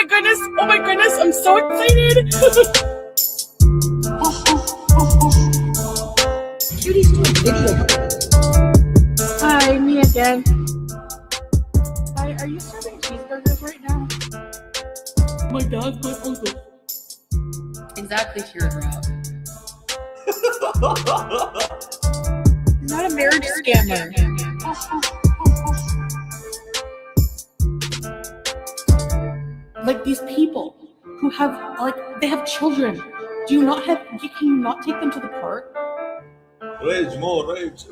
my goodness. Oh my goodness. I'm so excited. Cutie's doing video. Hi, me again. Hi, are you serving cheeseburgers right now? My dad's my uncle. Exactly, teardrop. You're not a marriage scammer. Like these people who have, like, they have children. Can you not take them to the park? Rage, more rage.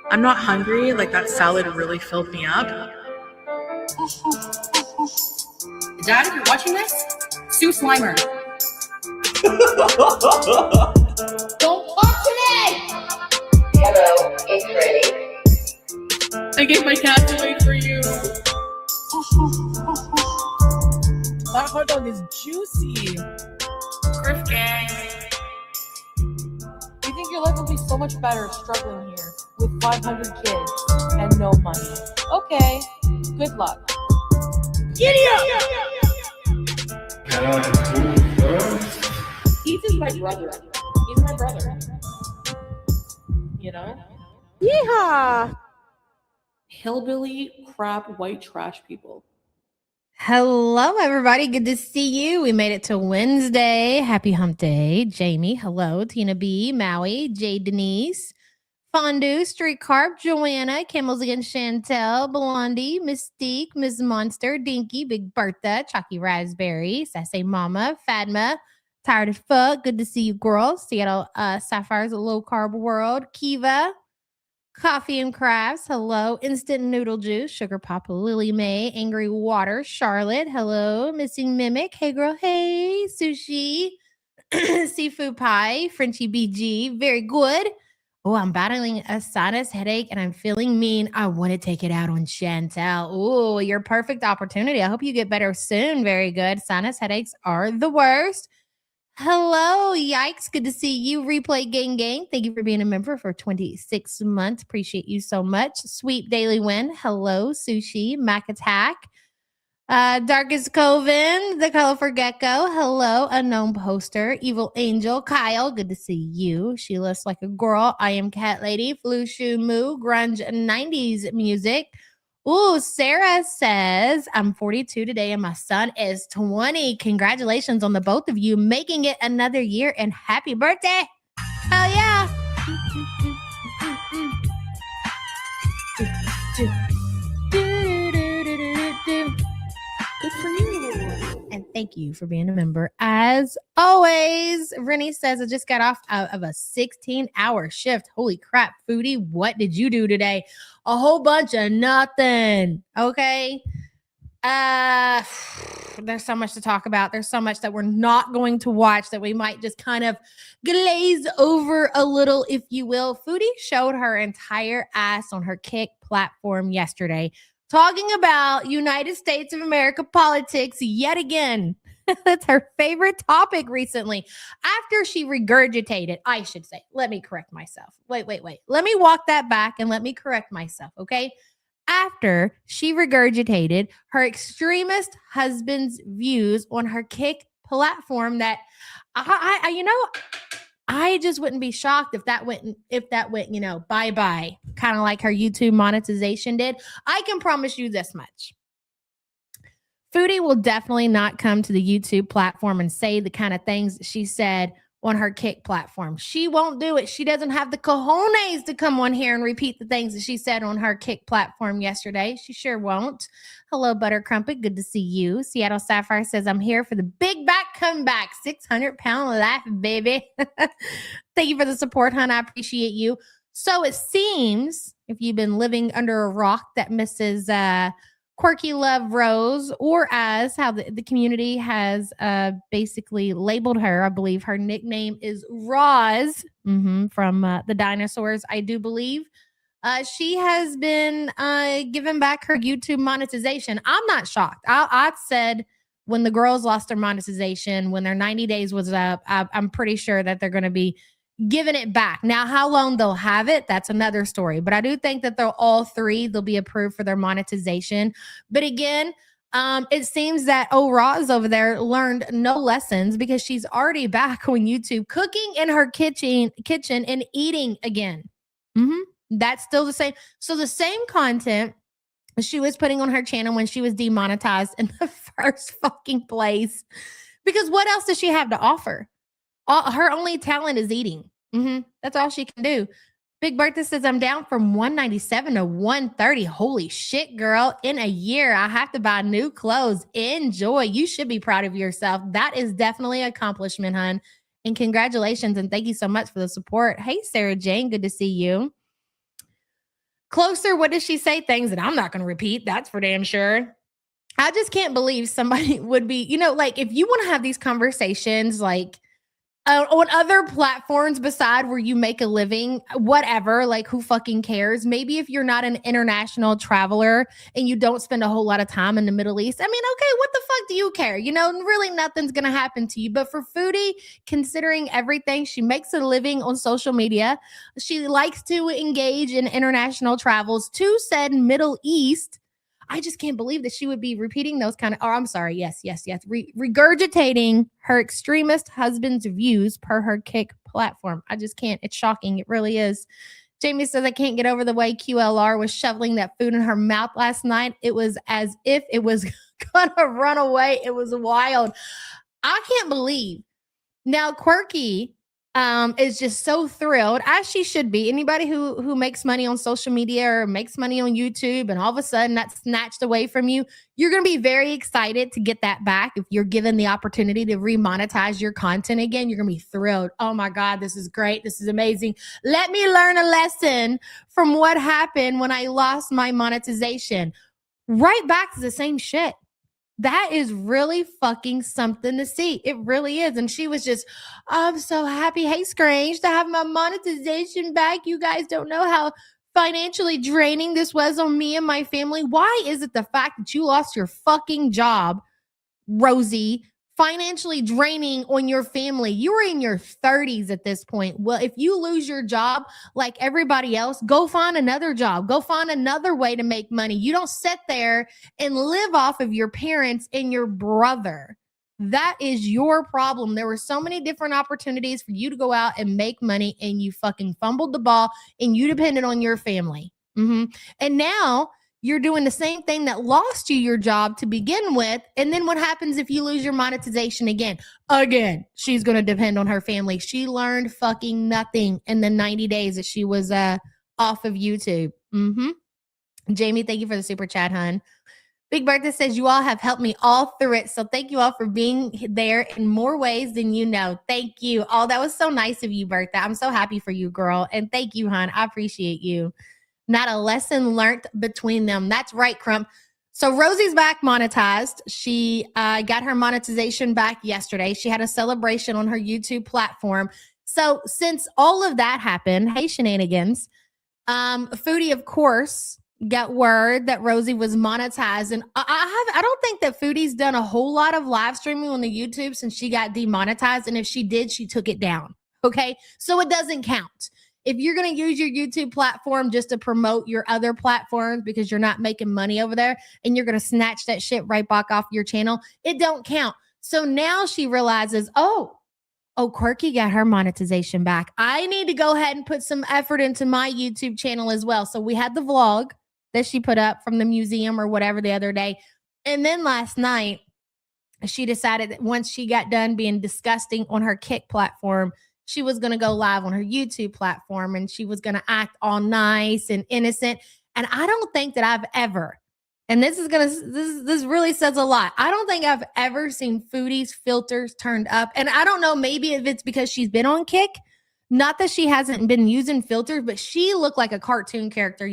I'm not hungry. Like, that salad really filled me up. Dad, if you're watching this, sue Slimer. Don't talk to me! Hello, it's ready. I gave my cat away for you. That hot dog is juicy. Griff gang. You think your life will be so much better struggling here with 500 kids and no money? Okay, good luck. Giddy up! Heath is my brother. He's my brother. You know? Yeehaw! Hillbilly, crap, white trash people. Hello, everybody. Good to see you. We made it to Wednesday. Happy hump day. Jamie, hello. Tina B, Maui, J Denise, Fondue, Street Carp, Joanna, Camels Against Chantel, Blondie, Mystique, Ms. Monster, Dinky, Big Bertha, Chalky Raspberry, Sassy Mama, Fadma, Tired as Fuck. Good to see you, girls. Seattle Sapphire's a low carb world. Kiva, Coffee and Crafts, hello. Instant Noodle Juice, Sugar Papa, Lily May, Angry Water, Charlotte, hello. Missing Mimic, hey girl, hey. Sushi, Seafood Pie, Frenchie BG, very good. Oh, I'm battling a sinus headache and I'm feeling mean. I want to take it out on Chantel. Oh, your perfect opportunity. I hope you get better soon. Very good. Sinus headaches are the worst. Hello, yikes. Good to see you. Replay Gang. Thank you for being a member for 26 months. Appreciate you so much. Sweet Daily Win. Hello, Sushi. Mac Attack. Darkest Coven. The Colorful Gecko. Hello, Unknown Poster. Evil Angel. Kyle. Good to see you. She looks like a girl. I am Cat Lady. Flu Shoe Moo. Grunge 90s music. Ooh, Sarah says, I'm 42 today and my son is 20. Congratulations on the both of you making it another year and happy birthday. Hell yeah. Good for you. And thank you for being a member. As always, Rennie says, I just got off of a 16-hour shift. Holy crap, Foodie. What did you do today? A whole bunch of nothing. Okay. There's so much to talk about. There's so much that we're not going to watch that we might just kind of glaze over a little, if you will. Foodie showed her entire ass on her Kick platform yesterday, talking about United States of America politics yet again. That's her favorite topic recently. After she regurgitated, I should say, let me correct myself. Wait. Let me walk that back and let me correct myself, okay? After she regurgitated her extremist husband's views on her Kick platform, that I just wouldn't be shocked if that went, bye-bye, kind of like her YouTube monetization did. I can promise you this much. Foodie will definitely not come to the YouTube platform and say the kind of things that she said on her Kick platform. She won't do it. She doesn't have the cojones to come on here and repeat the things that she said on her Kick platform yesterday. She sure won't. Hello, Butter Crumpet. Good to see you. Seattle Sapphire says, I'm here for the big back comeback. 600-pound life, baby. Thank you for the support, hon. I appreciate you. So it seems, if you've been living under a rock, that Mrs. Quirky Love Rose, or as how the community has basically labeled her, I believe her nickname is Roz, from the dinosaurs, I do believe. She has been giving back her YouTube monetization. I'm not shocked. I said when the girls lost their monetization, when their 90 days was up, I'm pretty sure that they're going to be giving it back. Now, how long they'll have it, that's another story. But I do think that they'll be approved for their monetization. But again, It seems that Roz over there learned no lessons because she's already back on YouTube cooking in her kitchen and eating again. That's still the same. So the same content she was putting on her channel when she was demonetized in the first fucking place. Because what else does she have to offer? Her only talent is eating. That's all she can do. Big Bertha says, I'm down from 197 to 130. Holy shit, girl. In a year, I have to buy new clothes. Enjoy. You should be proud of yourself. That is definitely an accomplishment, hun. And congratulations. And thank you so much for the support. Hey, Sarah Jane. Good to see you. Closer, what does she say? Things that I'm not going to repeat. That's for damn sure. I just can't believe somebody would be, like if you want to have these conversations, like on other platforms beside where you make a living, whatever, like who fucking cares? Maybe if you're not an international traveler and you don't spend a whole lot of time in the Middle East, I mean, okay, what the fuck do you care? Really nothing's going to happen to you. But for Foodie, considering everything, she makes a living on social media. She likes to engage in international travels to said Middle East. I just can't believe that she would be repeating those kind of, regurgitating her extremist husband's views per her Kick platform. I just can't. It's shocking. It really is. Jamie says, I can't get over the way QLR was shoveling that food in her mouth last night. It was as if it was going to run away. It was wild. I can't believe. Now, Quirky is just so thrilled, as she should be. Anybody who makes money on social media or makes money on YouTube and all of a sudden that's snatched away from you, you're going to be very excited to get that back. If you're given the opportunity to remonetize your content again, you're going to be thrilled. Oh my God, this is great. This is amazing. Let me learn a lesson from what happened when I lost my monetization. Right back to the same shit. That is really fucking something to see. It really is. And she was just, I'm so happy. Hey, Scrange, to have my monetization back. You guys don't know how financially draining this was on me and my family. Why is it the fact that you lost your fucking job, Rosie, financially draining on your family? You were in your 30s at this point. Well, if you lose your job like everybody else, go find another job. Go find another way to make money. You don't sit there and live off of your parents and your brother. That is your problem. There were so many different opportunities for you to go out and make money, and you fucking fumbled the ball and you depended on your family. And now you're doing the same thing that lost you your job to begin with. And then what happens if you lose your monetization again? Again, she's going to depend on her family. She learned fucking nothing in the 90 days that she was off of YouTube. Jamie, thank you for the super chat, hun. Big Bertha says, you all have helped me all through it. So thank you all for being there in more ways than you know. Thank you. Oh, that was so nice of you, Bertha. I'm so happy for you, girl. And thank you, hun. I appreciate you. Not a lesson learned between them. That's right, Crump. So Rosie's back monetized. She got her monetization back yesterday. She had a celebration on her YouTube platform. So since all of that happened, hey, shenanigans, Foodie, of course, got word that Rosie was monetized. And I don't think that Foodie's done a whole lot of live streaming on the YouTube since she got demonetized. And if she did, she took it down. Okay, so it doesn't count. If you're going to use your YouTube platform just to promote your other platforms because you're not making money over there and you're going to snatch that shit right back off your channel, it don't count. So now she realizes, oh, Quirky got her monetization back. I need to go ahead and put some effort into my YouTube channel as well. So we had the vlog that she put up from the museum or whatever the other day. And then last night, she decided that once she got done being disgusting on her Kick platform, she was going to go live on her YouTube platform and she was going to act all nice and innocent. And I don't think that I've ever, and this really says a lot. I don't think I've ever seen Foodie's filters turned up. And I don't know, maybe if it's because she's been on Kick, not that she hasn't been using filters, but she looked like a cartoon character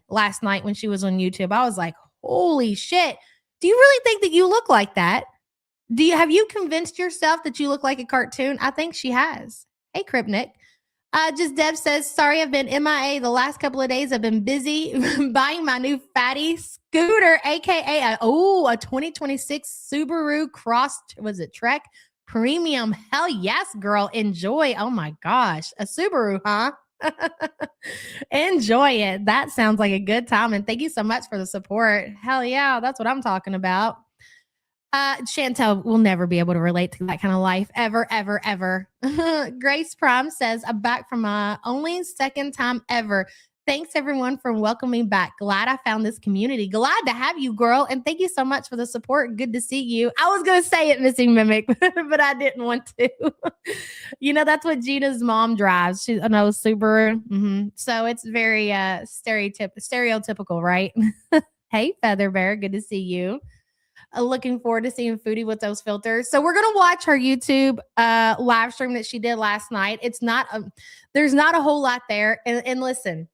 last night when she was on YouTube. I was like, holy shit. Do you really think that you look like that? Have you convinced yourself that you look like a cartoon? I think she has. Hey, Kripnik. Just Deb says, sorry, I've been MIA the last couple of days. I've been busy buying my new fatty scooter, aka a 2026 Subaru Trek Premium. Hell yes, girl. Enjoy. Oh my gosh. A Subaru, huh? Enjoy it. That sounds like a good time. And thank you so much for the support. Hell yeah, that's what I'm talking about. Chantel will never be able to relate to that kind of life ever, ever, ever. Grace Prime says, I'm back from my only second time ever. Thanks everyone for welcoming back. Glad I found this community. Glad to have you, girl. And thank you so much for the support. Good to see you. I was going to say it, Missing Mimic, but I didn't want to. That's what Gina's mom drives. She knows Subaru. Mm-hmm. So it's very stereotypical, right? Hey, Feather Bear. Good to see you. Looking forward to seeing Foodie with those filters. So we're gonna watch her YouTube live stream that she did last night. It's not there's not a whole lot there. And listen,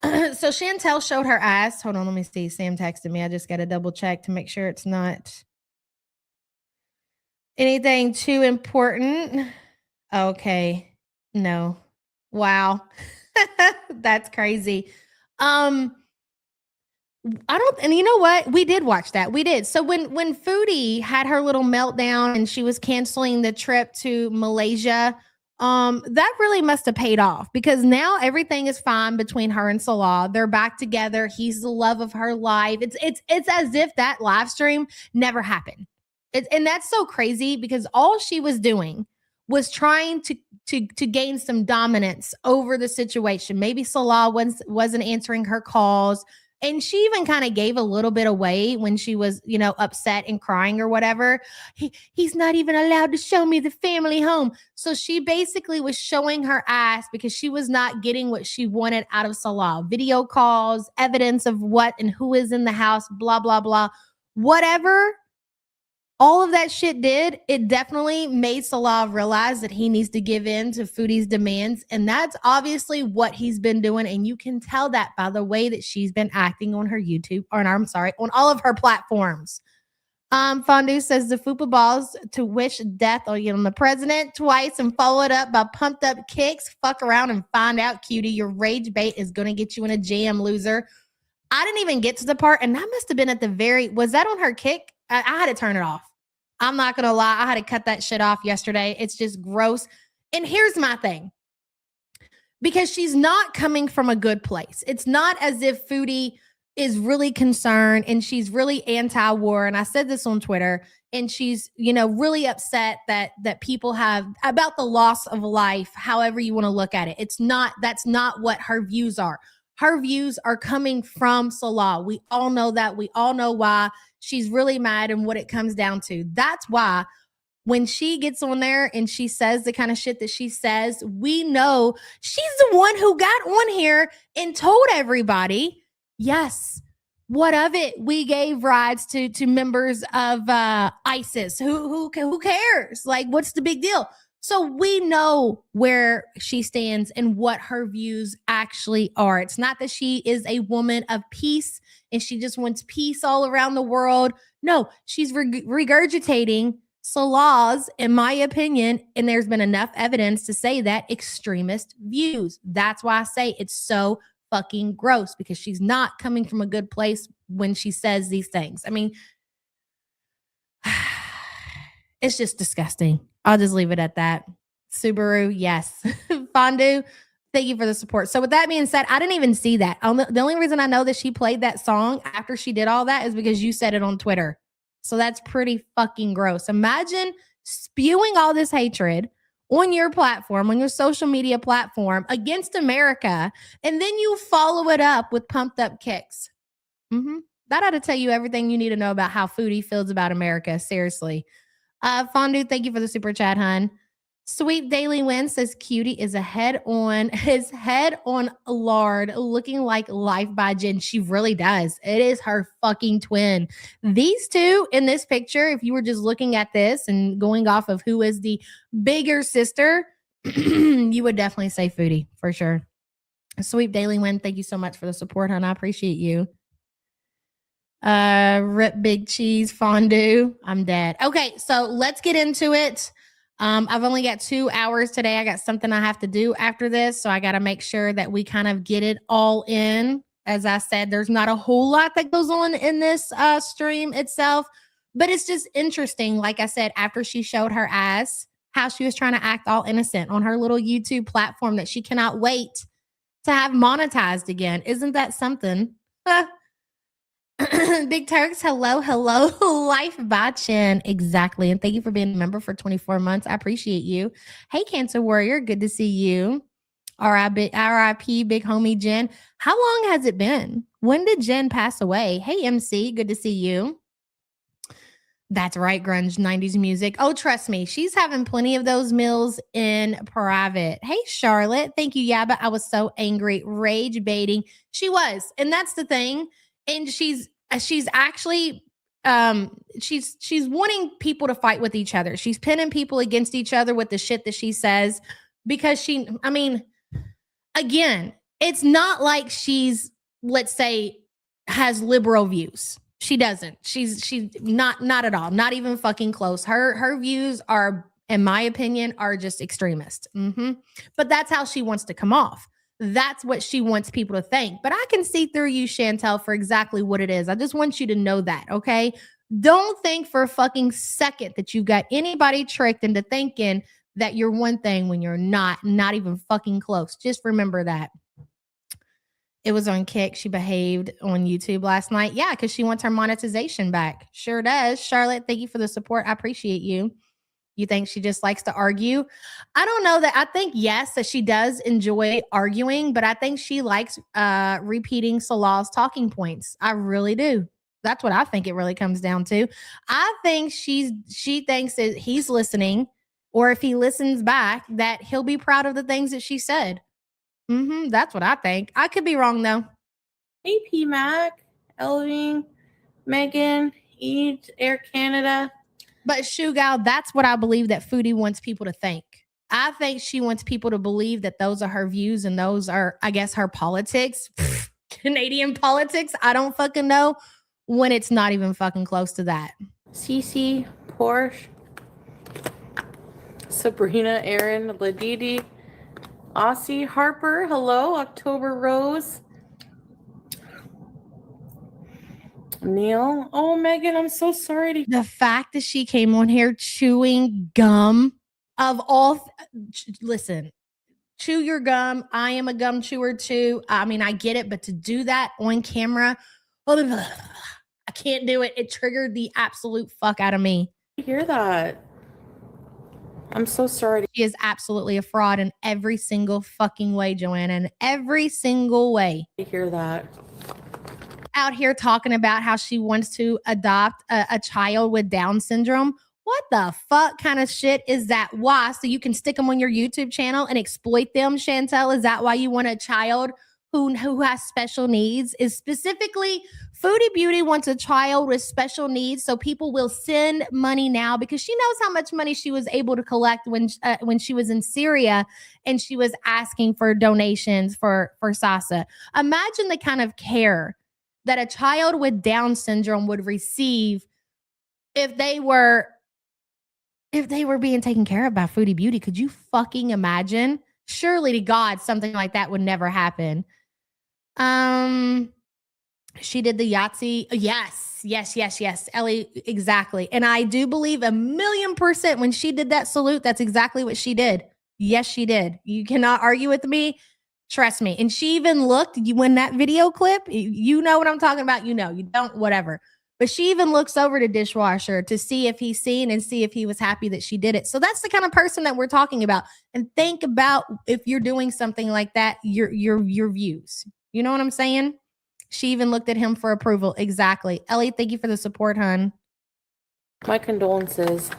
so Chantel showed her ass. Hold on, let me see. Sam texted me. I just got to double check to make sure it's not anything too important. Okay, no. Wow, that's crazy. And you know what? We did watch that. We did. So when Foodie had her little meltdown and she was canceling the trip to Malaysia, that really must have paid off because now everything is fine between her and Salah. They're back together. He's the love of her life. It's as if that live stream never happened. And that's so crazy because all she was doing was trying to gain some dominance over the situation. Maybe Salah wasn't answering her calls. And she even kind of gave a little bit away when she was, upset and crying or whatever. He's not even allowed to show me the family home. So she basically was showing her ass because she was not getting what she wanted out of Salah. Video calls, evidence of what and who is in the house, blah, blah, blah. Whatever all of that shit did, it definitely made Salah realize that he needs to give in to Foodie's demands. And that's obviously what he's been doing. And you can tell that by the way that she's been acting on her YouTube, on all of her platforms. Fondue says the Fupa balls to wish death on the president twice and follow it up by pumped up kicks. Fuck around and find out, cutie. Your rage bait is going to get you in a jam, loser. I didn't even get to the part, and that must have been was that on her kick? I had to turn it off. I'm not going to lie. I had to cut that shit off yesterday. It's just gross. And here's my thing. Because she's not coming from a good place. It's not as if Foodie is really concerned and she's really anti-war. And I said this on Twitter. And she's, really upset that people have about the loss of life, however you want to look at it. That's not what her views are. Her views are coming from Salah. We all know that. We all know why. She's really mad and what it comes down to. That's why when she gets on there and she says the kind of shit that she says, we know she's the one who got on here and told everybody, yes, what of it? We gave rides to members of ISIS. Who cares? Like, what's the big deal? So we know where she stands and what her views actually are. It's not that she is a woman of peace and she just wants peace all around the world. No, she's regurgitating Salah's, in my opinion, and there's been enough evidence to say that, extremist views. That's why I say it's so fucking gross, because she's not coming from a good place when she says these things. I mean, it's just disgusting. I'll just leave it at that. Subaru, yes. Fondue, thank you for the support. So with that being said, I didn't even see that. The only reason I know that she played that song after she did all that is because you said it on Twitter. So that's pretty fucking gross. Imagine spewing all this hatred on your platform, on your social media platform against America, and then you follow it up with pumped up kicks. That ought to tell you everything you need to know about how Foodie feels about America. Seriously. Fondue, thank you for the super chat, hun. Sweet Daily Win says Cutie is his head on lard, looking like Life by Jen. She really does. It is her fucking twin. These two in this picture, if you were just looking at this and going off of who is the bigger sister, you would definitely say Foodie for sure. Sweet Daily Win, thank you so much for the support, hun. I appreciate you. Rip Big Cheese Fondue. I'm dead. Okay, so let's get into it. I've only got 2 hours today. I got something I have to do after this, so I got to make sure that we kind of get it all in. As I said, there's not a whole lot that goes on in this stream itself, but it's just interesting. Like I said, after she showed her ass, how she was trying to act all innocent on her little YouTube platform that she cannot wait to have monetized again. Isn't that something? Big Turks, hello, life by Chin. Exactly. And thank you for being a member for 24 months. I appreciate you. Hey, Cancer Warrior, good to see you. RIP, big homie Jen. How long has it been? When did Jen pass away? Hey, MC, good to see you. That's right, grunge 90s music. Oh, trust me, she's having plenty of those meals in private. Hey, Charlotte, thank you. Yeah, but I was so angry, rage baiting. She was, and that's the thing. And she's actually she's wanting people to fight with each other. She's pinning people against each other with the shit that she says because again, it's not like she's, let's say, has liberal views. She doesn't. She's not at all. Not even fucking close. Her views are, in my opinion, are just extremist. But that's how she wants to come off. That's what she wants people to think. But I can see through you, Chantel, for exactly what it is. I just want you to know that, okay? Don't think for a fucking second that you got anybody tricked into thinking that you're one thing when you're not even fucking close. Just remember that. It was on Kick. She behaved on YouTube last night. Yeah, because she wants her monetization back. Sure does. Charlotte, thank you for the support. I appreciate you. You think she just likes to argue? I don't know that. I think, yes, that she does enjoy arguing, but I think she likes repeating Salah's talking points. I really do. That's what I think it really comes down to. I think she thinks that he's listening, or if he listens back, that he'll be proud of the things that she said. That's what I think. I could be wrong, though. Hey, P Mac, Elving, Megan, Eat, Air Canada. But Shugal, that's what I believe that Foodie wants people to think. I think she wants people to believe that those are her views and those are, I guess, her politics. Canadian politics. I don't fucking know, when it's not even fucking close to that. Cece, Porsche, Sabrina, Aaron, Ladidi, Aussie, Harper, hello, October Rose, Neil. Oh, Megan, I'm so sorry. The fact that she came on here chewing gum of all, listen, chew your gum. I am a gum chewer too. I mean, I get it, but to do that on camera, I can't do it. It triggered the absolute fuck out of me. I hear that. I'm so sorry. She is absolutely a fraud in every single fucking way, Joanna, in every single way. I hear that. Out here talking about how she wants to adopt a child with Down syndrome. What the fuck kind of shit is that? Why? So you can stick them on your YouTube channel and exploit them, Chantel? Is that why you want a child who has special needs? Is specifically Foodie Beauty wants a child with special needs, so people will send money now because she knows how much money she was able to collect when she was in Syria and she was asking for donations for Sasa. Imagine the kind of care that a child with Down syndrome would receive if they were being taken care of by Foodie Beauty. Could you fucking imagine? Surely to God, something like that would never happen. She did the Yahtzee. Yes. Ellie, exactly. And I do believe 1,000,000% when she did that salute, that's exactly what she did. Yes, she did. You cannot argue with me. Trust me. And she even looked, when that video clip, you know what I'm talking about. You know, you don't, whatever. But she even looks over to Dishwasher to see if he's seen and see if he was happy that she did it. So that's the kind of person that we're talking about. And think about, if you're doing something like that, your views. You know what I'm saying? She even looked at him for approval. Exactly. Ellie, thank you for the support, hun. My condolences.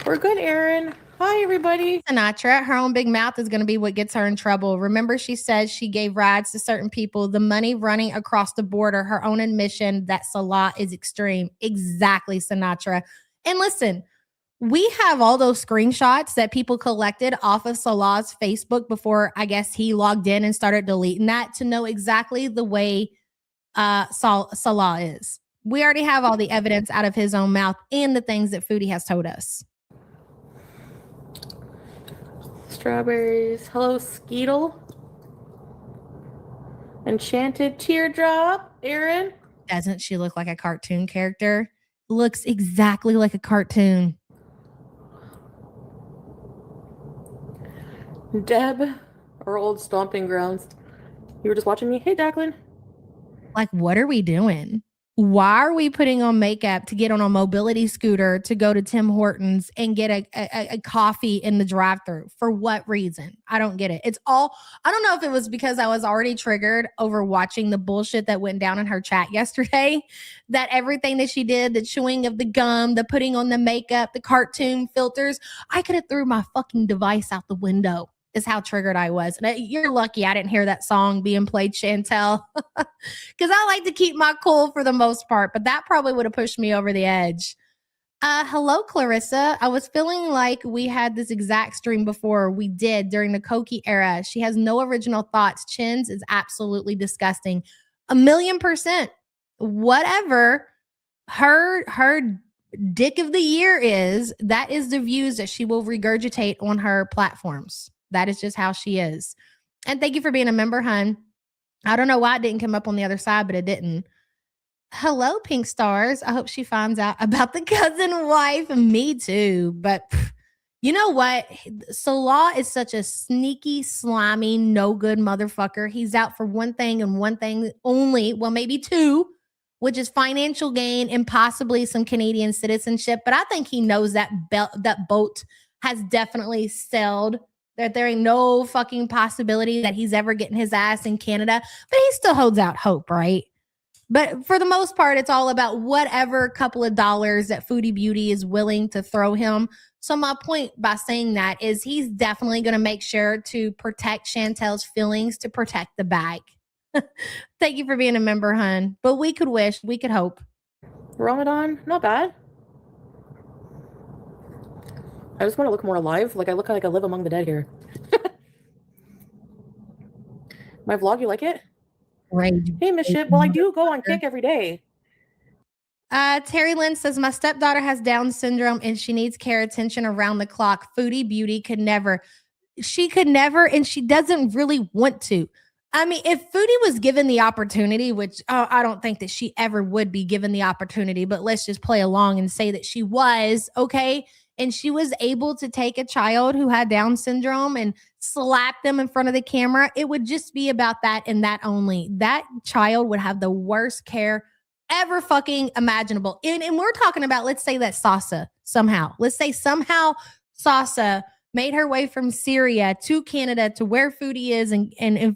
We're good, Aaron. Hi, everybody. Sinatra, her own big mouth is going to be what gets her in trouble. Remember, she said she gave rides to certain people, the money running across the border, her own admission that Salah is extreme. Exactly, Sinatra. And listen, we have all those screenshots that people collected off of Salah's Facebook before, I guess, he logged in and started deleting that to know exactly the way Salah is. We already have all the evidence out of his own mouth and the things that Foodie has told us. Strawberries. Hello, Skeetle. Enchanted Teardrop. Aaron. Doesn't she look like a cartoon character? Looks exactly like a cartoon. Deb, our old stomping grounds. You were just watching me. Hey, Declan. Like, what are we doing? Why are we putting on makeup to get on a mobility scooter to go to Tim Hortons and get a coffee in the drive-thru? For what reason? I don't get it. It's all, I don't know if it was because I was already triggered over watching the bullshit that went down in her chat yesterday, that everything that she did, the chewing of the gum, the putting on the makeup, the cartoon filters, I could have threw my fucking device out the window. Is how triggered I was. And you're lucky I didn't hear that song being played, Chantel, because I like to keep my cool for the most part, but that probably would have pushed me over the edge. Hello, Clarissa. I was feeling like we had this exact stream before. We did during the Koki era. She has no original thoughts. Chins is absolutely disgusting. 1,000,000%. Whatever her dick of the year is, that is the views that she will regurgitate on her platforms. That is just how she is. And thank you for being a member, hun. I don't know why it didn't come up on the other side, but it didn't. Hello, Pink Stars. I hope she finds out about the cousin wife. Me too. But you know what? Salah is such a sneaky, slimy, no good motherfucker. He's out for one thing and one thing only. Well, maybe two, which is financial gain and possibly some Canadian citizenship. But I think he knows that that boat has definitely sailed, that there ain't no fucking possibility that he's ever getting his ass in Canada. But he still holds out hope, right? But for the most part, it's all about whatever couple of dollars that Foodie Beauty is willing to throw him. So my point by saying that is he's definitely going to make sure to protect Chantel's feelings, to protect the bag. Thank you for being a member, hun. But we could wish, we could hope. Ramadan, not bad. I just want to look more alive. Like I look like I live among the dead here. My vlog, you like it? Rage. Hey, Miss Ship. Well, I do go on Kick every day. Terry Lynn says, my stepdaughter has Down syndrome and she needs care attention around the clock. Foodie Beauty could never. She could never, and she doesn't really want to. I mean, if Foodie was given the opportunity, which I don't think that she ever would be given the opportunity, but let's just play along and say that she was, okay? And she was able to take a child who had Down syndrome and slap them in front of the camera, it would just be about that and that only. That child would have the worst care ever fucking imaginable. And we're talking about, let's say that Sasa somehow, let's say somehow Sasa made her way from Syria to Canada to where Foodie is, and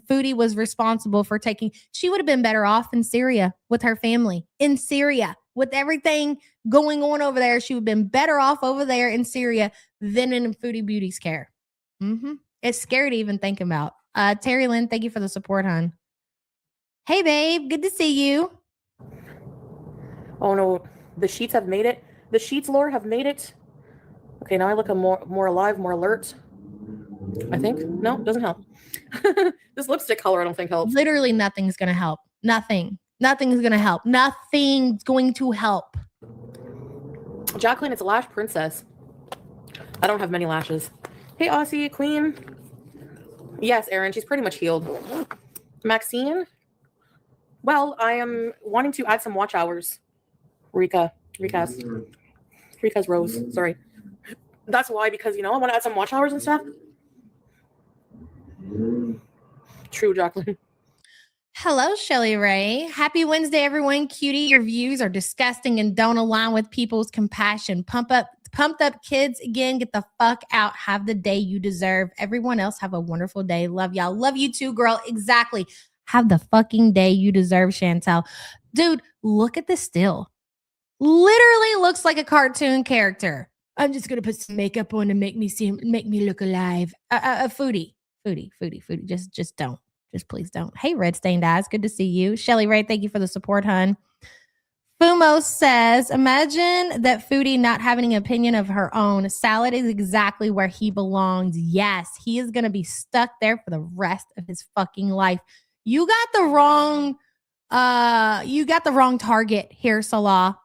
Foodie was responsible for taking, she would have been better off in Syria with her family. In Syria, with everything going on over there, she would have been better off over there in Syria than in Foodie Beauty's care. Mm-hmm. It's scary to even think about. Terry Lynn, thank you for the support, hon. Hey, babe. Good to see you. Oh, no. The sheets have made it. The sheets, lore, have made it. Okay, now I look more alive, more alert. I think. No, doesn't help. This lipstick color I don't think helps. Literally nothing's going to help. Nothing. Nothing's going to help. Nothing's going to help. Jacqueline, it's Lash Princess. I don't have many lashes. Hey, Aussie, Queen. Yes, Erin, she's pretty much healed. Maxine? Well, I am wanting to add some watch hours. Rika's Rose, sorry. That's why, because, you know, I want to add some watch hours and stuff. True, Jacqueline. Hello, Shelly Ray. Happy Wednesday, everyone. Cutie, your views are disgusting and don't align with people's compassion. Pumped up kids again. Get the fuck out. Have the day you deserve. Everyone else have a wonderful day. Love y'all. Love you too, girl. Exactly. Have the fucking day you deserve, Chantel. Dude, look at this still. Literally looks like a cartoon character. I'm just gonna put some makeup on to make me look alive. Foodie. Just don't. Just please don't. Hey, Red Stained Eyes. Good to see you. Shelly Ray, thank you for the support, hun. Fumo says, imagine that Foodie not having an opinion of her own. Salad is exactly where he belongs. Yes, he is going to be stuck there for the rest of his fucking life. You got the wrong target here, Salah.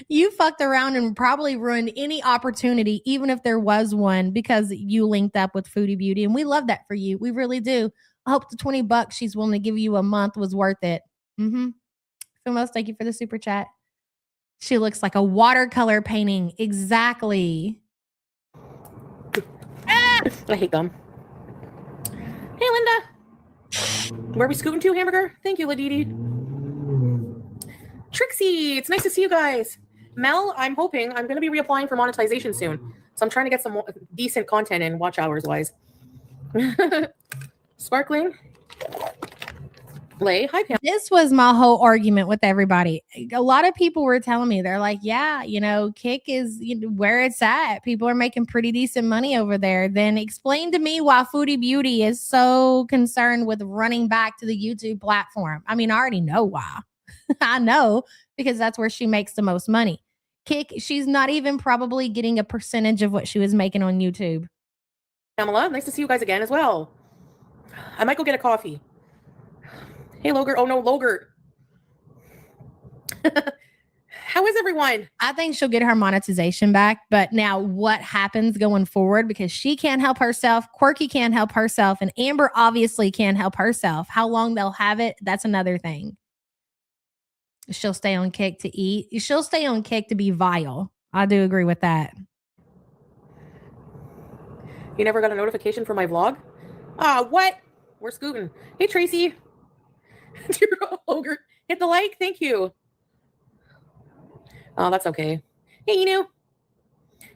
You fucked around and probably ruined any opportunity, even if there was one, because you linked up with Foodie Beauty. And we love that for you. We really do. I hope the $20 she's willing to give you a month was worth it. Mm-hmm. Fumos, thank you for the super chat. She looks like a watercolor painting. Exactly. Ah! I hate them. Hey, Linda. Where are we scooting to, Hamburger? Thank you, Ladidi. Trixie, it's nice to see you guys. Mel, I'm hoping I'm going to be reapplying for monetization soon. So I'm trying to get some decent content in watch hours wise. Sparkling. Lay. Hi, Pam. This was my whole argument with everybody. A lot of people were telling me, they're like, yeah, Kick is where it's at. People are making pretty decent money over there. Then explain to me why Foodie Beauty is so concerned with running back to the YouTube platform. I mean, I already know why. I know, because that's where she makes the most money. Kick, she's not even probably getting a percentage of what she was making on YouTube. Pamela, nice to see you guys again as well. I might go get a coffee. Hey, Logert. Oh, no, Logert. How is everyone? I think she'll get her monetization back. But now what happens going forward? Because she can't help herself. Quirky can't help herself. And Amber obviously can't help herself. How long they'll have it, that's another thing. She'll stay on Kick to eat. She'll stay on Kick to be vile. I do agree with that. You never got a notification for my vlog? Ah, what? We're scooting. Hey, Tracy. Dear Ogre, hit the like. Thank you. Oh, that's okay. Hey, Inu.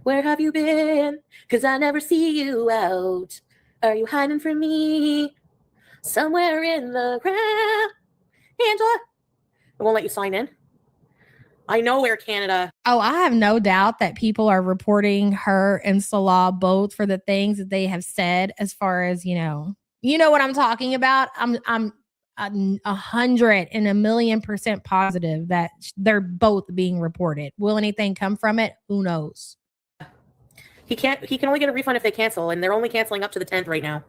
Where have you been? Because I never see you out. Are you hiding from me? Somewhere in the crowd. Hey, Angela. I won't let you sign in. I know Air Canada. Oh, I have no doubt that people are reporting her and Salah both for the things that they have said as far as, you know what I'm talking about. I'm 100 and 1,000,000% positive that they're both being reported. Will anything come from it? Who knows? He can only get a refund if they cancel, and they're only canceling up to the 10th right now.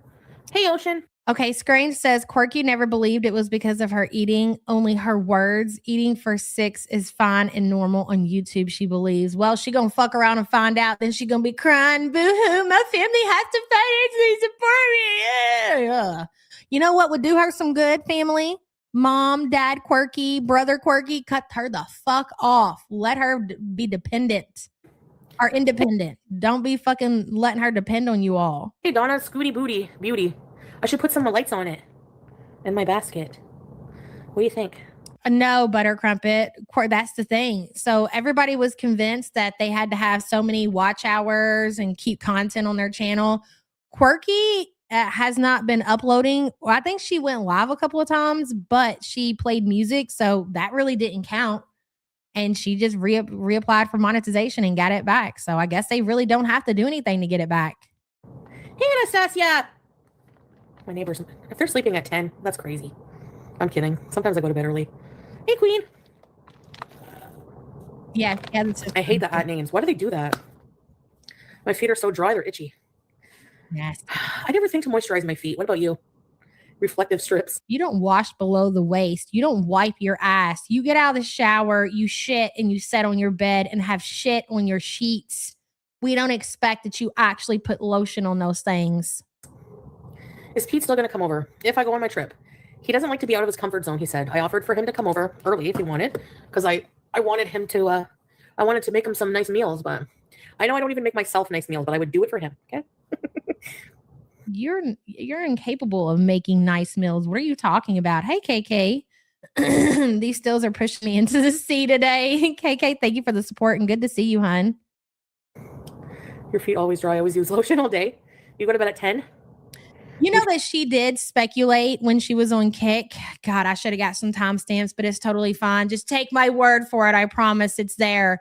Hey, Ocean. Okay, Scrange says Quirky never believed it was because of her eating, only her words. Eating for 6 is fine and normal on YouTube, she believes. Well, she gonna fuck around and find out, then she gonna be crying, boo-hoo, my family has to financially support me. Yeah. You know what would do her some good, family? Mom, dad, Quirky, brother, Quirky, cut her the fuck off. Let her be dependent or independent. Don't be fucking letting her depend on you all. Hey, Donna, Scooty Beauty. I should put some lights on it in my basket. What do you think? No, Butter Crumpet. That's the thing. So everybody was convinced that they had to have so many watch hours and keep content on their channel. Quirky has not been uploading. Well, I think she went live a couple of times, but she played music, so that really didn't count. And she just reapplied for monetization and got it back. So I guess they really don't have to do anything to get it back. Hey, Anastasia. My neighbors, if they're sleeping at 10, that's crazy. I'm kidding. Sometimes I go to bed early. Hey, Queen. Yeah. I hate the at names. Why do they do that? My feet are so dry, they're itchy. Yes. I never think to moisturize my feet. What about you? Reflective strips. You don't wash below the waist. You don't wipe your ass. You get out of the shower, you shit, and you sit on your bed and have shit on your sheets. We don't expect that you actually put lotion on those things. Is Pete still going to come over if I go on my trip? He doesn't like to be out of his comfort zone, he said. I offered for him to come over early if he wanted, because I wanted him to, I wanted to make him some nice meals, but I know I don't even make myself nice meals, but I would do it for him, okay? You're incapable of making nice meals. What are you talking about? Hey, KK. These stills are pushing me into the sea today. KK, thank you for the support and good to see you, hun. Your feet always dry. I always use lotion all day. You go to bed at 10? You know that she did speculate when she was on Kick. God, I should have got some timestamps, but it's totally fine. Just take my word for it. I promise it's there.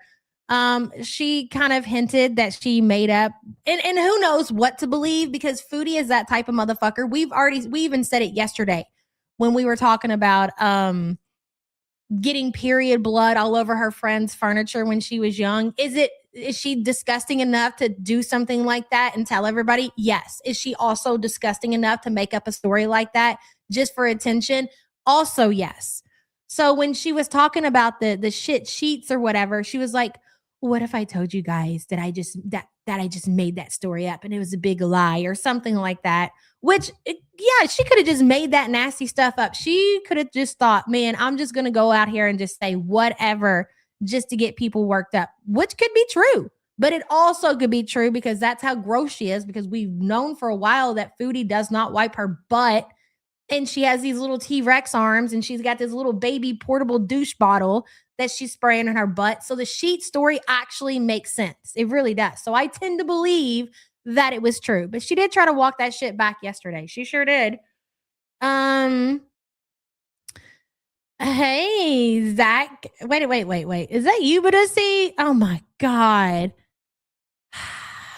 She kind of hinted that she made up, and who knows what to believe, because Foodie is that type of motherfucker. We even said it yesterday when we were talking about getting period blood all over her friend's furniture when she was young. Is she disgusting enough to do something like that and tell everybody? Yes. Is she also disgusting enough to make up a story like that just for attention? Also, yes. So when she was talking about the shit sheets or whatever, she was like, what if I told you guys that I just made that story up and it was a big lie or something like that? Which, yeah, she could have just made that nasty stuff up. She could have just thought, man, I'm just going to go out here and just say whatever just to get people worked up, which could be true. But it also could be true because that's how gross she is, because we've known for a while that Foodie does not wipe her butt. And she has these little T-Rex arms and she's got this little baby portable douche bottle that she's spraying in her butt. So the sheet story actually makes sense. It really does. So I tend to believe that it was true. But she did try to walk that shit back yesterday. She sure did. Hey, Zach. Wait. Is that you, Badussi? Oh my God.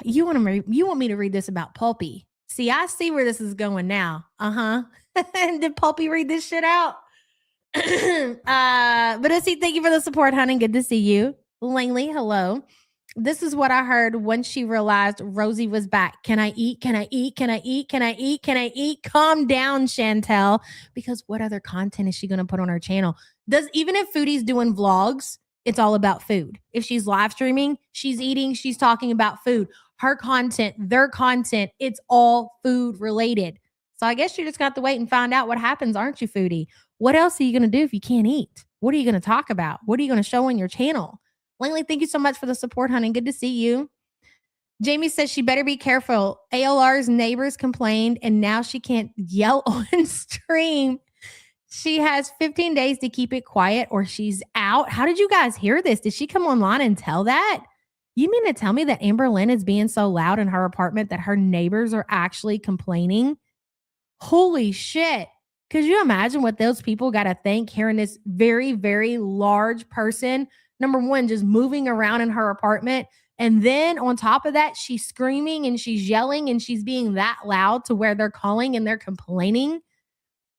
You want me to read this about Pulpy? See, I see where this is going now. Did Pulpy read this shit out? Badussi, thank you for the support, honey. Good to see you. Langley, hello. This is what I heard once she realized Rosie was back. Can I eat? Can I eat? Can I eat? Can I eat? Can I eat? Calm down, Chantel. Because what other content is she going to put on her channel? Even if Foodie's doing vlogs, it's all about food. If she's live streaming, she's eating, she's talking about food. Her content, their content, it's all food related. So I guess you just got to wait and find out what happens, aren't you, Foodie? What else are you going to do if you can't eat? What are you going to talk about? What are you going to show on your channel? Langley, thank you so much for the support, honey. Good to see you. Jamie says she better be careful. ALR's neighbors complained, and now she can't yell on stream. She has 15 days to keep it quiet or she's out. How did you guys hear this? Did she come online and tell that? You mean to tell me that Amber Lynn is being so loud in her apartment that her neighbors are actually complaining? Holy shit. Could you imagine what those people got to think hearing this very, very large person, number one, just moving around in her apartment? And then on top of that, she's screaming and she's yelling and she's being that loud to where they're calling and they're complaining.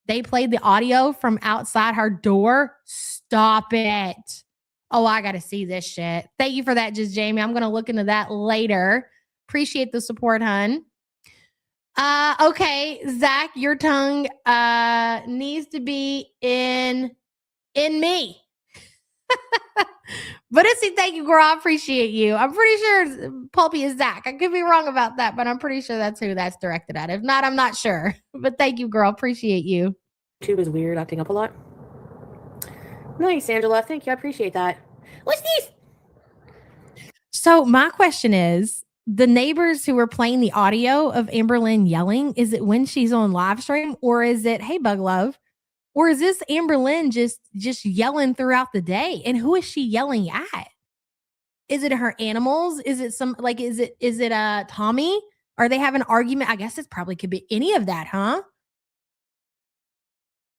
They played the audio from outside her door. Stop it. Oh, I got to see this shit. Thank you for that, just Jamie. I'm going to look into that later. Appreciate the support, hun. Okay, Zach, your tongue needs to be in me. But thank you, girl. I appreciate you. I'm pretty sure Pulpy is Zach. I could be wrong about that, but I'm pretty sure that's who that's directed at. If not, I'm not sure. But thank you, girl. Appreciate you. YouTube is weird, acting up a lot. Nice, Angela. Thank you. I appreciate that. What's this? So my question is, the neighbors who were playing the audio of Amber Lynn yelling, is it when she's on live stream, or is it, hey, Bug Love? Or is this Amber Lynn just yelling throughout the day? And who is she yelling at? Is it her animals? Is it is it Tommy? Are they having an argument? I guess it probably could be any of that, huh?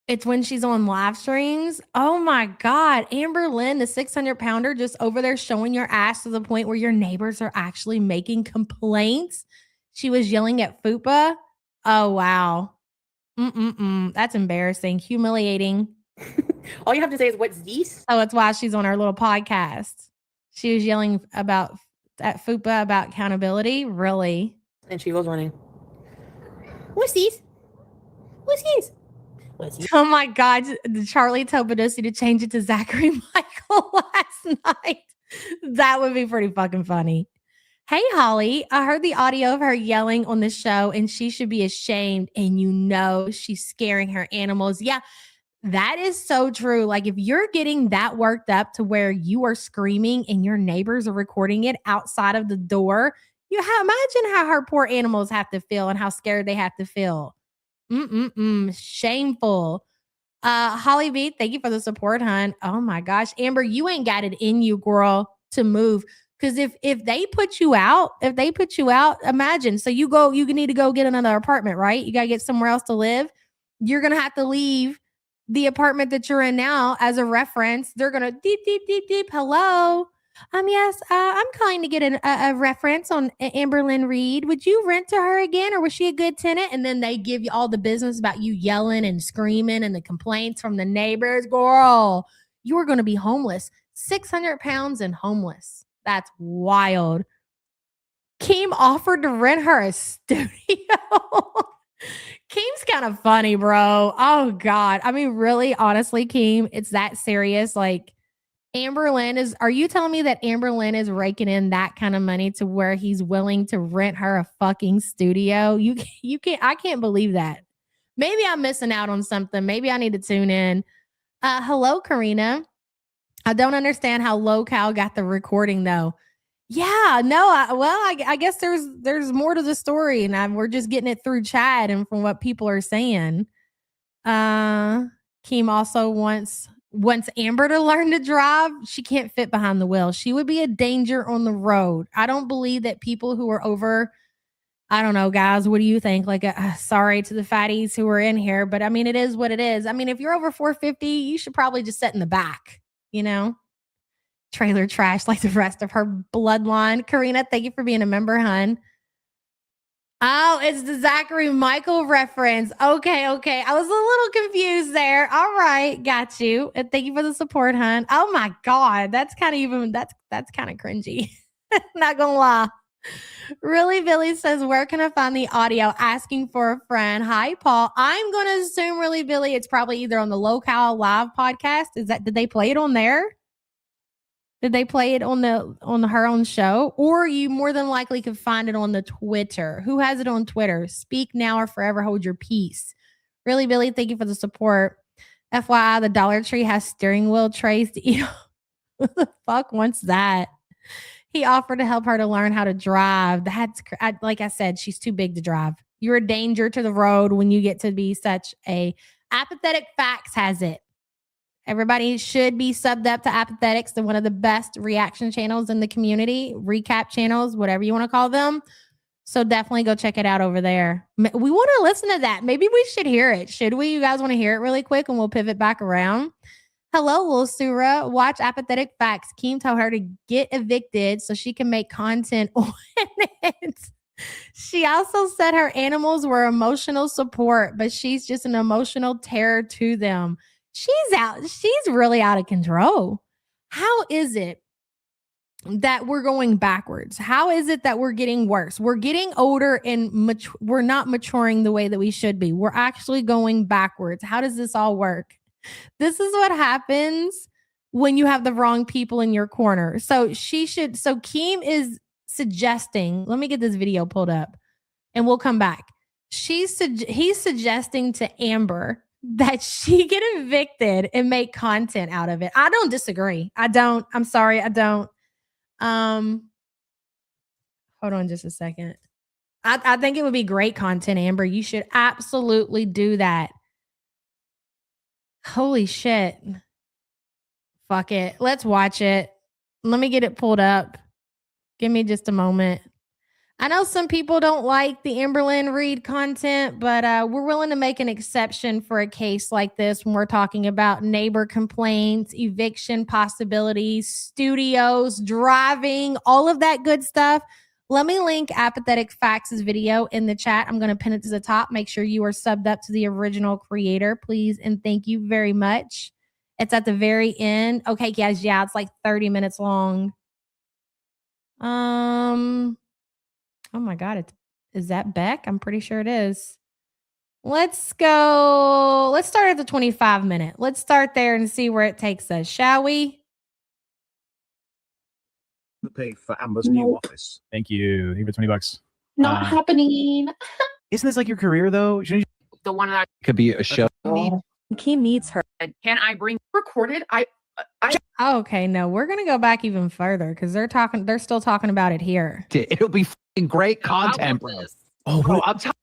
It's when she's on live streams. Oh my God. Amber Lynn, the 600-pounder, just over there showing your ass to the point where your neighbors are actually making complaints. She was yelling at Fupa. Oh, wow. That's embarrassing. Humiliating. All you have to say is, what's this? Oh, it's why she's on our little podcast. She was yelling at Fupa about accountability. Really? And she was running. What's this? What's this? Oh my God. Charlie told Badussi to change it to Zachary Michael last night. That would be pretty fucking funny. Hey, Holly, I heard the audio of her yelling on the show and she should be ashamed. And you know, she's scaring her animals. Yeah, that is so true. Like if you're getting that worked up to where you are screaming and your neighbors are recording it outside of the door, imagine how her poor animals have to feel and how scared they have to feel. Shameful. Holly B, thank you for the support, hun. Oh my gosh, Amber, you ain't got it in you, girl, to move. Because if they put you out, imagine. So you need to go get another apartment, right? You got to get somewhere else to live. You're going to have to leave the apartment that you're in now as a reference. They're going to deep. Hello. Yes, I'm calling to get a reference on Amber Lynn Reed. Would you rent to her again, or was she a good tenant? And then they give you all the business about you yelling and screaming and the complaints from the neighbors. Girl, you are going to be homeless. 600 pounds and homeless. That's wild. Keem offered to rent her a studio. Keem's kind of funny, bro. Oh, God. I mean, really, honestly, Keem, it's that serious. Like, Amber Lynn are you telling me that Amber Lynn is raking in that kind of money to where he's willing to rent her a fucking studio? I can't believe that. Maybe I'm missing out on something. Maybe I need to tune in. Hello, Karina. I don't understand how LoCal got the recording though. Yeah, no, I guess there's more to the story, and we're just getting it through chat and from what people are saying. Keem also wants Amber to learn to drive. She can't fit behind the wheel. She would be a danger on the road. I don't believe that people who are over, I don't know, guys, what do you think? Like, sorry to the fatties who are in here, but I mean, it is what it is. I mean, if you're over 450, you should probably just sit in the back, you know? Trailer trash like the rest of her bloodline. Karina, thank you for being a member, hun. Oh, it's the Zachary Michael reference. Okay. I was a little confused there. All right, got you. And thank you for the support, hun. Oh my God, that's kind of cringy. Not gonna lie. Really, Billy says, where can I find the audio? Asking for a friend. Hi, Paul. I'm gonna assume, really, Billy, it's probably either on the Locale Live podcast. Did they play it on there? Did they play it on her own show? Or you more than likely could find it on the Twitter. Who has it on Twitter? Speak now or forever hold your peace. Really, Billy, thank you for the support. FYI, the Dollar Tree has steering wheel trays to eat. Who the fuck wants that? He offered to help her to learn how to drive. Like I said, she's too big to drive. You're a danger to the road when you get to be such a... Apathetic Facts has it. Everybody should be subbed up to Apathetics, the one of the best reaction channels in the community, recap channels, whatever you want to call them. So definitely go check it out over there. We want to listen to that. Maybe we should hear it. Should we? You guys want to hear it really quick and we'll pivot back around? Hello, Lil Sura. Watch Apathetic Facts. Keem told her to get evicted so she can make content on it. She also said her animals were emotional support, but she's just an emotional terror to them. She's really out of control. How is it that we're going backwards? How is it that we're getting worse? We're getting older and we're not maturing the way that we should be. We're actually going backwards. How does this all work? This is what happens when you have the wrong people in your corner. So Keem is suggesting, let me get this video pulled up and we'll come back. He's suggesting to Amber that she get evicted and make content out of it. I don't disagree. I'm sorry. I don't. Hold on just a second. I think it would be great content, Amber. You should absolutely do that. Holy shit. Fuck it. Let's watch it. Let me get it pulled up. Give me just a moment. I know some people don't like the Amberlynn Reid content, but we're willing to make an exception for a case like this when we're talking about neighbor complaints, eviction possibilities, studios, driving, all of that good stuff. Let me link Apathetic Facts' video in the chat. I'm going to pin it to the top. Make sure you are subbed up to the original creator, please, and thank you very much. It's at the very end. Okay, guys, yeah, it's like 30 minutes long. Oh my God, is that Beck? I'm pretty sure it is. Let's go. Let's start at the 25 minute. Let's start there and see where it takes us, shall we? Pay for Amber's new office. Thank you. Even $20. Not happening. Isn't this like your career though? Shouldn't The one that Could be a show. Keem needs her. can I bring recorded? Okay, no, we're gonna go back even further because they're still talking about it here. It'll be great content, bro. Oh, Bro, I'm telling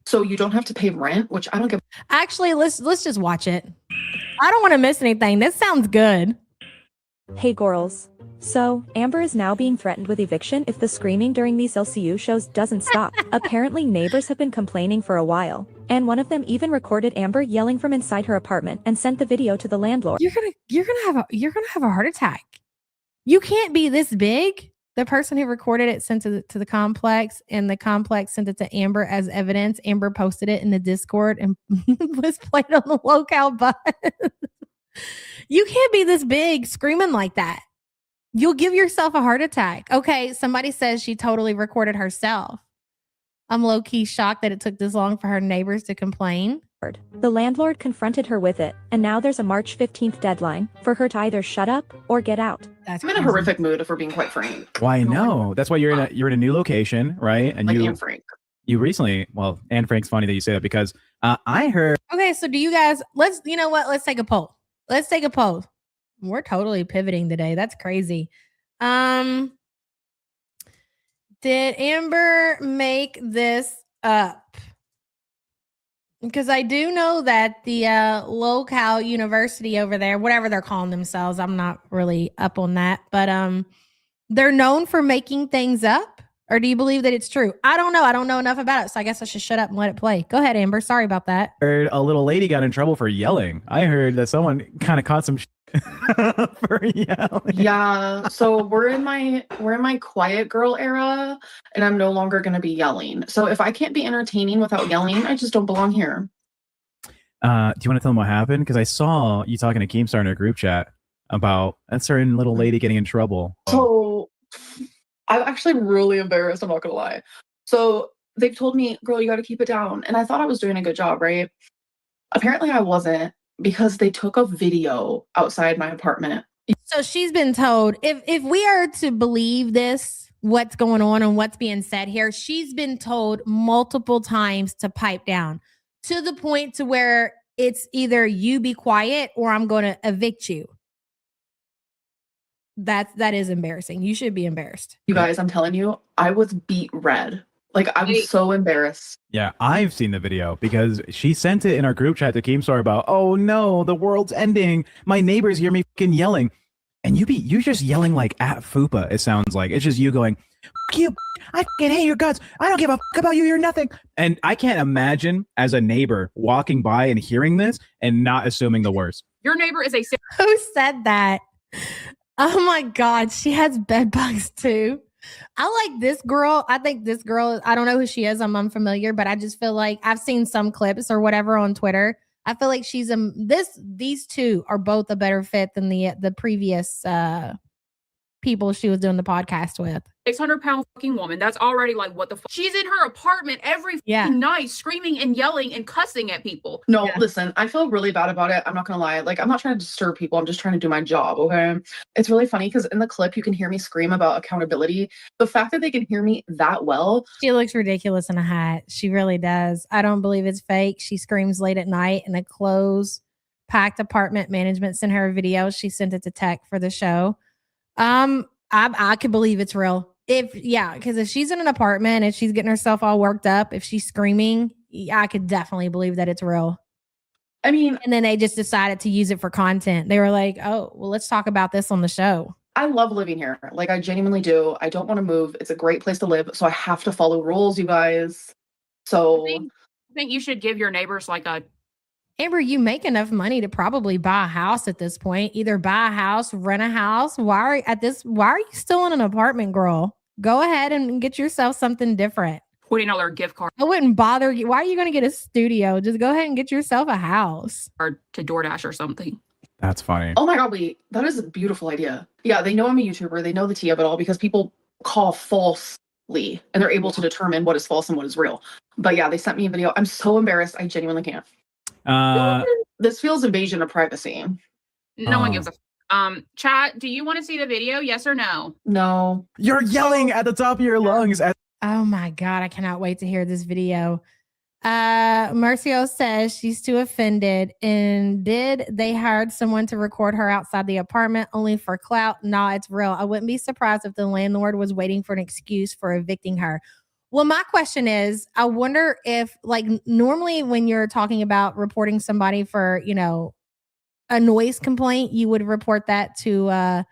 So you don't have to pay rent, which I don't give. Actually, let's just watch it. I don't want to miss anything. This sounds good. Hey, girls. So, Amber is now being threatened with eviction if the screaming during these LCU shows doesn't stop. Apparently, neighbors have been complaining for a while, and one of them even recorded Amber yelling from inside her apartment and sent the video to the landlord. You're gonna have a heart attack. You can't be this big. The person who recorded it sent it to the complex, and the complex sent it to Amber as evidence. Amber posted it in the Discord and was played on the Locale bus. You can't be this big screaming like that. You'll give yourself a heart attack. Okay, somebody says she totally recorded herself. I'm low-key shocked that it took this long for her neighbors to complain. The landlord confronted her with it, and now there's a March 15th deadline for her to either shut up or get out. That's I'm in a horrific mood if we're being quite frank. Why no? That's why you're in a new location, right? And Like you Anne Frank. you recently, well, Anne Frank's funny that you say that because I heard. Okay, so do you guys, you know what? Let's take a poll. We're totally pivoting today. That's crazy. Did Amber make this up? Because I do know that the local university over there, whatever they're calling themselves, I'm not really up on that, but they're known for making things up. Or do you believe that it's true? I don't know. I don't know enough about it, so I guess I should shut up and let it play. Go ahead, Amber. Sorry about that. Heard a little lady got in trouble for yelling. I heard that someone kind of caught some for yelling. Yeah, so we're in my quiet girl era, and I'm no longer going to be yelling. So if I can't be entertaining without yelling, I just don't belong here. Do you want to tell them what happened? Because I saw you talking to Keemstar in a group chat about a certain little lady getting in trouble. So I'm actually really embarrassed, I'm not going to lie. So they've told me, girl, you got to keep it down. And I thought I was doing a good job, right? Apparently I wasn't, because they took a video outside my apartment. So she's been told, if we are to believe this, what's going on and what's being said here, she's been told multiple times to pipe down, to the point to where it's either you be quiet or I'm going to evict you. That is embarrassing. You should be embarrassed. You guys, I'm telling you, I was beat red. Like, I was so embarrassed. Yeah, I've seen the video because she sent it in our group chat to Keemstar about, oh no, the world's ending. My neighbors hear me fucking yelling. And you're just yelling like at Fupa, it sounds like. It's just you going, fuck you, I fucking hate your guts. I don't give a fuck about you, you're nothing. And I can't imagine as a neighbor walking by and hearing this and not assuming the worst. Your neighbor is a Who said that? Oh my God, she has bed bugs too. I like this girl. I think this girl, I don't know who she is. I'm unfamiliar, but I just feel like I've seen some clips or whatever on Twitter. I feel like she's these two are both a better fit than the previous people she was doing the podcast with. 600-pound fucking woman. That's already like, what the fuck? She's in her apartment every fucking night, screaming and yelling and cussing at people. No, listen, I feel really bad about it. I'm not gonna lie. Like, I'm not trying to disturb people. I'm just trying to do my job, okay? It's really funny because in the clip, you can hear me scream about accountability. The fact that they can hear me that well. She looks ridiculous in a hat. She really does. I don't believe it's fake. She screams late at night in a closed, packed apartment. Management sent her a video. She sent it to tech for the show. I could believe it's real. Because if she's in an apartment and she's getting herself all worked up, if she's screaming, I could definitely believe that it's real. I mean, and then they just decided to use it for content. They were like, oh, well, let's talk about this on the show. I love living here. Like, I genuinely do. I don't want to move. It's a great place to live. So I have to follow rules, you guys. So I think you should give your neighbors like a... Amber, you make enough money to probably buy a house at this point. Either buy a house, rent a house. Why are you still in an apartment, girl? Go ahead and get yourself something different. $20 gift card. I wouldn't bother you. Why are you going to get a studio? Just go ahead and get yourself a house. Or to DoorDash or something. That's funny. Oh my God, wait. That is a beautiful idea. Yeah, they know I'm a YouTuber. They know the tea of it all because people call falsely and they're able to determine what is false and what is real. But yeah, they sent me a video. I'm so embarrassed. I genuinely can't. This feels invasion of privacy. No one gives a chat, do you want to see the video? Yes or no? No. You're yelling at the top of your lungs. Oh my God, I cannot wait to hear this video. Mercio says she's too offended. And did they hire someone to record her outside the apartment only for clout? Nah, it's real. I wouldn't be surprised if the landlord was waiting for an excuse for evicting her. Well, my question is, I wonder if, like, normally when you're talking about reporting somebody for, a noise complaint, you would report that to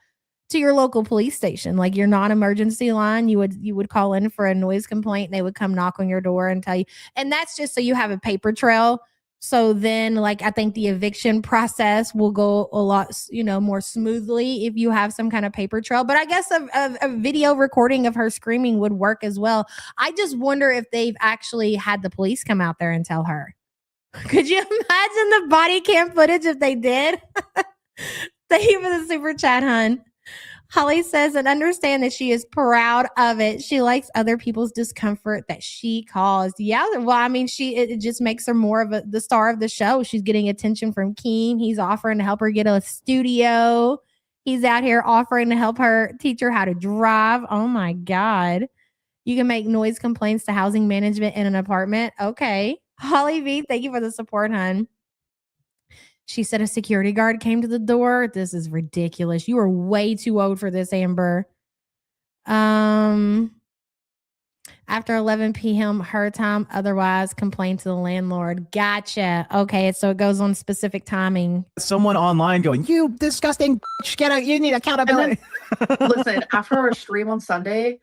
your local police station, like your non-emergency line. You would call in for a noise complaint. And they would come knock on your door and tell you. And that's just so you have a paper trail. So then, like, I think the eviction process will go a lot, more smoothly if you have some kind of paper trail. But I guess a video recording of her screaming would work as well. I just wonder if they've actually had the police come out there and tell her. Could you imagine the body cam footage if they did? Thank you for the super chat, hun. Holly says, and understand that she is proud of it. She likes other people's discomfort that she caused. Yeah, well, I mean, it just makes her more of the star of the show. She's getting attention from Keem. He's offering to help her get a studio. He's out here offering to help her, teach her how to drive. Oh my God. You can make noise complaints to housing management in an apartment. Okay. Holly V, thank you for the support, hun. She said a security guard came to the door. This is ridiculous. You are way too old for this, Amber. After 11 p.m. her time, otherwise complain to the landlord. Gotcha. Okay, so it goes on specific timing. Someone online going, "You disgusting bitch, you need accountability." Listen, after our stream on Sunday,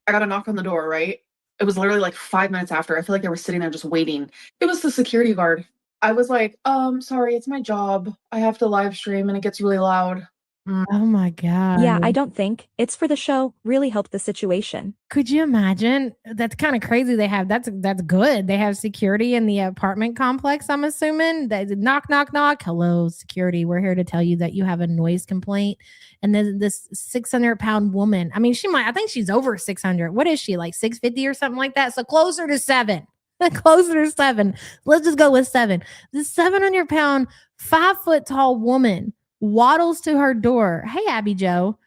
I got a knock on the door, right? It was literally like 5 minutes after. I feel like they were sitting there just waiting. It was the security guard. I was like, sorry, it's my job. I have to live stream and it gets really loud. Oh my God. Yeah, I don't think it's for the show really helped the situation. Could you imagine? That's kind of crazy. They have that's good. They have security in the apartment complex, I'm assuming. They knock, knock, knock. Hello, security. We're here to tell you that you have a noise complaint. And then this 600-pound woman. I mean, I think she's over 600. What is she, like 650 or something like that? So closer to 7. Closer to 7. Let's just go with 7. This 700-pound, 5-foot tall woman waddles to her door. Hey, Abby Joe.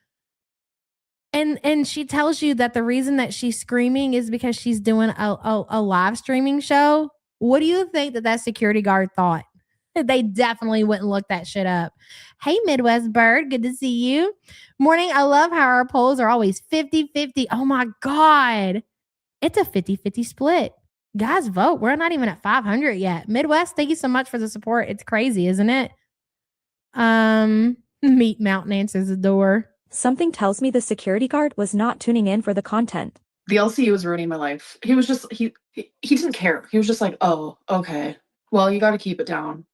And she tells you that the reason that she's screaming is because she's doing a live streaming show. What do you think that security guard thought? They definitely wouldn't look that shit up. Hey, Midwest Bird. Good to see you. Morning. I love how our polls are always 50-50. Oh my God. It's a 50-50 split. Guys, vote. We're not even at 500 yet. Midwest, thank you so much for the support. It's crazy, isn't it? Meat Mountain answers the door. Something tells me the security guard was not tuning in for the content. The LCU was ruining my life. He was just, he didn't care. He was just like, oh, okay. Well, you got to keep it down.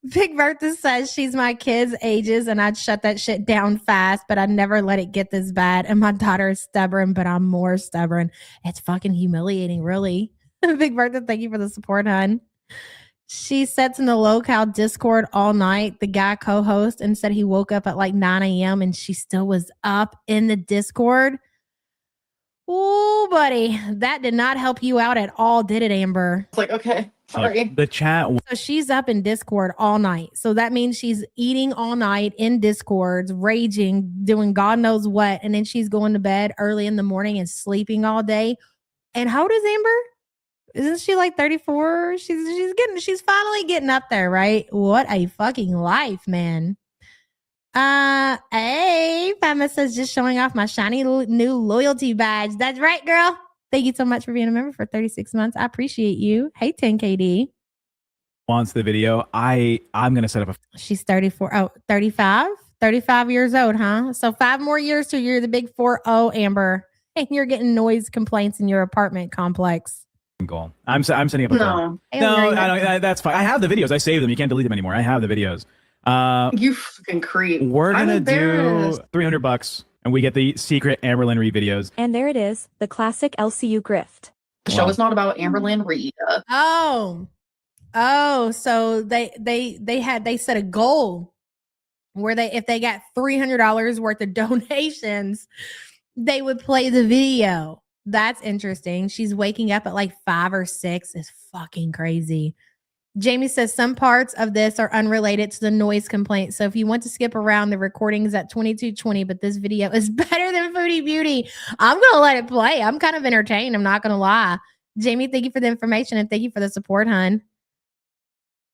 Big Bertha says she's my kids' ages and I'd shut that shit down fast, but I'd never let it get this bad. And my daughter is stubborn, but I'm more stubborn. It's fucking humiliating, really. Big Bertha, thank you for the support, hon. She sits in the locale Discord all night, the guy co-host, and said he woke up at like 9 a.m. and she still was up in the Discord. Oh, buddy, that did not help you out at all, did it, Amber? It's like, okay, sorry. The chat. So she's up in Discord all night. So that means she's eating all night in Discords, raging, doing God knows what. And then she's going to bed early in the morning and sleeping all day. And how old is Amber? Isn't she like 34? She's finally getting up there, right? What a fucking life, man. Hey, Fama says just showing off my shiny new loyalty badge. That's right, girl. Thank you so much for being a member for 36 months. I appreciate you. Hey, 10KD. Wants the video. I'm gonna set up a. She's 34. Oh, 35? 35 years old, huh? So 5 more years till you're the big 4-0, Amber. And you're getting noise complaints in your apartment complex. Goal. I'm setting up a goal. No, that's fine. I have the videos. I saved them. You can't delete them anymore. I have the videos. You fucking creep. We're gonna do $300 and we get the secret Amberlyn Reed videos. And there it is, the classic LCU grift. The show is not about Amberlyn Reed. Oh, so they set a goal where if they got $300 worth of donations, they would play the video. That's interesting. She's waking up at like 5 or 6. It's fucking crazy. Jamie says some parts of this are unrelated to the noise complaint. So if you want to skip around, the recording is at 2220, but this video is better than Foodie Beauty. I'm going to let it play. I'm kind of entertained. I'm not going to lie. Jamie, thank you for the information and thank you for the support, hun.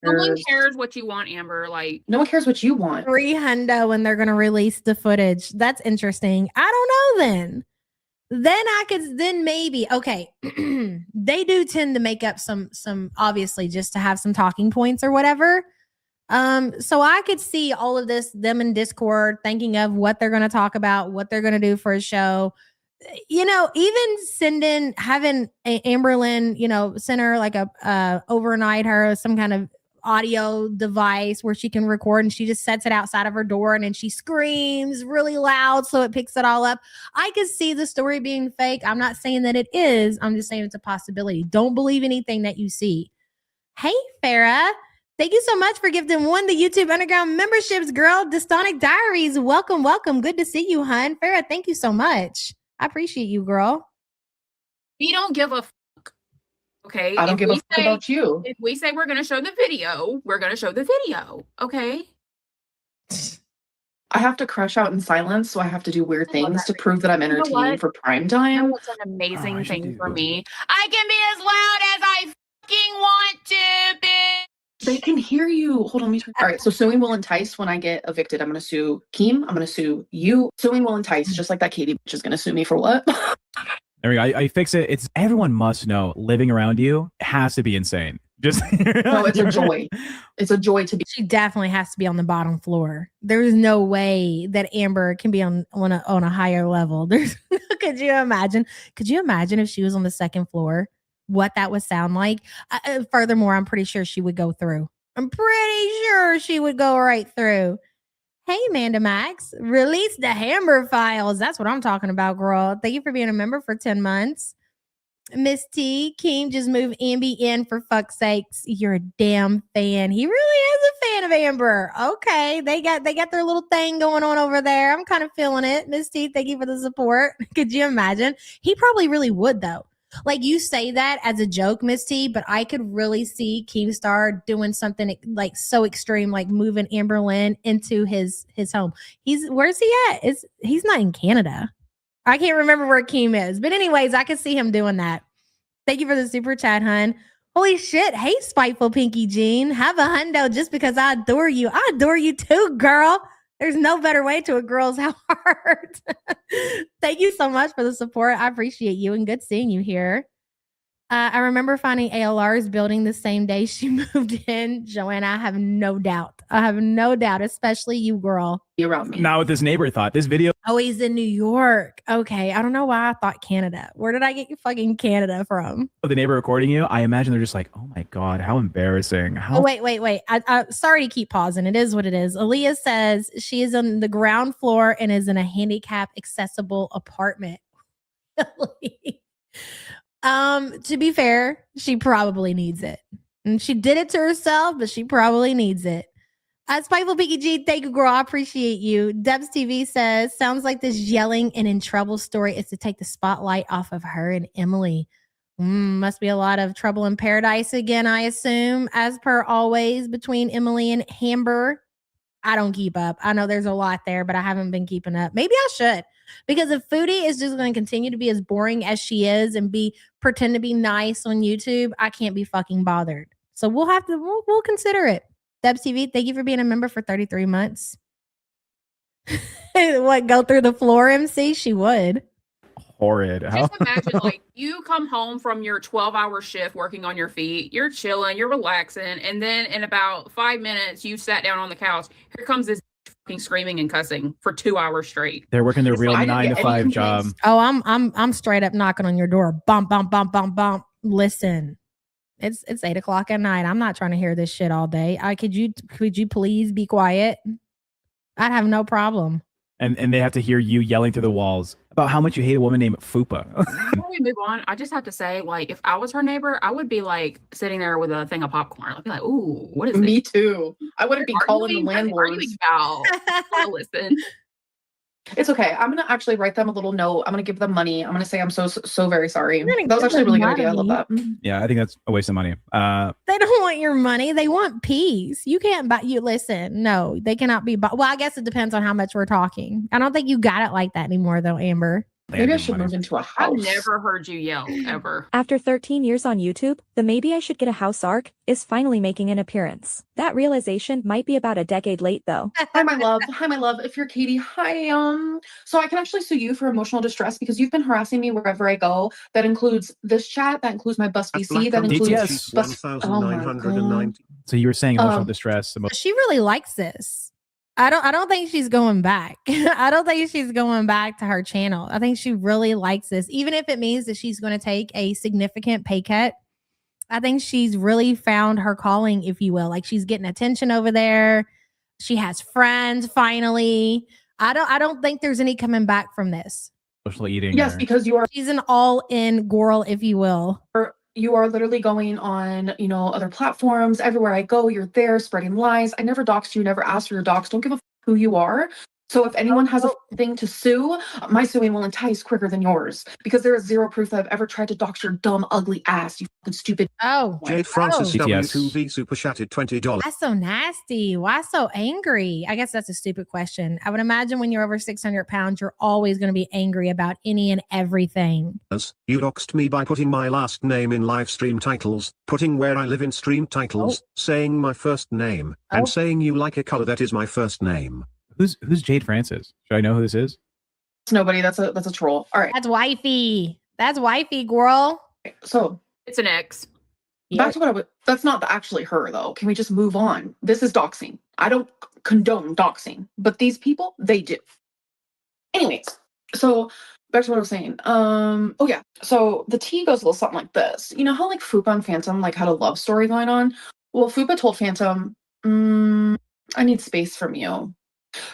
No one cares what you want, Amber. Like, no one cares what you want. $300 when they're going to release the footage. That's interesting. I don't know then. Then maybe, okay, they do tend to make up some obviously just to have some talking points or whatever. So I could see all of this, them in Discord thinking of what they're going to talk about, what they're going to do for a show. You know, even having Amberlyn, send her like overnight her some kind of audio device where she can record and she just sets it outside of her door and then she screams really loud so it picks it all up. I could see the story being fake. I'm not saying that it is. I'm just saying it's a possibility. Don't believe anything that you see. Hey, Farah. Thank you so much for gifting one the YouTube Underground memberships, girl. Dystonic Diaries. Welcome, welcome. Good to see you, hun. Farah, thank you so much. I appreciate you, girl. we don't give a fuck. Okay. I don't give a fuck about you. If we say we're going to show the video, we're going to show the video. Okay. I have to crash out in silence, so I have to do weird things to prove that I'm entertaining for prime time. That's an amazing thing for me. I can be as loud as I fucking want to, bitch. They can hear you. Hold on, let me turn. All right, so suing will entice. When I get evicted, I'm going to sue Keem. I'm going to sue you. Suing will entice, just like that Katie bitch is going to sue me for what? There we go. I fix it. It's everyone must know living around you has to be insane. Just No, it's a joy. It's a joy to be. She definitely has to be on the bottom floor. There's no way that Amber can be on a higher level. Could you imagine? Could you imagine if she was on the second floor? What that would sound like? Furthermore, I'm pretty sure she would go through. I'm pretty sure she would go right through. Hey, Amanda Max, release the Hammer files. That's what I'm talking about, girl. Thank you for being a member for 10 months. Miss T, Keem just moved Ambi in for fuck's sakes. You're a damn fan. He really is a fan of Amber. Okay, they got their little thing going on over there. I'm kind of feeling it. Miss T, thank you for the support. Could you imagine? He probably really would though. Like you say that as a joke, Miss T, but I could really see Keemstar doing something like so extreme, like moving Amber Lynn into his home. Where's he at? He's not in Canada. I can't remember where Keem is. But anyways, I can see him doing that. Thank you for the super chat, hun. Holy shit. Hey, spiteful Pinky Jean. Have a hundo just because I adore you. I adore you too, girl. There's no better way to a girl's heart. Thank you so much for the support. I appreciate you and good seeing you here. I remember finding ALR's building the same day she moved in. Joanna, I have no doubt. Especially you, girl. Be around me. Now with this neighbor thought, this video. Oh, he's in New York. Okay. I don't know why I thought Canada. Where did I get you fucking Canada from? The neighbor recording you, I imagine they're just like, oh my God, how embarrassing. Oh, wait. I sorry to keep pausing. It is what it is. Aaliyah says she is on the ground floor and is in a handicap accessible apartment. To be fair, she probably needs it. And she did it to herself, but she probably needs it. Spiteful Pinky G, thank you, girl. I appreciate you. Debs TV says, sounds like this yelling and in trouble story is to take the spotlight off of her and Emily. Must be a lot of trouble in paradise again, I assume, as per always, between Emily and Amber. I don't keep up. I know there's a lot there, but I haven't been keeping up. Maybe I should. Because if Foodie is just going to continue to be as boring as she is and pretend to be nice on YouTube, I can't be fucking bothered. So we'll consider it. Debs TV, thank you for being a member for 33 months. What, go through the floor, MC? She would. Horrid. Just imagine, like, you come home from your 12-hour shift working on your feet, you're chilling, you're relaxing, and then in about 5 minutes, you sat down on the couch. Here comes this fucking screaming and cussing for 2 hours straight. They're working their real 9 to 5 job. Oh, I'm straight up knocking on your door. Bump, bump, bump, bump, bump. Listen. It's 8:00 at night. I'm not trying to hear this shit all day. Could you please be quiet? I'd have no problem. And they have to hear you yelling through the walls about how much you hate a woman named Fupa. Before we move on, I just have to say, like, if I was her neighbor, I would be like sitting there with a thing of popcorn. I'd be like, "Ooh, what is this?" Me too. I wouldn't be calling the landlords. Listen. It's okay. I'm gonna actually write them a little note. I'm gonna give them money. I'm gonna say I'm so very sorry. That was actually a really good idea. I love that. Yeah, I think that's a waste of money. They don't want your money. They want peace. You can't buy you. Listen, no, they cannot be bought. Well, I guess it depends on how much we're talking. I don't think you got it like that anymore, though, Amber. Maybe I should move into a house. I've never heard you yell, ever. After 13 years on YouTube, the maybe I should get a house arc is finally making an appearance. That realization might be about a decade late, though. Hi, my love. Hi, my love. If you're Katie, hi. So I can actually sue you for emotional distress because you've been harassing me wherever I go. That includes this chat. That includes my bus VC. That includes bus. Oh my God. So you were saying emotional distress. She really likes this. I don't think she's going back. I don't think she's going back to her channel. I think she really likes this, even if it means that she's going to take a significant pay cut. I think she's really found her calling, if you will. Like, she's getting attention over there. She has friends finally. I don't think there's any coming back from this. Social eating. Yes, because she's an all-in girl, if you will. You are literally going on, other platforms. Everywhere I go, you're there spreading lies. I never doxed you, never asked for your docs. Don't give a who you are. So if anyone has a thing to sue, my suing will entice quicker than yours because there is zero proof that I've ever tried to dox your dumb, ugly ass, you fucking stupid. Oh, Jade Francis Oh. W2V super chatted $20. that's so nasty. Why so angry? I guess that's a stupid question. I would imagine when you're over 600 pounds, you're always going to be angry about any and everything. You doxed me by putting my last name in live stream titles, putting where I live in stream titles, saying my first name, and saying you like a color that is my first name. Who's Jade Francis? Should I know who this is? It's nobody. That's a troll. All right. That's wifey. That's wifey, girl. So It's an ex. back to what I would. That's not actually her though. Can we just move on? This is doxing. I don't condone doxing, but these people, they do. Anyways, so back to what I was saying. Oh yeah. So the tea goes a little something like this. You know how like Fupa and Phantom like had a love story going on? Well, Fupa told Phantom, I need space from you.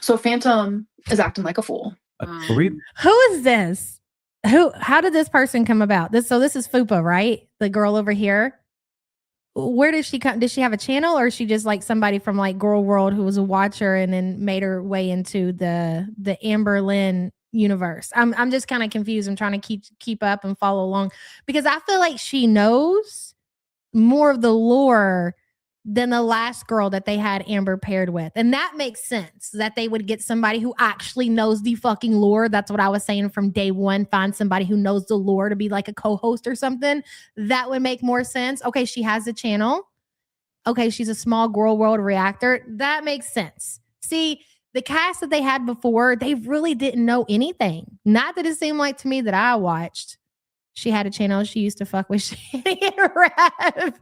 So Phantom is acting like a fool. Were we? Who is this? How did this person come about? This is Fupa, right? The girl over here. Where did she come? Did she have a channel, or is she just like somebody from like Girl World who was a watcher and then made her way into the Amber Lynn universe? I'm just kind of confused. I'm trying to keep up and follow along because I feel like she knows more of the lore than the last girl that they had Amber paired with. And that makes sense that they would get somebody who actually knows the fucking lore. That's what I was saying from day one. Find somebody who knows the lore to be like a co-host or something. That would make more sense. Okay, she has a channel. Okay, she's a small Girl World reactor. That makes sense. See, the cast that they had before, they really didn't know anything. Not that it seemed like to me that I watched. She had a channel. She used to fuck with Shady and Rev.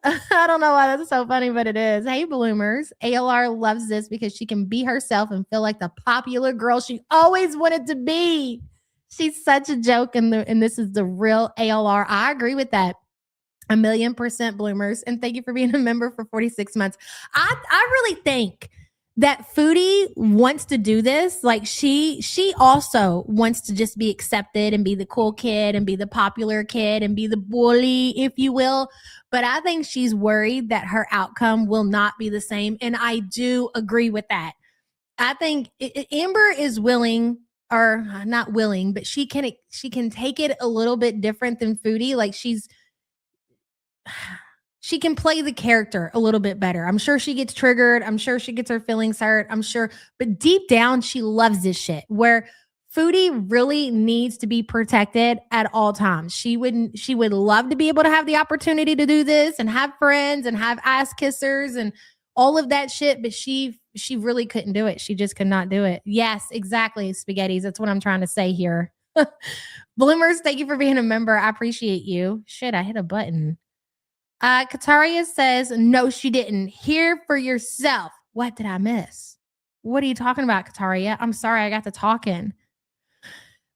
I don't know why that's so funny, but it is. Hey, Bloomers. ALR loves this because she can be herself and feel like the popular girl she always wanted to be. She's such a joke, and this is the real ALR. I agree with that. 1,000,000% Bloomers. And thank you for being a member for 46 months. I really think that Foodie wants to do this. Like she also wants to just be accepted and be the cool kid and be the popular kid and be the bully, if you will. But I think she's worried that her outcome will not be the same. And I do agree with that. I think Amber is willing, or not willing, but she can take it a little bit different than Foodie. Like she can play the character a little bit better. I'm sure she gets triggered. I'm sure she gets her feelings hurt. I'm sure. But deep down, she loves this shit. Where Foodie really needs to be protected at all times. She would love to be able to have the opportunity to do this and have friends and have ass kissers and all of that shit. But she really couldn't do it. She just could not do it. Yes, exactly. Spaghettis. That's what I'm trying to say here. Bloomers, thank you for being a member. I appreciate you. Shit, I hit a button. Kataria says, no, she didn't. Hear for yourself. What did I miss? What are you talking about, Kataria? I'm sorry, I got to talking.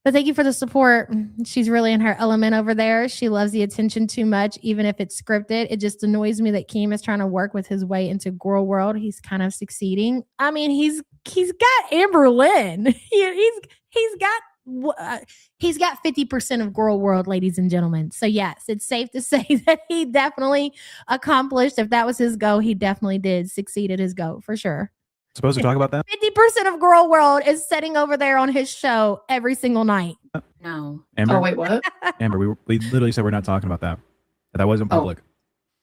But thank you for the support. She's really in her element over there. She loves the attention too much, even if it's scripted. It just annoys me that Keem is trying to work with his way into Girl World. He's kind of succeeding. I mean, he's got Amber Lynn. He's got 50% of Girl World, ladies and gentlemen. So yes, it's safe to say that he definitely accomplished. If that was his goal, he definitely did succeed at his goal for sure. Supposed to talk about that? 50% of Girl World is sitting over there on his show every single night. No. Amber? Oh wait, what? Amber, we literally said we're not talking about that. That wasn't public.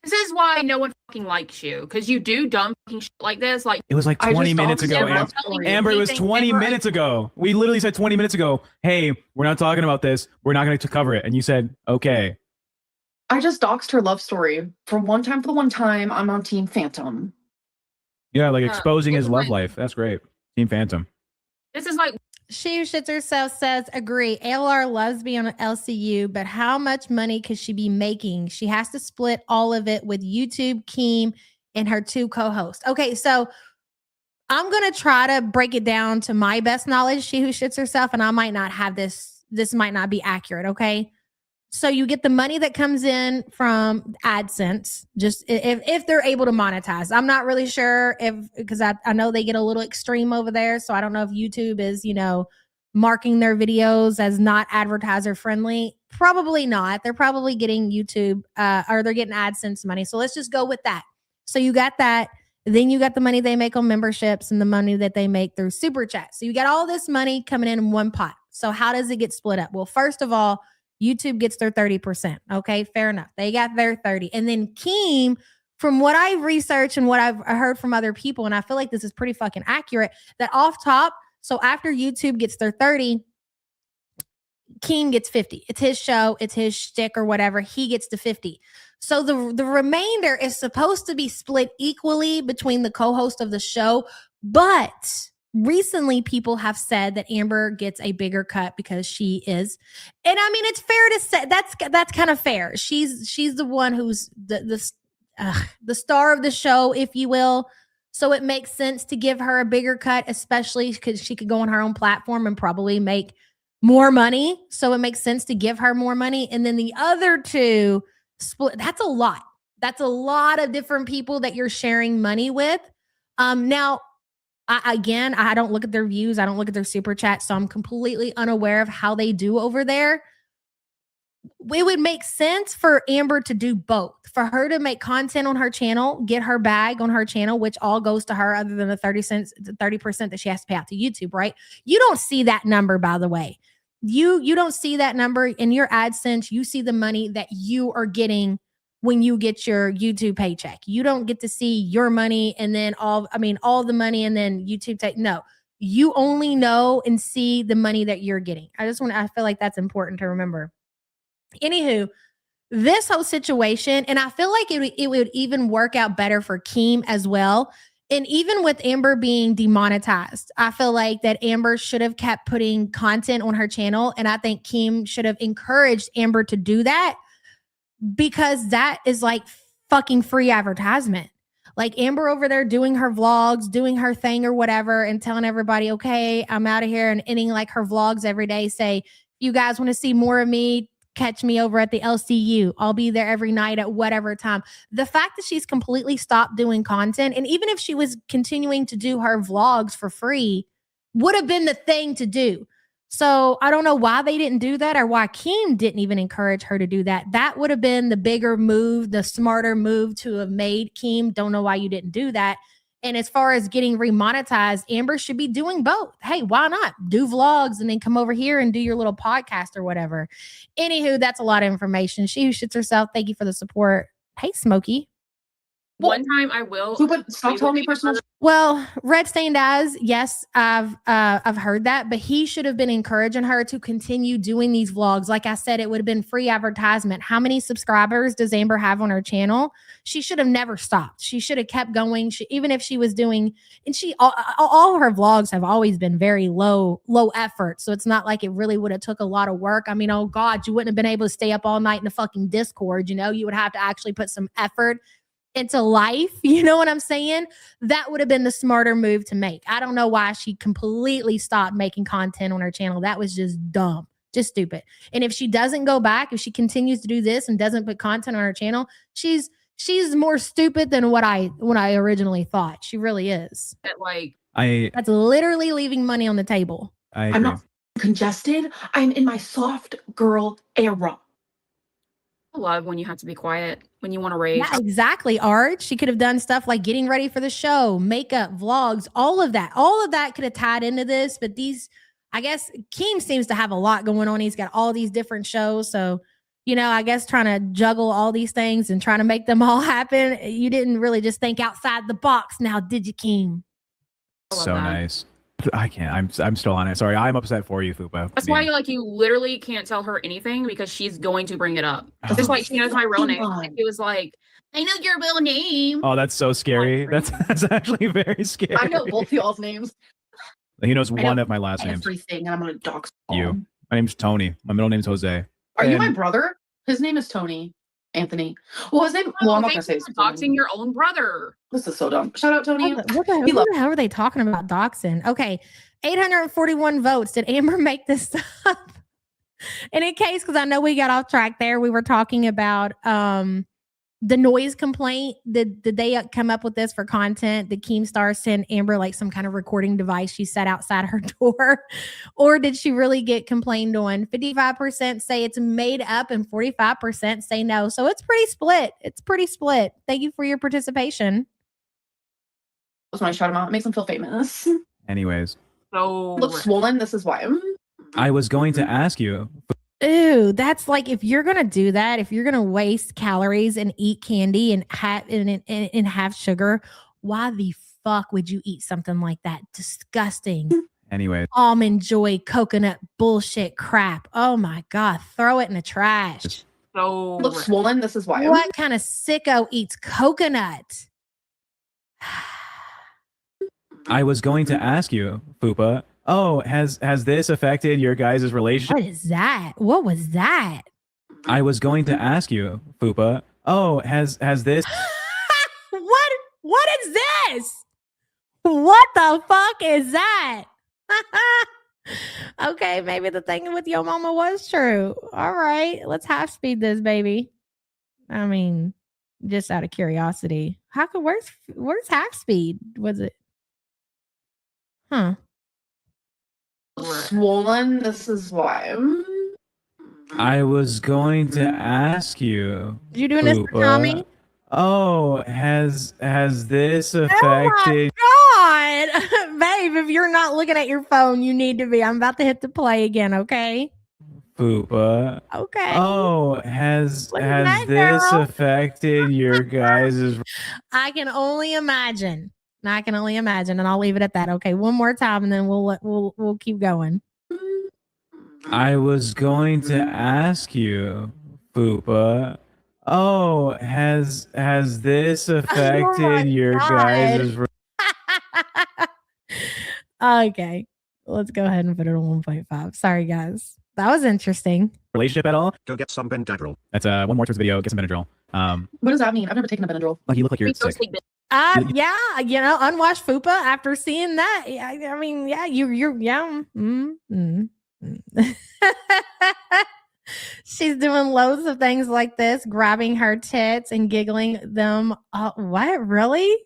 This is why no one fucking likes you, because you do dumb fucking shit like this. Like It was like 20 minutes ago. Amber, it was 20 minutes ago. We literally said 20 minutes ago, hey, we're not talking about this. We're not going to cover it. And you said, okay. I just doxed her love story. For the one time, I'm on Team Phantom. Yeah, like exposing his love life. That's great. Team Phantom. This is like She Who Shits Herself says, agree. ALR loves being on LCU, but how much money could she be making? She has to split all of it with YouTube, Keem, and her two co-hosts. Okay, so I'm going to try to break it down to my best knowledge, She Who Shits Herself, and I might not have this. This might not be accurate, okay? So you get the money that comes in from AdSense, just if they're able to monetize. I'm not really sure because I know they get a little extreme over there. So I don't know if YouTube is, marking their videos as not advertiser friendly. Probably not. They're probably getting YouTube or they're getting AdSense money. So let's just go with that. So you got that. Then you got the money they make on memberships and the money that they make through super chat. So you got all this money coming in one pot. So how does it get split up? Well, first of all, YouTube gets their 30%. Okay, fair enough. They got their 30. And then Keem, from what I've researched and what I've heard from other people, and I feel like this is pretty fucking accurate, that off top, so after YouTube gets their 30, Keem gets 50. It's his show, it's his shtick or whatever. He gets the 50. So the remainder is supposed to be split equally between the co-host of the show, but recently people have said that Amber gets a bigger cut because she is, and I mean it's fair to say that's kind of fair. She's the one who's the star of the show, if you will. So it makes sense to give her a bigger cut, especially because she could go on her own platform and probably make more money. So it makes sense to give her more money. And then the other two split. That's a lot. That's a lot of different people that you're sharing money with. Now, I don't look at their views. I don't look at their super chat. So I'm completely unaware of how they do over there. It would make sense for Amber to do both, for her to make content on her channel, get her bag on her channel, which all goes to her other than the 30% that she has to pay out to YouTube, right? You don't see that number, by the way. You don't see that number in your AdSense. You see the money that you are getting when you get your YouTube paycheck. You don't get to see your money and then all the money and then YouTube take. No, you only know and see the money that you're getting. I feel like that's important to remember. Anywho, this whole situation, and I feel like it would even work out better for Keem as well. And even with Amber being demonetized, I feel like that Amber should have kept putting content on her channel. And I think Keem should have encouraged Amber to do that, because that is like fucking free advertisement. Like Amber over there doing her vlogs, doing her thing or whatever, and telling everybody, okay, I'm out of here, and ending like her vlogs every day. Say, you guys want to see more of me? Catch me over at the LCU. I'll be there every night at whatever time. The fact that she's completely stopped doing content, and even if she was continuing to do her vlogs for free, would have been the thing to do. So I don't know why they didn't do that, or why Keem didn't even encourage her to do that. That would have been the bigger move, the smarter move to have made. Keem, don't know why you didn't do that. And as far as getting remonetized, Amber should be doing both. Hey, why not do vlogs and then come over here and do your little podcast or whatever? Anywho, that's a lot of information. She who shits herself. Thank you for the support. Hey, Smokey. One time I will. Stop telling me personal. Well, Red Stained Eyes, yes, I've heard that, but he should have been encouraging her to continue doing these vlogs. Like I said, it would have been free advertisement. How many subscribers does Amber have on her channel? She should have never stopped. She should have kept going. Even if she was doing, and all her vlogs have always been very low effort. So it's not like it really would have took a lot of work. I mean, oh God, you wouldn't have been able to stay up all night in the fucking Discord. You would have to actually put some effort into life. You know what I'm saying? That would have been the smarter move to make. I don't know why she completely stopped making content on her channel. That was just dumb, just stupid. And if she doesn't go back, if she continues to do this and doesn't put content on her channel, she's more stupid than what I originally thought. She really is. That's literally leaving money on the table. I'm not congested. I'm in my soft girl era. I love when you have to be quiet, when you want to rage. Yeah, exactly, Art. She could have done stuff like getting ready for the show, makeup, vlogs, all of that. All of that could have tied into this. But I guess Keem seems to have a lot going on. He's got all these different shows. So, I guess trying to juggle all these things and trying to make them all happen, you didn't really just think outside the box now, did you, Keem? So nice. I can't. I'm still on it. Sorry, I'm upset for you, Fupa. That's why you literally can't tell her anything, because she's going to bring it up. Just like she knows my real name. It was like, I know your real name. Oh, that's so scary. That's actually very scary. I know both y'all's names. He knows one of my last names. Everything, and I'm gonna dox you. My name's Tony. My middle name's Jose. Are you my brother? His name is Tony. Anthony. Well, his name. Well, I'm not gonna say doxing your own brother. This is so dumb. Shout out, Tony. What the hell are they talking about doxing? Okay, 841 votes. Did Amber make this up? And in case, because I know we got off track there, we were talking about the noise complaint. Did they come up with this for content? Did Keemstar send Amber like some kind of recording device she set outside her door? Or did she really get complained on? 55% say it's made up and 45% say no. So it's pretty split. Thank you for your participation. when I shout him out. It makes him feel famous. Anyways, So Looks swollen. This is why. I was going to ask you. Ew, that's like if you're gonna do that, if you're gonna waste calories and eat candy and have sugar, why the fuck would you eat something like that? Disgusting. Anyways, Almond Joy coconut bullshit crap. Oh my god, throw it in the trash. so Looks swollen. This is why. What kind of sicko eats coconut? I was going to ask you, Fupa. Oh, has this affected your guys' relationship? What is that? What was that? I was going to ask you, Fupa. Oh, has this? What is this? What the fuck is that? Okay, maybe the thing with your mama was true. All right, let's half speed this, baby. I mean, just out of curiosity, where's half speed? Was it? Huh? Swollen. This is why. I was going to ask you. Did you doing this for Fupa. Tommy? Oh, has this affected? God, babe, if you're not looking at your phone, you need to be. I'm about to hit the play again. Okay. Fupa. Okay. Oh, has Look at that, this girl. affected your guys' I can only imagine. And I'll leave it at that. Okay, one more time, and then we'll keep going. I was going to ask you, Fupa. Oh, has this affected your guys' Okay, let's go ahead and put it on 1.5. Sorry, guys. That was interesting. relationship at all? Go get some Benadryl. That's one more towards the video. Get some Benadryl. What does that mean? I've never taken a Benadryl. Like you look like you're sick. Yeah, unwashed fupa after seeing that. I mean, yeah, you're yeah. She's doing loads of things like this, grabbing her tits and giggling them. What? Really?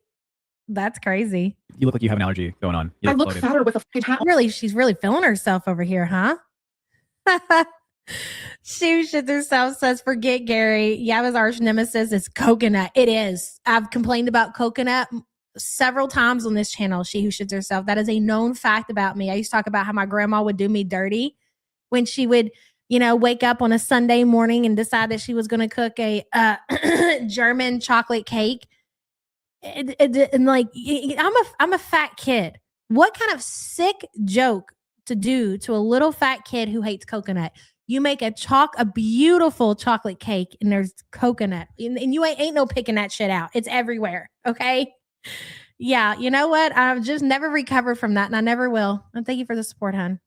That's crazy. You look like you have an allergy going on. You I look bloated. fatter with a fucking hat. Really, she's really feeling herself over here, huh? She shit herself says, forget Gary. Yava's arch nemesis is coconut. It is. I've complained about coconut several times on this channel. She who shits herself. That is a known fact about me. I used to talk about how my grandma would do me dirty when she would, wake up on a Sunday morning and decide that she was going to cook a German chocolate cake. And like, I'm a fat kid. What kind of sick joke to do to a little fat kid who hates coconut? You make a beautiful chocolate cake and there's coconut and you ain't no picking that shit out. It's everywhere. Okay. Yeah. You know what? I've just never recovered from that and I never will. And thank you for the support, hon.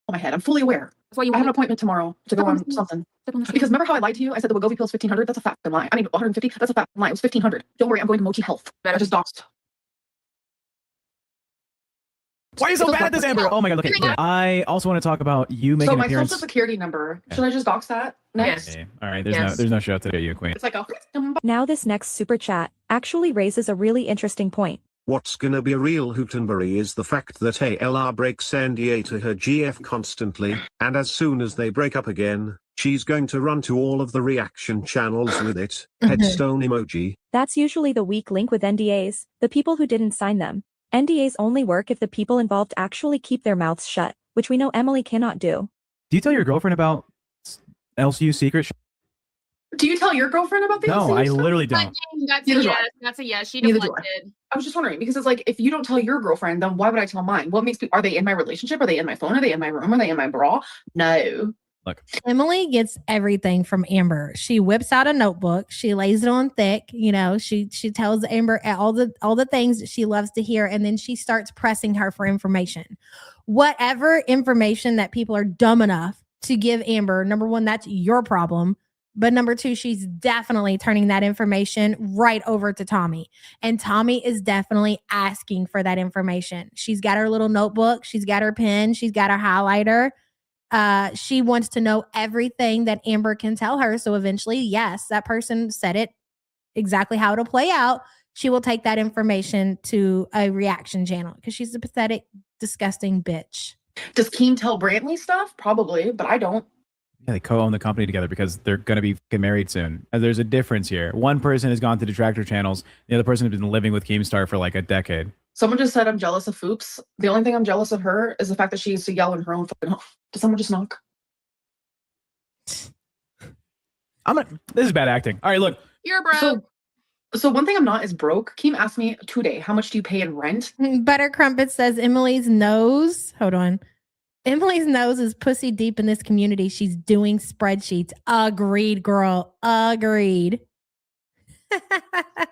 On my head. I'm fully aware. That's why you I have an want appointment tomorrow to go on something. Because remember how I lied to you? I said the Wegovy pill is $1,500. That's a fat lie. I mean, 150. That's a fat lie. It was $1,500. Don't worry. I'm going to Mochi Health. I just doxed. Why are you so bad at this, Amber? Oh my god, okay. I also want to talk about you making So an my appearance. social security number. Should I just dox that next? Okay. All right, there's no show today, you queen. It's like a Now this next super chat actually raises a really interesting point. What's gonna be a real hootenberry is the fact that ALR breaks NDA to her GF constantly, and as soon as they break up again, she's going to run to all of the reaction channels with it. Headstone emoji. That's usually the weak link with NDAs, the people who didn't sign them. NDAs only work if the people involved actually keep their mouths shut, which we know Emily cannot do. Do you tell your girlfriend about LCU secret? Do you tell your girlfriend about the No, LCU I stuff? literally don't. That's a Neither do I. yes. That's a yes. She Neither do I. deflected. I was just wondering because it's like if you don't tell your girlfriend, then why would I tell mine? What makes are they in my relationship? Are they in my phone? Are they in my room? Are they in my bra? No. Look, Emily gets everything from Amber. She whips out a notebook. She lays it on thick. She tells Amber all the things that she loves to hear, and then she starts pressing her for information. Whatever information that people are dumb enough to give Amber, number one, that's your problem. But number two, she's definitely turning that information right over to Tommy. And Tommy is definitely asking for that information. She's got her little notebook. She's got her pen. She's got her highlighter. She wants to know everything that Amber can tell her. So eventually, yes, that person said it exactly how it'll play out. She will take that information to a reaction channel because she's a pathetic, disgusting bitch. Does Keem tell Brantley stuff? Probably, but I don't. yeah, they co-own the company together because they're going to be fucking married soon. And there's a difference here. One person has gone to detractor channels. The other person has been living with Keemstar for like a decade. Someone just said I'm jealous of Foops. The only thing I'm jealous of her is the fact that she used to yell in her own fucking home. Did someone just knock? This is bad acting. All right, look. You're broke. So one thing I'm not is broke. Keem asked me today, how much do you pay in rent? Butter Crumpet says Emily's nose. Hold on. Emily's nose is pussy deep in this community. She's doing spreadsheets. Agreed, girl. Agreed.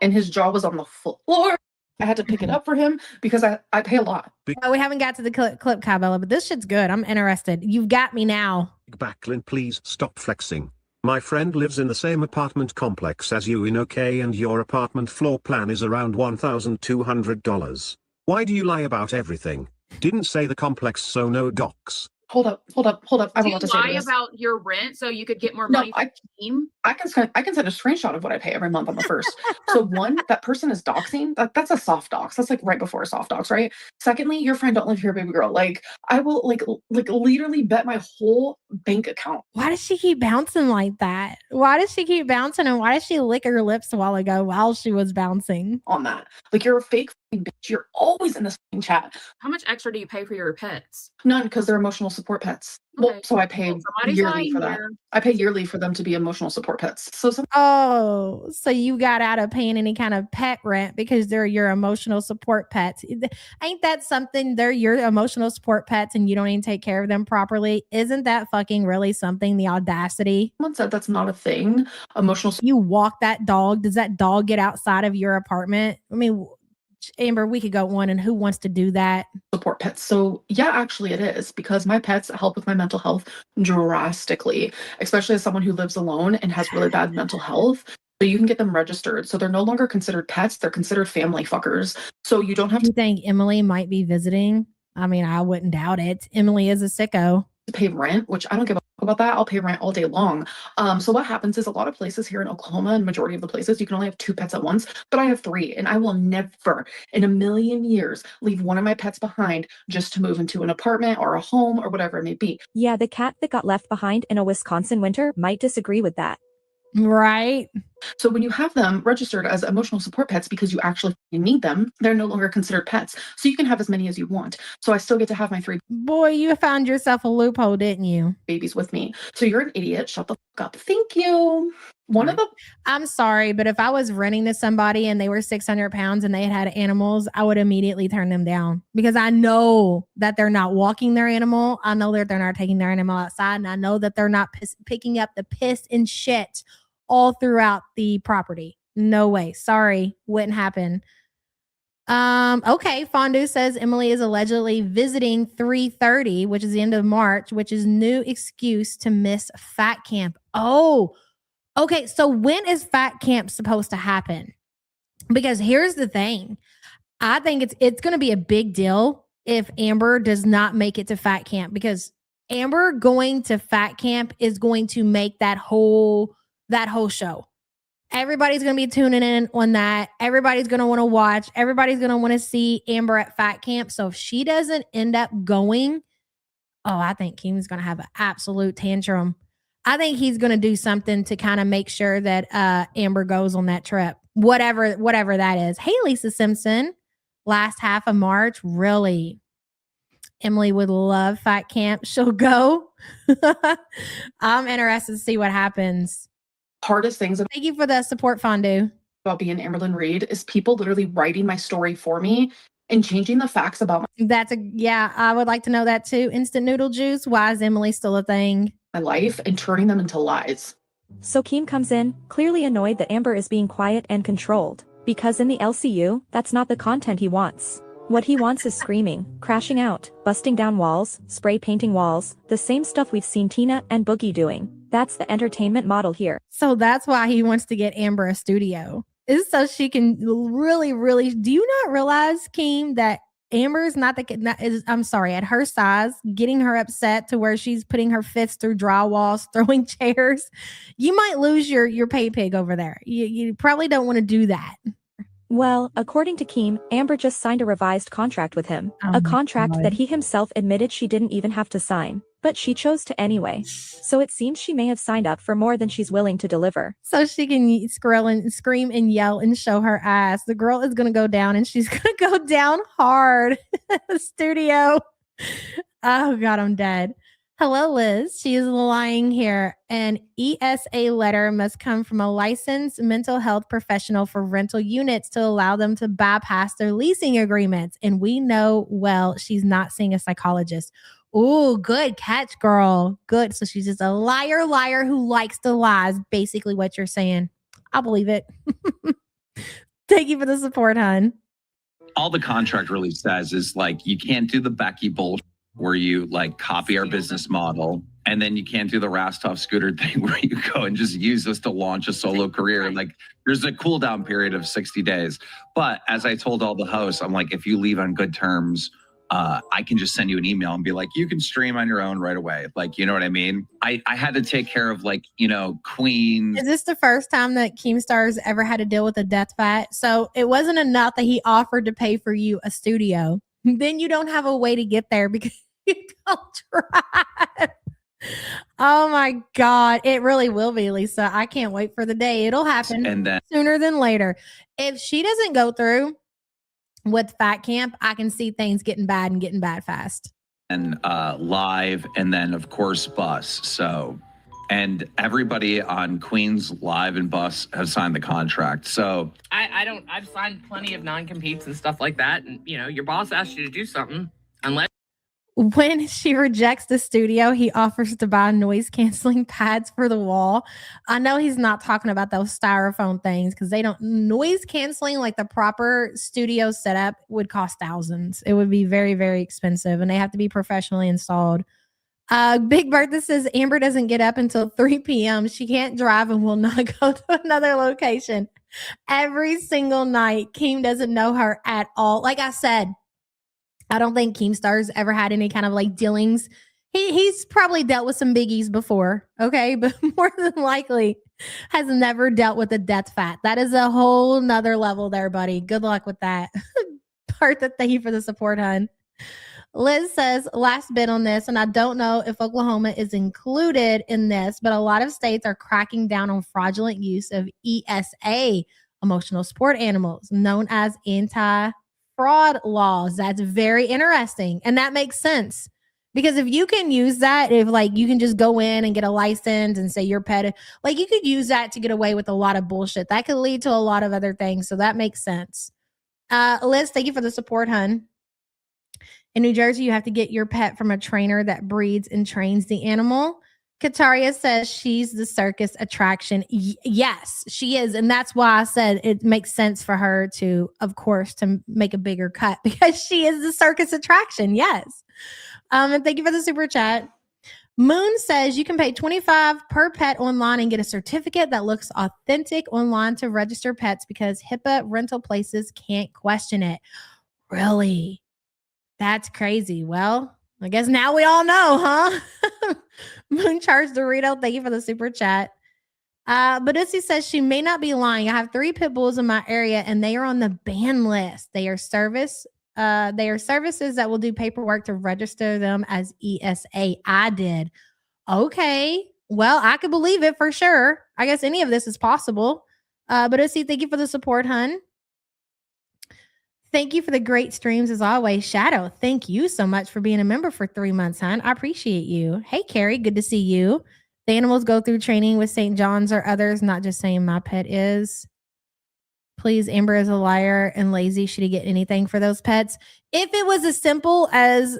And his jaw was on the floor. I had to pick it up for him because I pay a lot. Oh, we haven't got to the clip, Cabela, but this shit's good. I'm interested. You've got me now. Backlund, please stop flexing. My friend lives in the same apartment complex as you in OK, and your apartment floor plan is around $1,200. Why do you lie about everything? Didn't say the complex, so no docs. Hold up. I have Do a you lot to say lie to this. about your rent so you could get more No, money from the team? I can send a screenshot of what I pay every month on the first. So one, that person is doxing. That's a soft dox. That's like right before a soft dox, right? Secondly, your friend don't live here, baby girl. Like I will like literally bet my whole bank account. Why does she keep bouncing like that? Why does she keep bouncing? And why does she lick her lips a while ago while she was bouncing? On that. Like you're a fake bitch. You're always in this chat. How much extra do you pay for your pets? None, because they're emotional support pets. Okay. Well, so I pay Somebody's yearly lying for that. here. I pay yearly for them to be emotional support pets. So Oh, so you got out of paying any kind of pet rent because they're your emotional support pets. Ain't that something? They're your emotional support pets and you don't even take care of them properly. Isn't that fucking really something? The audacity. someone said that's not a thing. Emotional You walk that dog. Does that dog get outside of your apartment? I mean, Amber, we could go on, and who wants to do that? support pets. So yeah, actually it is, because my pets help with my mental health drastically, especially as someone who lives alone and has really bad mental health. So you can get them registered. So they're no longer considered pets. They're considered family fuckers. So you don't have Do you to think Emily might be visiting? I mean, I wouldn't doubt it. Emily is a sicko. pay rent, which I don't give a fuck about that. I'll pay rent all day long. So what happens is a lot of places here in Oklahoma, and majority of the places, you can only have 2 pets at once, but I have 3, and I will never in a million years leave one of my pets behind just to move into an apartment or a home or whatever it may be. Yeah, the cat that got left behind in a Wisconsin winter might disagree with that. Right. So when you have them registered as emotional support pets because you actually need them, they're no longer considered pets. So you can have as many as you want. So I still get to have my 3 Boy, you found yourself a loophole, didn't you? babies with me. So you're an idiot. Shut the fuck up. Thank you. One of the I'm sorry, but if I was renting to somebody and they were 600 pounds and they had animals, I would immediately turn them down because I know that they're not walking their animal. I know that they're not taking their animal outside. And I know that they're not picking up the piss and shit all throughout the property. No way. Sorry. Wouldn't happen. Okay. Fondue says Emily is allegedly visiting 3:30, which is the end of March, which is new excuse to miss fat camp. Oh, okay. So when is fat camp supposed to happen? Because here's the thing. I think it's going to be a big deal if Amber does not make it to fat camp, because Amber going to fat camp is going to make that whole show. Everybody's going to be tuning in on that. Everybody's going to want to watch. Everybody's going to want to see Amber at fat camp. So if she doesn't end up going, I think Keem's going to have an absolute tantrum. I think he's going to do something to kind of make sure that Amber goes on that trip, whatever that is. Hey, Lisa Simpson, last half of March, really? Emily would love fat camp. She'll go. I'm interested to see what happens. hardest things Thank you for the support, Fondue. about being Amberlyn Reed is people literally writing my story for me and changing the facts about I would like to know that too. Instant noodle juice. Why is Emily still a thing? my life and turning them into lies. So Keem comes in, clearly annoyed that Amber is being quiet and controlled, because in the LCU, that's not the content he wants. What he wants is screaming, crashing out, busting down walls, spray painting walls, the same stuff we've seen Tina and Boogie doing. That's the entertainment model here. So that's why he wants to get Amber a studio. Is so she can really, really. Do you not realize, Keem, that Amber's I'm sorry, at her size, getting her upset to where she's putting her fists through drywalls, throwing chairs, you might lose your pay pig over there. You probably don't want to do that. Well, according to Keem, Amber just signed a revised contract with him. Oh A my contract God. that he himself admitted she didn't even have to sign. but she chose to anyway. So it seems she may have signed up for more than she's willing to deliver. So she can scream and yell and show her ass. The girl is going to go down, and she's going to go down hard. Studio. Oh, God, I'm dead. Hello, Liz. She is lying here. An ESA letter must come from a licensed mental health professional for rental units to allow them to bypass their leasing agreements. And we know, well, she's not seeing a psychologist. Oh, good catch, girl. Good. So she's just a liar who likes to lie, is basically what you're saying. I'll believe it. Thank you for the support, hon. All the contract really says is like, you can't do the Becky bullshit where you like copy our business model, and then you can't do the Rastov scooter thing where you go and just use this to launch a solo career. Like, there's a cool down period of 60 days. But as I told all the hosts, I'm like, if you leave on good terms, I can just send you an email and be like, you can stream on your own right away. Like, you know what I mean? I had to take care of, like, you know, Queens. Is this the first time that Keemstar's ever had to deal with a death fight? So it wasn't enough that he offered to pay for you a studio. Then you don't have a way to get there because you don't drive. Oh my God. It really will be, Lisa. I can't wait for the day. It'll happen And then sooner than later. If she doesn't go through with Fat Camp, I can see things getting bad fast. and live, and then of course bus. So, and everybody on Queens live and bus have signed the contract. So I've signed plenty of non-competes and stuff like that. And you know, your boss asks you to do something, unless When she rejects the studio, he offers to buy noise canceling pads for the wall. I know he's not talking about those styrofoam things because they don't noise canceling, like the proper studio setup would cost thousands. It would be very, very expensive, and they have to be professionally installed. Big Bertha says Amber doesn't get up until 3 p.m. She can't drive and will not go to another location. Every single night, Keem doesn't know her at all. Like I said, I don't think Keemstar's ever had any kind of like dealings. He's probably dealt with some biggies before, okay? But more than likely has never dealt with a death fat. That is a whole nother level there, buddy. Good luck with that. Bertha, thank you for the support, hon. Liz says, last bit on this, and I don't know if Oklahoma is included in this, but a lot of states are cracking down on fraudulent use of ESA, emotional support animals, known as anti-fraud laws. That's very interesting. And that makes sense. Because if you can use that, if like you can just go in and get a license and say your pet, like you could use that to get away with a lot of bullshit. That could lead to a lot of other things. So that makes sense. Liz, thank you for the support, hun. In New Jersey, you have to get your pet from a trainer that breeds and trains the animal. Kataria says she's the circus attraction. Yes, she is. And that's why I said it makes sense for her to, of course, to make a bigger cut because she is the circus attraction. Yes. And thank you for the super chat. Moon says you can pay $25 per pet online and get a certificate that looks authentic online to register pets because HIPAA rental places can't question it. Really? That's crazy. Well, I guess now we all know, huh? Mooncharge Dorito, thank you for the super chat. Badussi says she may not be lying. I have 3 pit bulls in my area and they are on the ban list. They are services that will do paperwork to register them as ESA. I did. Okay. Well, I could believe it for sure. I guess any of this is possible. Badussi, thank you for the support, hun. Thank you for the great streams as always. Shadow, thank you so much for being a member for 3 months, hon. I appreciate you. Hey, Carrie, good to see you. The animals go through training with St. John's or others, not just saying my pet is. Please, Amber is a liar and lazy. Should he get anything for those pets? If it was as simple as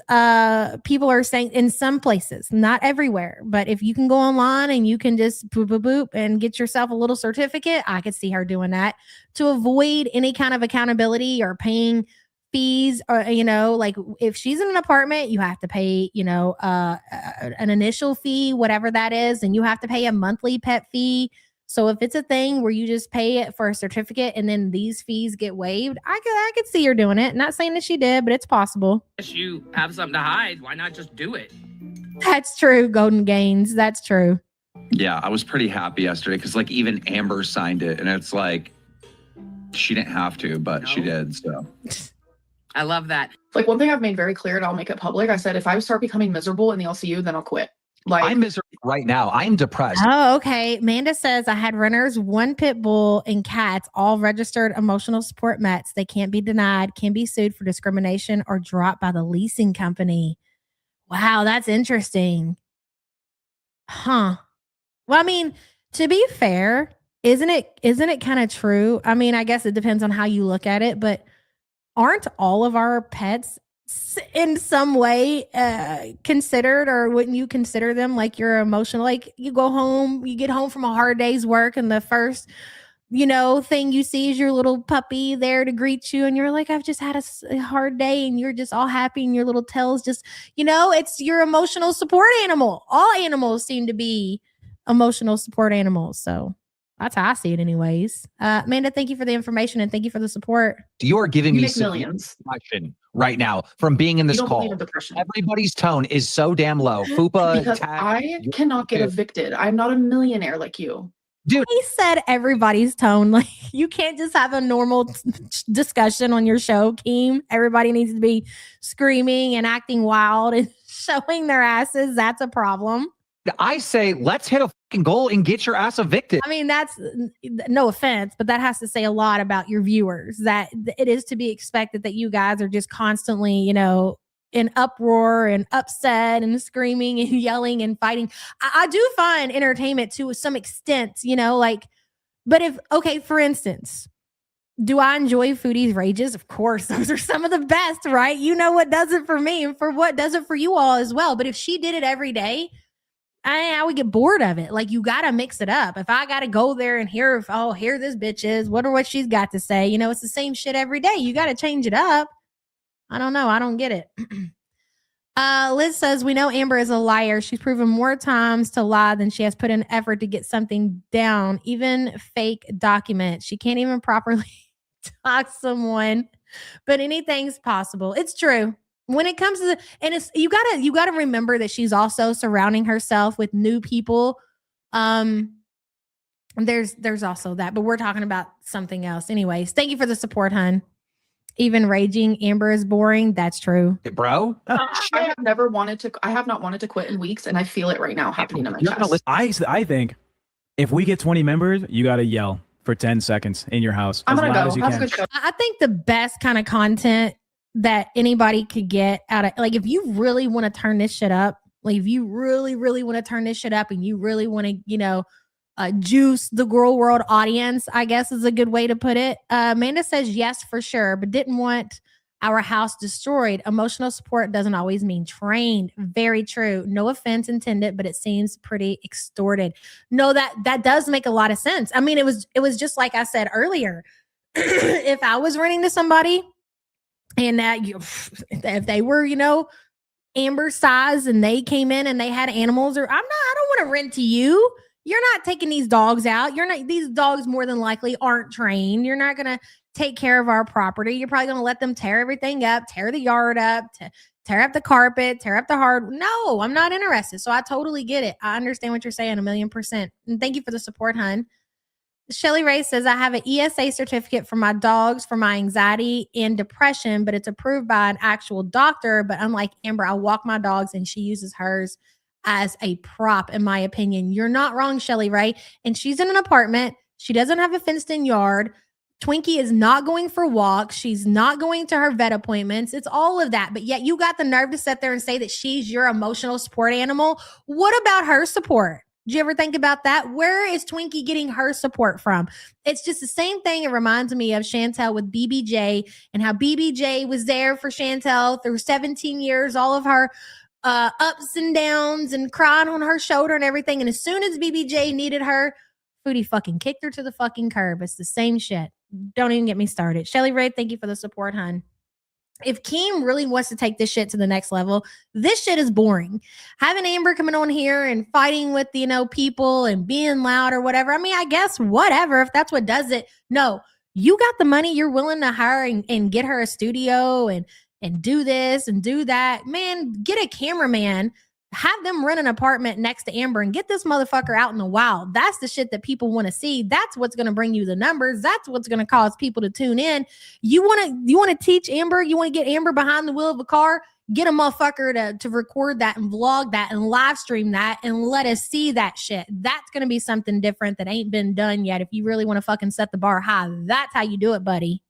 people are saying in some places, not everywhere, but if you can go online and you can just boop, boop, boop and get yourself a little certificate, I could see her doing that to avoid any kind of accountability or paying fees or, you know, like if she's in an apartment, you have to pay, you know, an initial fee, whatever that is, and you have to pay a monthly pet fee. So if it's a thing where you just pay it for a certificate and then these fees get waived, I could see her doing it. Not saying that she did, but it's possible. if you have something to hide, why not just do it? That's true, Golden Gains. That's true. yeah, I was pretty happy yesterday because like even Amber signed it, and it's like she didn't have to, but she did. So I love that. Like, one thing I've made very clear, and I'll make it public, I said, if I start becoming miserable in the LCU, then I'll quit. Like, I'm miserable right now. I'm depressed. Oh, okay. Amanda says, I had runners, 1 pit bull, and cats, all registered emotional support mets. They can't be denied, can be sued for discrimination, or dropped by the leasing company. Wow, that's interesting. Huh. Well, I mean, to be fair, isn't it kind of true? I mean, I guess it depends on how you look at it, but aren't all of our pets in some way considered, or wouldn't you consider them like your emotional, like you go home, you get home from a hard day's work, and the first thing you see is your little puppy there to greet you, and you're like, I've just had a hard day, and you're just all happy, and your little tail's just, it's your emotional support animal. All animals seem to be emotional support animals, so that's how I see it anyways. Amanda, thank you for the information, and thank you for the support. You are giving You me make severe millions. depression right now from being in you this don't believe call. in depression. Everybody's tone is so damn low. Fupa, Because tag, I cannot get evicted. I'm not a millionaire like you. dude. He said everybody's tone. Like, you can't just have a normal discussion on your show, Keem. Everybody needs to be screaming and acting wild and showing their asses. That's a problem. I say, let's hit a fucking goal and get your ass evicted. I mean, that's no offense, but that has to say a lot about your viewers, that it is to be expected that you guys are just constantly, in uproar and upset and screaming and yelling and fighting. I do find entertainment to some extent, but for instance, do I enjoy Foodie's rages? Of course, those are some of the best, right? You know what does it for me and for what does it for you all as well. But if she did it every day, I would get bored of it. Like, you got to mix it up. If I got to go there and hear this bitch is, what she's got to say. It's the same shit every day. You got to change it up. I don't know. I don't get it. Liz says, we know Amber is a liar. She's proven more times to lie than she has put in effort to get something down, even fake documents. She can't even properly talk someone, but anything's possible. It's true. When it comes to you gotta remember that she's also surrounding herself with new people. There's also that, but we're talking about something else. Anyways, thank you for the support, hun. Even raging Amber is boring. That's true, bro. I have not wanted to quit in weeks, and I feel it right now happening in my chest. I think if we get 20 members, you got to yell for 10 seconds in your house. I'm gonna go. As you Have a can. good show. I think the best kind of content that anybody could get out of, like, if you really want to turn this shit up, like if you really, really want to turn this shit up and you really want to, juice the girl world audience, I guess is a good way to put it. Amanda says yes, for sure, but didn't want our house destroyed. Emotional support doesn't always mean trained. Very true. No offense intended, but it seems pretty extorted. No, that does make a lot of sense. I mean, it was just like I said earlier. If I was renting to somebody, and that if they were, Amber size and they came in and they had animals, or I don't want to rent to you. You're not taking these dogs out. These dogs more than likely aren't trained. You're not going to take care of our property. You're probably going to let them tear everything up, tear the yard up, tear up the carpet, tear up the hard. No, I'm not interested. So I totally get it. I understand what you're saying 1,000,000%. And thank you for the support, hun. Shelly Ray says, I have an ESA certificate for my dogs for my anxiety and depression, but it's approved by an actual doctor. But unlike Amber, I walk my dogs and she uses hers as a prop, in my opinion. You're not wrong, Shelly Ray. And she's in an apartment. She doesn't have a fenced-in yard. Twinkie is not going for walks. She's not going to her vet appointments. It's all of that. But yet you got the nerve to sit there and say that she's your emotional support animal. What about her support? Did you ever think about that? Where is Twinkie getting her support from? It's just the same thing. It reminds me of Chantel with BBJ and how BBJ was there for Chantel through 17 years, all of her ups and downs and crying on her shoulder and everything. And as soon as BBJ needed her, Foodie fucking kicked her to the fucking curb. It's the same shit. Don't even get me started. Shelly Ray, thank you for the support, hun. If Keem really wants to take this shit to the next level, this shit is boring. Having Amber coming on here and fighting with, people and being loud or whatever. I mean, I guess whatever, if that's what does it. No, you got the money. You're willing to hire and get her a studio and do this and do that. Man, get a cameraman. have them rent an apartment next to Amber and get this motherfucker out in the wild. That's the shit that people want to see. That's what's going to bring you the numbers. That's what's going to cause people to tune in. You want to teach Amber, you want to get Amber behind the wheel of a car, get a motherfucker to record that and vlog that and live stream that and let us see that shit. That's going to be something different that ain't been done yet. If you really want to fucking set the bar high, that's how you do it, buddy.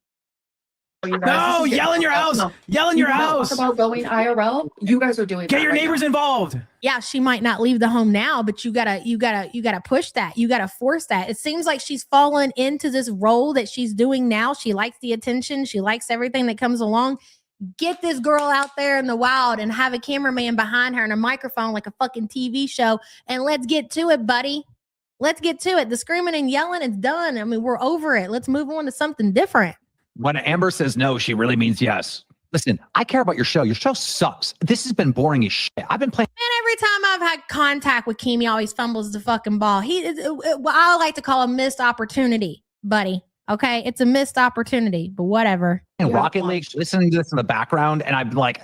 No, yell in your house. Yell in your house. Talk about going IRL. You guys are doing. Get your neighbors involved. Yeah, she might not leave the home now, but you gotta push that. You gotta force that. It seems like she's fallen into this role that she's doing now. She likes the attention. She likes everything that comes along. Get this girl out there in the wild and have a cameraman behind her and a microphone like a fucking TV show. And let's get to it, buddy. Let's get to it. The screaming and yelling is done. I mean, we're over it. Let's move on to something different. When Amber says no, she really means yes. Listen, I care about your show. Your show sucks. This has been boring as shit. I've been playing. Man, every time I've had contact with Keem, he always fumbles the fucking ball. I like to call a missed opportunity, buddy. Okay, it's a missed opportunity, but whatever. And Rocket League, listening to this in the background, and I'm like,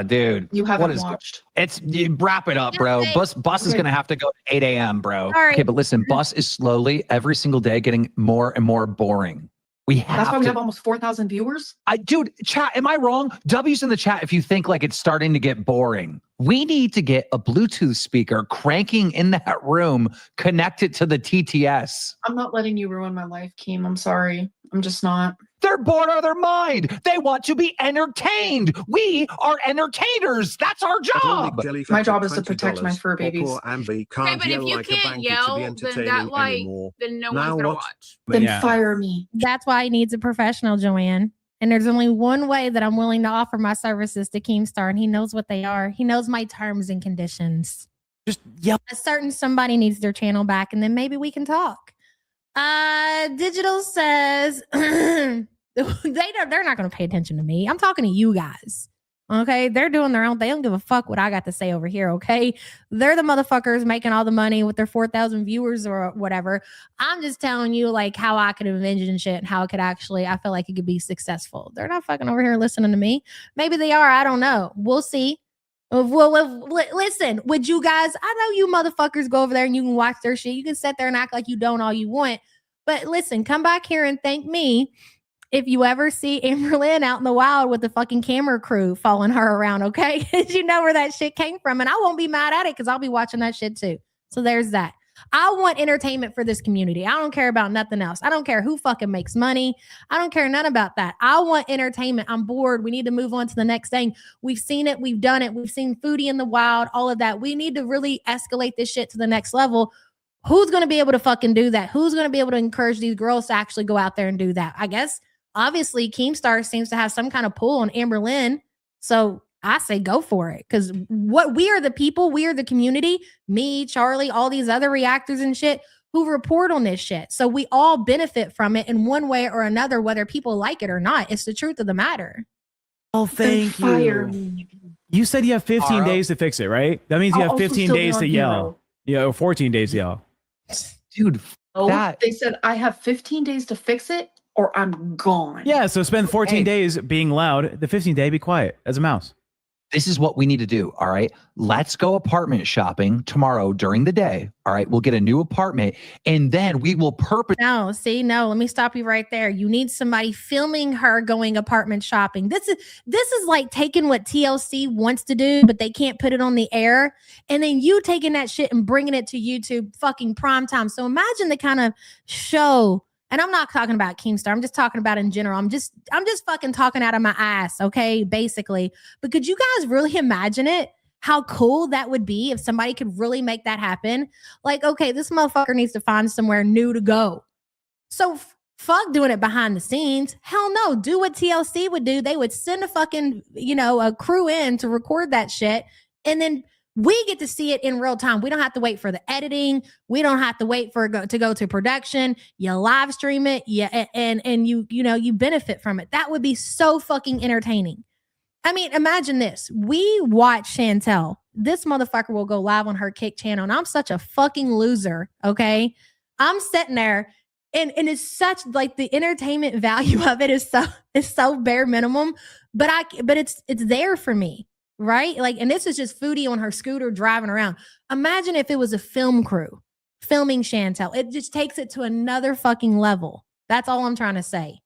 dude. You haven't watched. Wrap it up, bro. Bus is going to have to go at 8 a.m., bro. All right. Okay, but listen, Bus is slowly, every single day, getting more and more boring. That's why we have almost 4,000 viewers. Dude, chat, am I wrong? W's in the chat if you think like it's starting to get boring. We need to get a Bluetooth speaker cranking in that room, connected to the TTS. I'm not letting you ruin my life, Keem. I'm sorry. I'm just not. They're bored out of their mind. They want to be entertained. We are entertainers. That's our job. My job is to protect my fur babies. Okay, but if you can't yell, then that then no one's gonna watch. Then fire me. That's why he needs a professional, Joanne. And there's only one way that I'm willing to offer my services to Keemstar, and he knows what they are. He knows my terms and conditions. Just yell. A certain somebody needs their channel back, and then maybe we can talk. Digital says they're not going to pay attention to me. I'm talking to you guys. Okay, they're doing their own. They don't give a fuck what I got to say over here. Okay, they're the motherfuckers making all the money with their 4,000 viewers or whatever. I'm just telling you like how I could envision shit and how it could actually. I feel like it could be successful. They're not fucking over here listening to me. Maybe they are. I don't know. We'll see. Listen, would you guys? I know you motherfuckers go over there and you can watch their shit. You can sit there and act like you don't all you want. But listen, come back here and thank me if you ever see Amberlynn out in the wild with the fucking camera crew following her around, okay? You know where that shit came from. And I won't be mad at it because I'll be watching that shit too. So there's that. I want entertainment for this community. I don't care about nothing else. I don't care who fucking makes money. I don't care none about that. I want entertainment. I'm bored. We need to move on to the next thing. We've seen it. We've done it. We've seen Foodie in the wild, all of that. We need to really escalate this shit to the next level. Who's going to be able to fucking do that? Who's going to be able to encourage these girls to actually go out there and do that? I guess, obviously, Keemstar seems to have some kind of pull on Amberlynn. So I say go for it. Because what we are the people, we are the community, me, Charlie, all these other reactors and shit who report on this shit. So we all benefit from it in one way or another, whether people like it or not. It's the truth of the matter. Oh, thank you. You said you have 15 days to fix it, right? That means you have 15 days to yell. Yeah, or 14 days to yell. Dude, they said I have 15 days to fix it or I'm gone. Yeah, so spend 14 days being loud. The 15th day, be quiet as a mouse. This is what we need to do. All right. Let's go apartment shopping tomorrow during the day. All right. We'll get a new apartment and then we will No, let me stop you right there. You need somebody filming her going apartment shopping. This is like taking what TLC wants to do, but they can't put it on the air. And then you taking that shit and bringing it to YouTube fucking prime time. So imagine the kind of show. And I'm not talking about Keemstar. I'm just talking about in general. I'm just fucking talking out of my ass, okay? Basically. But could you guys really imagine it? How cool that would be if somebody could really make that happen? Like, okay, this motherfucker needs to find somewhere new to go. So fuck doing it behind the scenes. Hell no. Do what TLC would do. They would send a fucking, a crew in to record that shit. And then we get to see it in real time. We don't have to wait for the editing. We don't have to wait for it to go to production. You live stream it, and you benefit from it. That would be so fucking entertaining. I mean, imagine this. We watch Chantel. This motherfucker will go live on her Kick channel, and I'm such a fucking loser, okay? I'm sitting there, and it's such like the entertainment value of it is so bare minimum, but it's there for me. right? Like, and this is just Foodie on her scooter driving around. Imagine if it was a film crew filming Chantel. It just takes it to another fucking level. That's all I'm trying to say.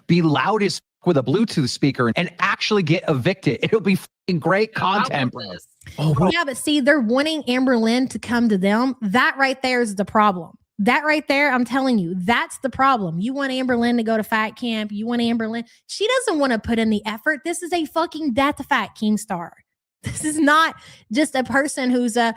Be loud as with a Bluetooth speaker and actually get evicted. It'll be great content, bro. Oh, yeah, but see, they're wanting Amber Lynn to come to them. That right there is the problem. That right there, I'm telling you, that's the problem. You want Amber Lynn to go to fat camp. You want Amber Lynn. She doesn't want to put in the effort. This is a fucking death fat Keemstar. This is not just a person who's a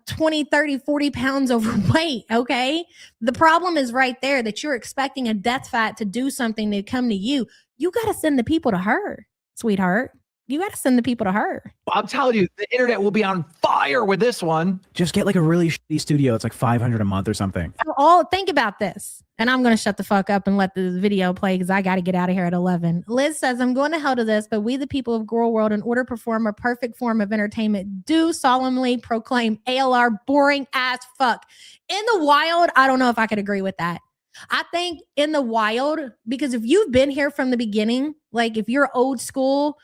20, 30, 40 pounds overweight, okay? The problem is right there that you're expecting a death fat to do something to come to you. You got to send the people to her, sweetheart. You got to send the people to her. I'm telling you, the internet will be on fire with this one. Just get like a really shitty studio. It's like $500 a month or something. So think about this. And I'm going to shut the fuck up and let the video play because I got to get out of here at 11. Liz says, I'm going to hell to this, but we the people of Girl World, in order to perform a perfect form of entertainment, do solemnly proclaim ALR boring as fuck. In the wild, I don't know if I could agree with that. I think in the wild, because if you've been here from the beginning, like if you're old school,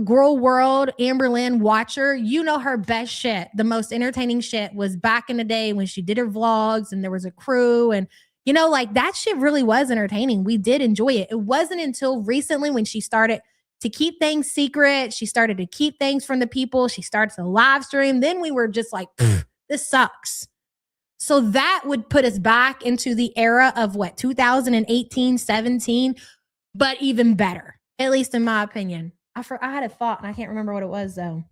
Girl World, Amber Lynn watcher, you know her best shit. The most entertaining shit was back in the day when she did her vlogs and there was a crew and, you know, like that shit really was entertaining. We did enjoy it. It wasn't until recently when she started to keep things secret. She started to keep things from the people. She started to live stream. Then we were just like, this sucks. So that would put us back into the era of what, 2018, 17, but even better, at least in my opinion. I had a thought and I can't remember what it was though.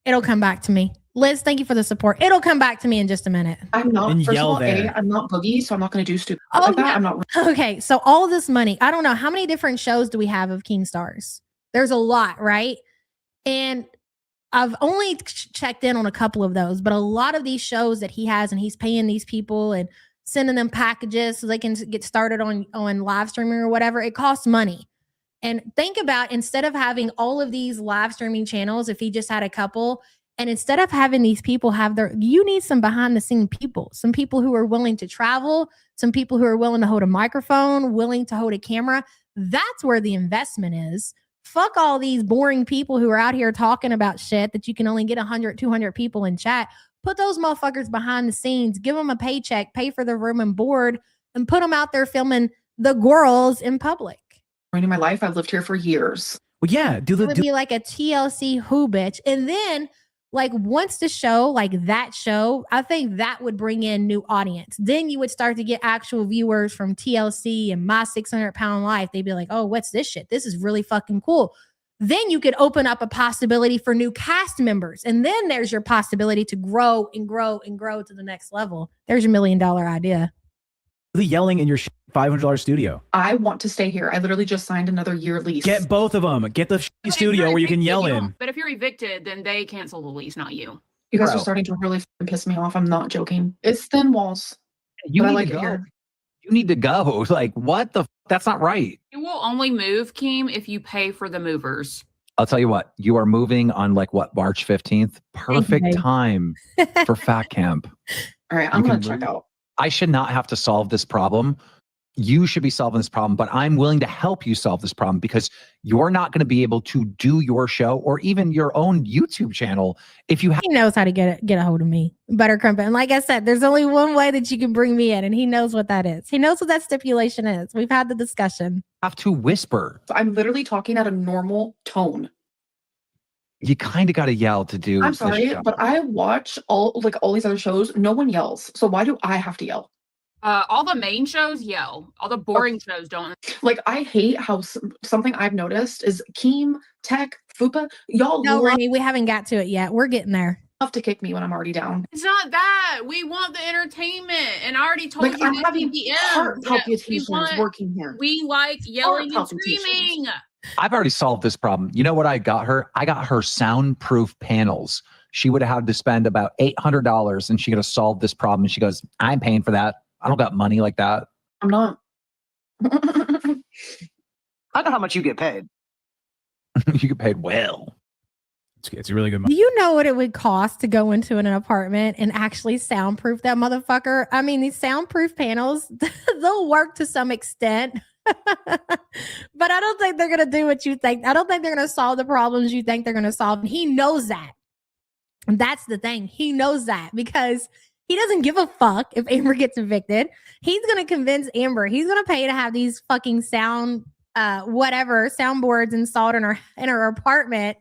It'll come back to me. Liz, thank you for the support. It'll come back to me in just a minute. I'm not, And first of yell all, there. I'm not Boogie, so I'm not going to do stupid like that. I'm not. Okay, so all this money, I don't know, how many different shows do we have of Keemstars? There's a lot, right? And I've only checked in on a couple of those, but a lot of these shows that he has and he's paying these people and sending them packages so they can get started on live streaming or whatever, it costs money. And think about, instead of having all of these live streaming channels, if he just had a couple, and instead of having these people you need some behind the scene people, some people who are willing to travel, some people who are willing to hold a microphone, willing to hold a camera. That's where the investment is. Fuck all these boring people who are out here talking about shit that you can only get 100, 200 people in chat. Put those motherfuckers behind the scenes, give them a paycheck, pay for their room and board, and put them out there filming the girls in public. In my life, I've lived here for years. Well, yeah. It would be like a TLC who bitch. And then like once the show, like that show, I think that would bring in new audience. Then you would start to get actual viewers from TLC and My 600 Pound Life. They'd be like, oh, what's this shit? This is really fucking cool. Then you could open up a possibility for new cast members. And then there's your possibility to grow and grow and grow to the next level. There's your $1 million idea. The yelling in your $500 studio. I want to stay here. I literally just signed another year lease. Get both of them. Get the studio where you can yell in. But if you're evicted, then they cancel the lease, not you. You guys are starting to really piss me off. I'm not joking. It's thin walls. You but I need like to it go. here. You need to go. Like, what the? That's not right. You will only move, Keem, if you pay for the movers. I'll tell you what. You are moving on like what, March 15th? Perfect Okay. time for fat camp. All right, I'm going to check out. I should not have to solve this problem. You should be solving this problem, but I'm willing to help you solve this problem because you're not going to be able to do your show or even your own YouTube channel if you have. He knows how to get a hold of me, Buttercrump. And like I said, there's only one way that you can bring me in, and he knows what that is. He knows what that stipulation is. We've had the discussion. Have to whisper. So I'm literally talking at a normal tone. You kind of got to yell to do. I'm this sorry, show. but I watch all these other shows. No one yells. So why do I have to yell? All the main shows yell. All the boring shows don't. Like, I hate how something I've noticed is Keem, Tech, Fupa, y'all No, love Remy, we haven't got to it yet. We're getting there. to kick me when I'm already down. It's not that. We want the entertainment. And I already told Like, you I'm in having DMs heart that we palpitations want- working here. We like yelling and palpitations. screaming. I've already solved this problem. You know what I got her? I got her soundproof panels. She would have had to spend about $800 and she could have solved this problem. And she goes, I'm paying for that. I don't got money like that. I'm not. I know how much you get paid. You get paid well. It's a really good Do money. you know what it would cost to go into an apartment and actually soundproof that motherfucker? I mean, these soundproof panels, they'll work to some extent. But I don't think they're going to do what you think. I don't think they're going to solve the problems you think they're going to solve. And he knows that. And that's the thing. He knows that because he doesn't give a fuck if Amber gets evicted. He's going to convince Amber. He's going to pay to have these fucking soundboards installed in her apartment.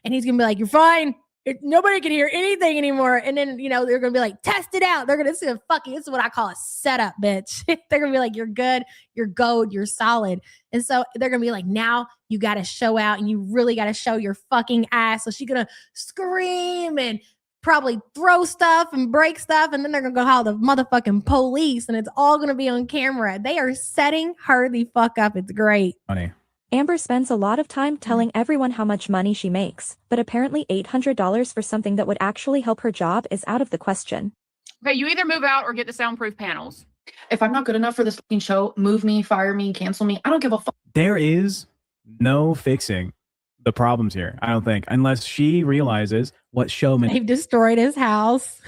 And he's going to be like, you're fine. Nobody can hear anything anymore. And then, they're going to be like, test it out. They're going to say, this is what I call a setup, bitch. They're going to be like, you're good. You're gold. You're solid. And so they're going to be like, now you got to show out and you really got to show your fucking ass. So she's going to scream and probably throw stuff and break stuff. And then they're going to go call the motherfucking police and it's all going to be on camera. They are setting her the fuck up. It's great. Funny. Amber spends a lot of time telling everyone how much money she makes, but apparently $800 for something that would actually help her job is out of the question. Okay, you either move out or get the soundproof panels. If I'm not good enough for this fucking show, move me, fire me, cancel me. I don't give a fuck. There is no fixing the problems here, I don't think, unless she realizes what showmanship They've destroyed his house.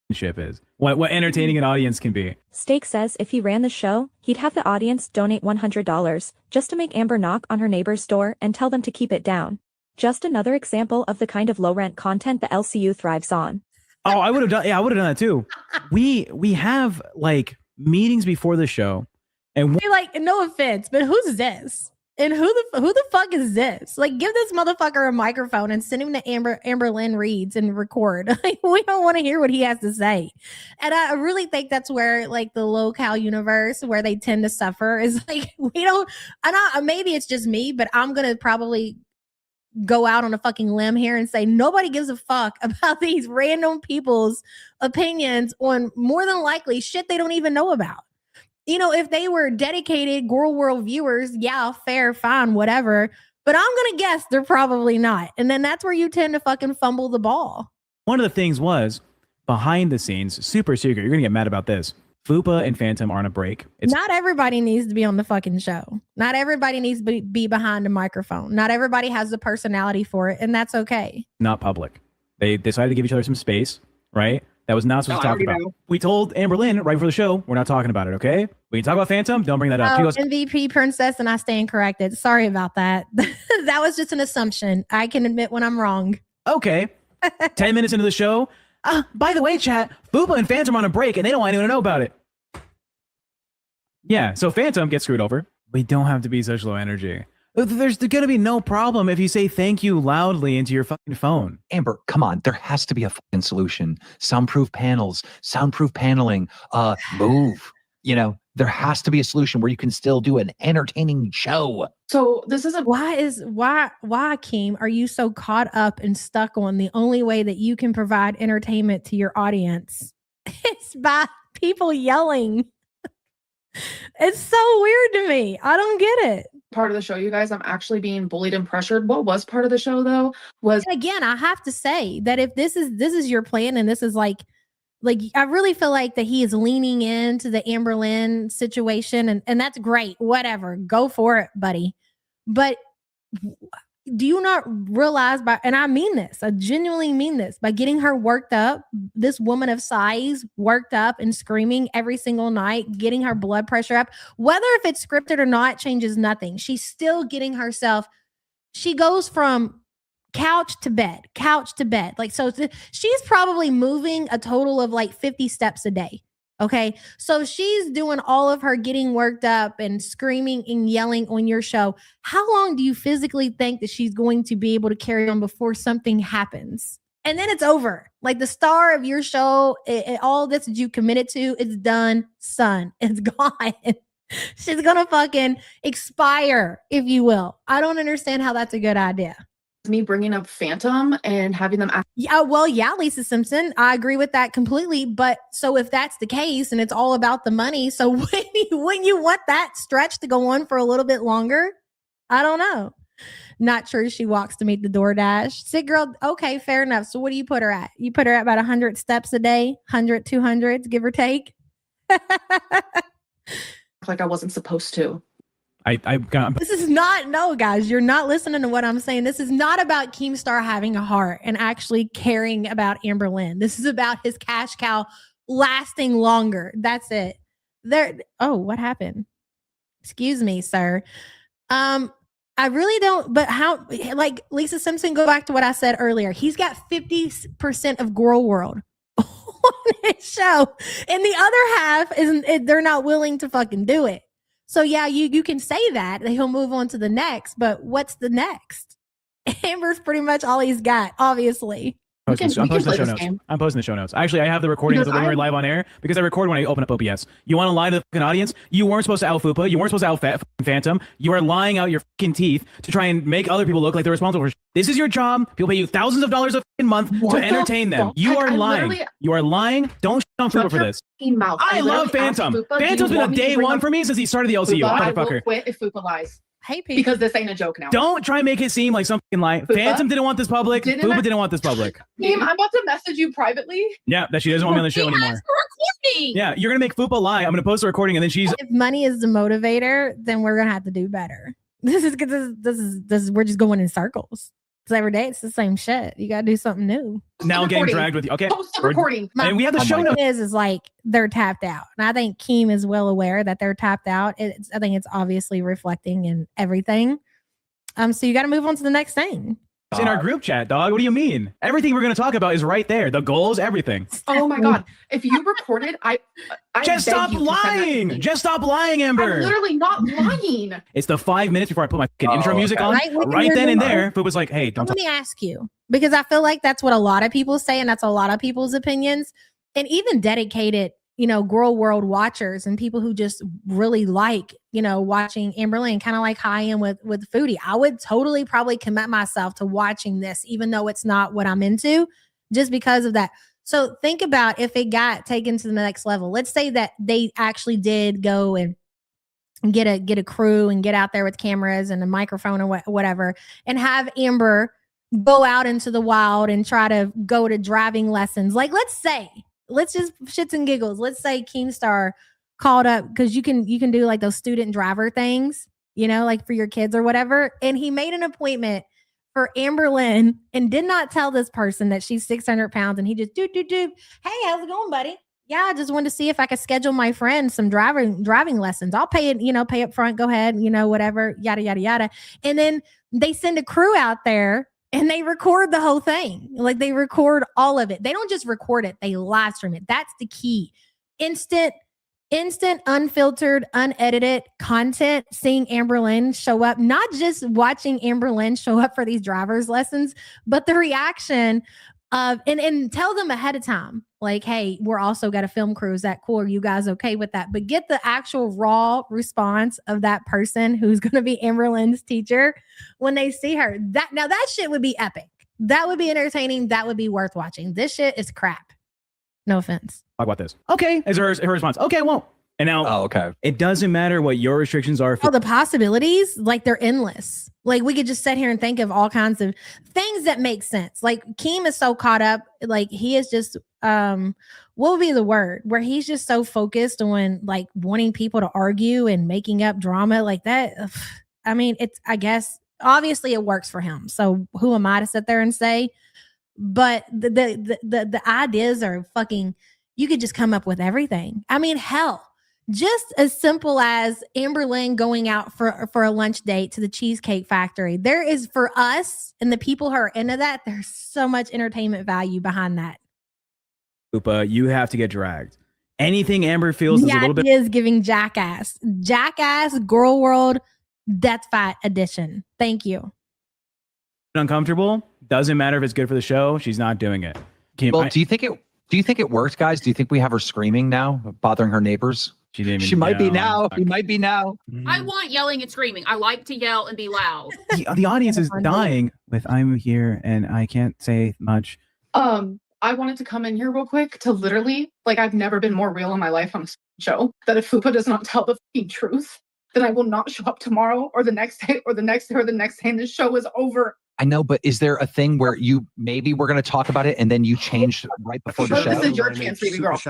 is, what entertaining an audience can be. Steak says if he ran the show, he'd have the audience donate $100 just to make Amber knock on her neighbor's door and tell them to keep it down. Just another example of the kind of low-rent content the LCU thrives on. Oh, I would have done that too. We have like meetings before the show, and Like, no offense, but who's this? And who the fuck is this? Like, give this motherfucker a microphone and send him to Amber Lynn Reads and record. Like, we don't want to hear what he has to say. And I really think that's where like the low-cal universe where they tend to suffer is like maybe it's just me, but I'm gonna probably go out on a fucking limb here and say nobody gives a fuck about these random people's opinions on more than likely shit they don't even know about. If they were dedicated Girl World viewers, yeah, fair, fine, whatever. But I'm going to guess they're probably not. And then that's where you tend to fucking fumble the ball. one of the things was behind the scenes, super secret. You're gonna get mad about this. Fupa and Phantom are on a break. Not everybody needs to be on the fucking show. Not everybody needs to be behind a microphone. Not everybody has the personality for it, and that's okay. Not public. They decided to give each other some space, right? That was not supposed to talk about. We told Amber Lynn right before the show, we're not talking about it, okay? We can talk about Phantom, don't bring that up. She goes, MVP princess, and I stand corrected. Sorry about that. That was just an assumption. I can admit when I'm wrong. Okay. 10 minutes into the show. By the way, chat, Fupa and Phantom are on a break, and they don't want anyone to know about it. Yeah, so Phantom gets screwed over. We don't have to be such low energy. There's going to be no problem if you say thank you loudly into your fucking phone. Amber, come on. There has to be a fucking solution. Soundproof panels, soundproof paneling, move. There has to be a solution where you can still do an entertaining show. So this isn't why Keem, are you so caught up and stuck on the only way that you can provide entertainment to your audience? It's by people yelling. It's so weird to me. I don't get it. Part of the show, you guys, I'm actually being bullied and pressured. What was part of the show though was, and again, I have to say that if this is your plan and this is like I really feel like that he is leaning into the Amber Lynn situation and that's great. Whatever. Go for it, buddy. But do you not realize and I mean this, I genuinely mean this, by getting her worked up, this woman of size worked up and screaming every single night, getting her blood pressure up, whether if it's scripted or not changes nothing. She's still getting herself, she goes from couch to bed. Like, so she's probably moving a total of like 50 steps a day. Okay. So she's doing all of her getting worked up and screaming and yelling on your show. How long do you physically think that she's going to be able to carry on before something happens? And then it's over. Like the star of your show, all this that you committed to, it's done, son. It's gone. She's going to fucking expire, if you will. I don't understand how that's a good idea. Me bringing up Phantom and having them act. Yeah, well, yeah, Lisa Simpson, I agree with that completely. But so if that's the case and it's all about the money, so when you want that stretch to go on for a little bit longer, I don't know. Not sure she walks to meet the DoorDash. Sick girl, okay, fair enough. So what do you put her at? You put her at about 100 steps a day, 100, 200, give or take. Like I wasn't supposed to. This is not, no, guys, you're not listening to what I'm saying. This is not about Keemstar having a heart and actually caring about Amber Lynn. This is about his cash cow lasting longer. That's it. Oh, what happened? Excuse me, sir. I really don't, but how, like Lisa Simpson, go back to what I said earlier. He's got 50% of Girl World on his show. And the other half they're not willing to fucking do it. So yeah, you can say that he'll move on to the next, but what's the next? Amber's pretty much all he's got, obviously. I'm posting the show notes. Actually, I have the recording of when we were live on air because I record when I open up OBS. You want to lie to the fucking audience? You weren't supposed to out Fupa. You weren't supposed to out Phantom. You are lying out your fucking teeth to try and make other people look like they're responsible for this. Is your job. People pay you thousands of dollars a fucking month to entertain them. You are lying. You are lying. Don't shit on Fupa for this. Mouth. I love Phantom. Phantom's been a day one for me since he started the LCU. I will quit if Fupa lies. Hey, people. Because this ain't a joke now. Don't try and make it seem like something like Phantom didn't want this public. Fupa didn't want this public. I'm about to message you privately. Yeah, that she doesn't want me on the show anymore. Recording. Yeah, you're gonna make Fupa lie. I'm gonna post the recording, and then she's. If money is the motivator, then we're gonna have to do better. This is we're just going in circles. Because every day it's the same shit. You gotta do something new. Now getting dragged with you. Okay. Post the recording. And we have the show notes. Is like they're tapped out. And I think Keem is well aware that they're tapped out. I think it's obviously reflecting in everything. So you got to move on to the next thing. It's in our group chat, dog. What do you mean? Everything we're going to talk about is right there. The goals, everything. Oh my God. If you recorded, I just stop lying. Just stop lying, Amber. I'm literally not lying. It's the 5 minutes before I put my intro music on. Right then and there. If it was like, hey, don't Let me ask you, because I feel like that's what a lot of people say, and that's a lot of people's opinions, and even dedicated, Girl World watchers and people who just really like, watching Amberlynn, kind of like high end with Foodie. I would totally probably commit myself to watching this, even though it's not what I'm into, just because of that. So think about if it got taken to the next level. Let's say that they actually did go and get a crew and get out there with cameras and a microphone or whatever, and have Amber go out into the wild and try to go to driving lessons. Like, let's just shits and giggles. Let's say Keemstar called up, because you can do like those student driver things, like for your kids or whatever. And he made an appointment for Amberlynn and did not tell this person that she's 600 pounds. And he just do. Hey, how's it going, buddy? Yeah, I just wanted to see if I could schedule my friend some driving lessons. I'll pay it, pay up front. Go ahead, whatever, yada, yada, yada. And then they send a crew out there and they record the whole thing. Like, they record all of it. They don't just record it, they live stream it. That's the key. Instant, unfiltered, unedited content, seeing Amberlynn show up, not just watching Amberlynn show up for these driver's lessons, but the reaction of, and tell them ahead of time, like, hey, we're also got a film crew. Is that cool? Are you guys okay with that? But get the actual raw response of that person who's going to be Amberlynn's teacher when they see her. That shit would be epic. That would be entertaining. That would be worth watching. This shit is crap. No offense. Talk about this. Okay. Is her response. Okay, I won't. And now, okay. It doesn't matter what your restrictions are. The possibilities, like, they're endless. Like, we could just sit here and think of all kinds of things that make sense. Like, Keem is so caught up. Like, he is just, what would be the word? Where he's just so focused on, like, wanting people to argue and making up drama like that. Ugh. I mean, I guess, obviously it works for him. So who am I to sit there and say? But the ideas are fucking, you could just come up with everything. I mean, hell. Just as simple as Amberlynn going out for a lunch date to the Cheesecake Factory. There is, for us and the people who are into that, there's so much entertainment value behind that. Fupa, you have to get dragged. Anything Amber feels is a little bit. Is giving Jackass Girl World Death Fight Edition. Thank you. Uncomfortable. Doesn't matter if it's good for the show. She's not doing it. Do you think it worked, guys? Do you think we have her screaming now, bothering her neighbors? She might be now. He might be now. I want yelling and screaming. I like to yell and be loud. The audience is dying with I'm here and I can't say much. I wanted to come in here real quick to literally, like, I've never been more real in my life on a show, that if Fupa does not tell the fucking truth, then I will not show up tomorrow or the next day or the next day or the next day, and this show is over. I know, but is there a thing where maybe we're going to talk about it and then you changed right before the show? This is your chance, baby girl.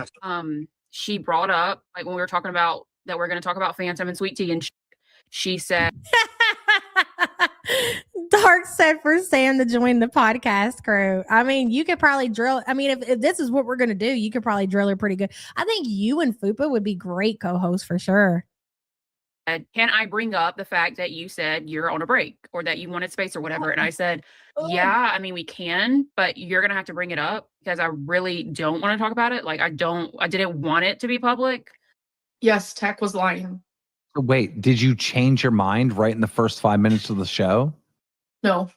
She brought up, like, when we were talking about that, we're going to talk about Phantom and Sweet Tea, and she said, Dark said for Sam to join the podcast crew. I mean, you could probably drill. I mean, if this is what we're going to do, you could probably drill her pretty good. I think you and Fupa would be great co-hosts for sure. can I bring up the fact that you said you're on a break or that you wanted space or whatever? And I said, yeah, I mean, we can, but you're going to have to bring it up because I really don't want to talk about it. Like, I didn't want it to be public. Yes, Tech was lying. Wait, did you change your mind right in the first 5 minutes of the show? No.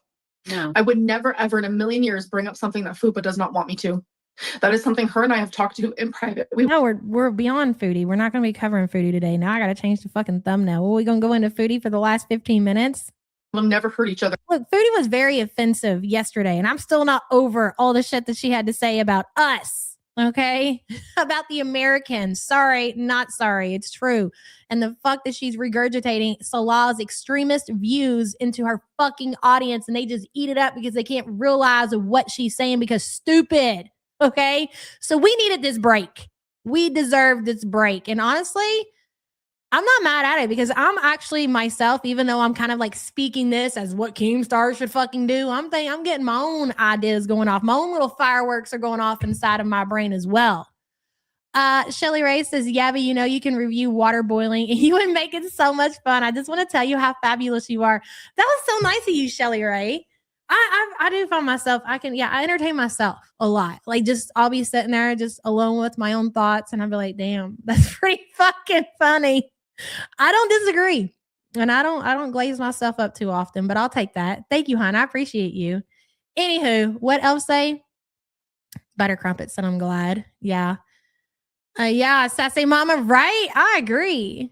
I would never, ever in a million years bring up something that Fupa does not want me to. That is something her and I have talked to in private. No, we're beyond Foodie. We're not going to be covering Foodie today. Now I got to change the fucking thumbnail. Are we going to go into Foodie for the last 15 minutes? We'll never hurt each other. Look, Foodie was very offensive yesterday, and I'm still not over all the shit that she had to say about us, okay? About the Americans. Sorry, not sorry. It's true. And the fuck that she's regurgitating Salah's extremist views into her fucking audience, and they just eat it up because they can't realize what she's saying because stupid, okay? So we needed this break. We deserve this break. And honestly, I'm not mad at it because I'm actually myself, even though I'm kind of like speaking this as what Keemstar should fucking do. I'm getting my own ideas going off. My own little fireworks are going off inside of my brain as well. Shelly Ray says, yeah, but you know, you can review water boiling. You would make it so much fun. I just want to tell you how fabulous you are. That was so nice of you, Shelly Ray. I do find myself, I entertain myself a lot. Like I'll be sitting there just alone with my own thoughts and I'll be like, damn, that's pretty fucking funny. I don't disagree. And I don't glaze myself up too often, but I'll take that. Thank you, hon. I appreciate you. Anywho, what else say? Butter crumpets, and I'm glad. Yeah. Yeah, Sassy Mama, right? I agree.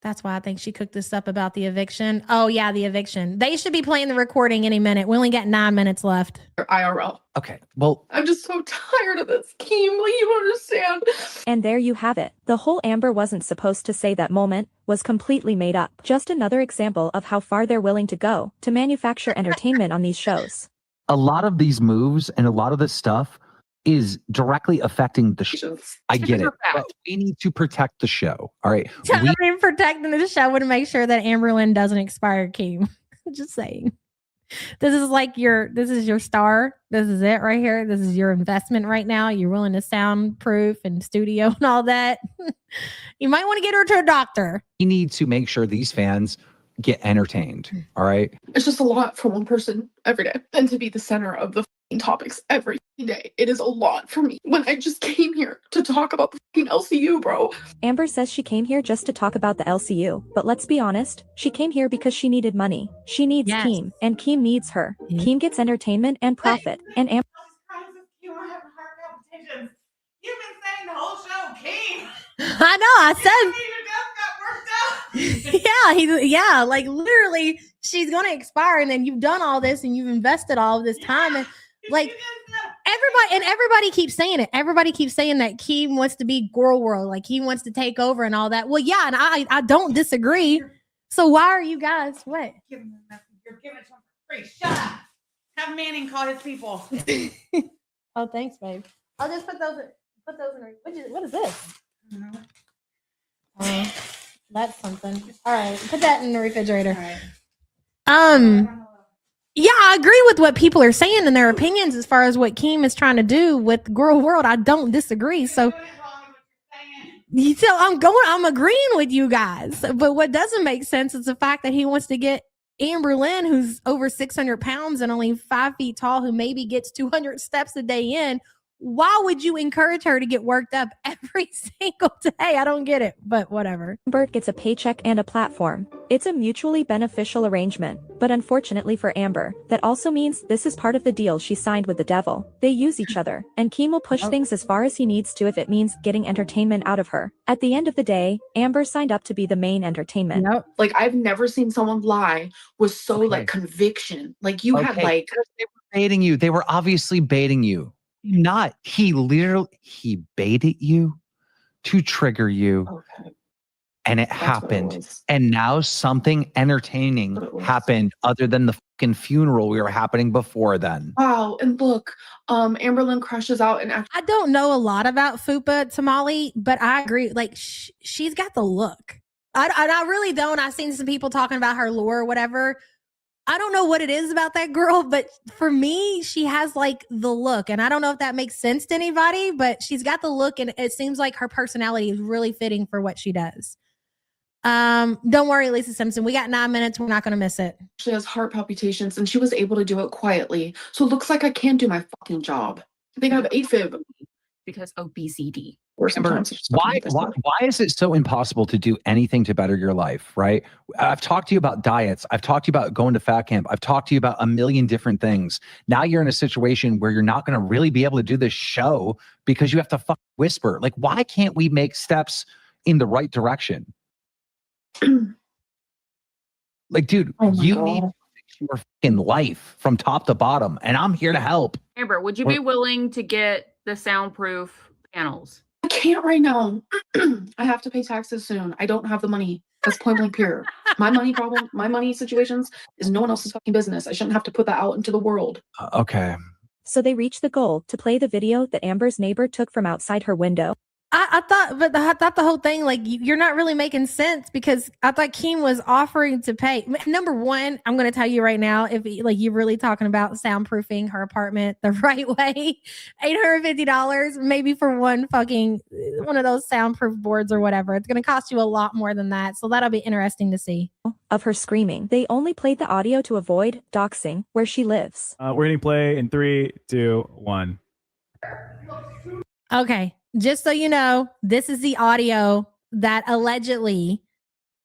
That's why I think she cooked this up about the eviction. Oh, yeah, the eviction. They should be playing the recording any minute. We only got 9 minutes left. IRL. Okay, well, I'm just so tired of this, Keem. Like, you don't understand. And there you have it. The whole Amber wasn't supposed to say that moment was completely made up. Just another example of how far they're willing to go to manufacture entertainment on these shows. a lot of these moves and a lot of this stuff is directly affecting the show. I get it. But we need to protect the show. All right. I mean, protecting the show to make sure that Amberlynn doesn't expire, Keem. Just saying. This is your star. This is it right here. This is your investment right now. You're willing to soundproof and studio and all that. You might want to get her to a doctor. We need to make sure these fans get entertained. All right. It's just a lot for one person every day. And to be the center of the topics every day. It is a lot for me when I just came here to talk about the fucking LCU, bro. Amber says she came here just to talk about the LCU, but let's be honest, she came here because she needed money. She needs Keem, and Keem needs her. Keem gets entertainment and profit, and Amber... You've been saying the whole show, Keem. I know, I said... yeah, like literally, she's going to expire, and then you've done all this, and you've invested all of this time, and like everybody keeps saying it. Everybody keeps saying that Keem wants to be Girl World, like he wants to take over and all that. Well, yeah, and I don't disagree. So why are you guys what? You're giving it to him for free. Shut up. Have Manning call his people. Oh, thanks, babe. I'll just put those in. What is this? That's something. All right, put that in the refrigerator. Yeah, I agree with what people are saying and their opinions as far as what Keem is trying to do with Girl World. I don't disagree. So I'm agreeing with you guys. But what doesn't make sense is the fact that he wants to get Amberlynn, who's over 600 pounds and only 5 feet tall, who maybe gets 200 steps a day in. Why would you encourage her to get worked up every single day? I don't get it, but whatever. Amber gets a paycheck and a platform. It's a mutually beneficial arrangement, but unfortunately for Amber, that also means this is part of the deal she signed with the devil. They use each other, and Keem will push things as far as he needs to if it means getting entertainment out of her. At the end of the day, Amber signed up to be the main entertainment. Like, I've never seen someone lie with so like conviction. Like you had like they were baiting you. They were obviously baiting you. Not he baited you to trigger you, and it happened. And now something entertaining happened other than the fucking funeral we were happening before then. Wow. And look, Amberlynn crushes out and I don't know a lot about Fupa Tamale, but I agree. Like she's got the look. I really don't. I've seen some people talking about her lore or whatever. I don't know what it is about that girl, but for me, she has like the look. And I don't know if that makes sense to anybody, but she's got the look and it seems like her personality is really fitting for what she does. Don't worry, Lisa Simpson. We got 9 minutes. We're not going to miss it. She has heart palpitations and she was able to do it quietly. So it looks like I can do my fucking job. I think I have AFib. Because obesity. Or Amber, sometimes it's just why is it so impossible to do anything to better your life, right? I've talked to you about diets. I've talked to you about going to fat camp. I've talked to you about a million different things. Now you're in a situation where you're not going to really be able to do this show because you have to whisper. Like, why can't we make steps in the right direction? Like, dude, you need to fix your fucking life from top to bottom, and I'm here to help. Amber, would you be willing to get the soundproof panels? I can't right now. I have to pay taxes soon. I don't have the money. That's point blank period. My money problem, my money situations is no one else's fucking business. I shouldn't have to put that out into the world. Okay. So they reach the goal to play the video that Amber's neighbor took from outside her window. I thought the whole thing, like, you're not really making sense because I thought Keem was offering to pay. Number one, I'm going to tell you right now, if like you're really talking about soundproofing her apartment the right way, $850 maybe for one of those soundproof boards or whatever. It's going to cost you a lot more than that. So that'll be interesting to see. Of her screaming. They only played the audio to avoid doxing where she lives. We're hitting play in 3, 2, 1. Okay. Just so you know, this is the audio that allegedly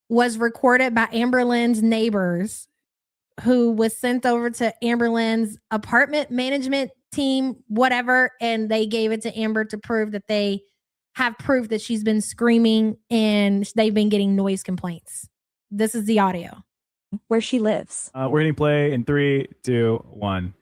was recorded by Amber Lynn's neighbors, who was sent over to Amber Lynn's apartment management team, whatever, and they gave it to Amber to prove that they have proof that she's been screaming and they've been getting noise complaints. This is the audio. Where she lives. We're hitting play in 3, 2, 1.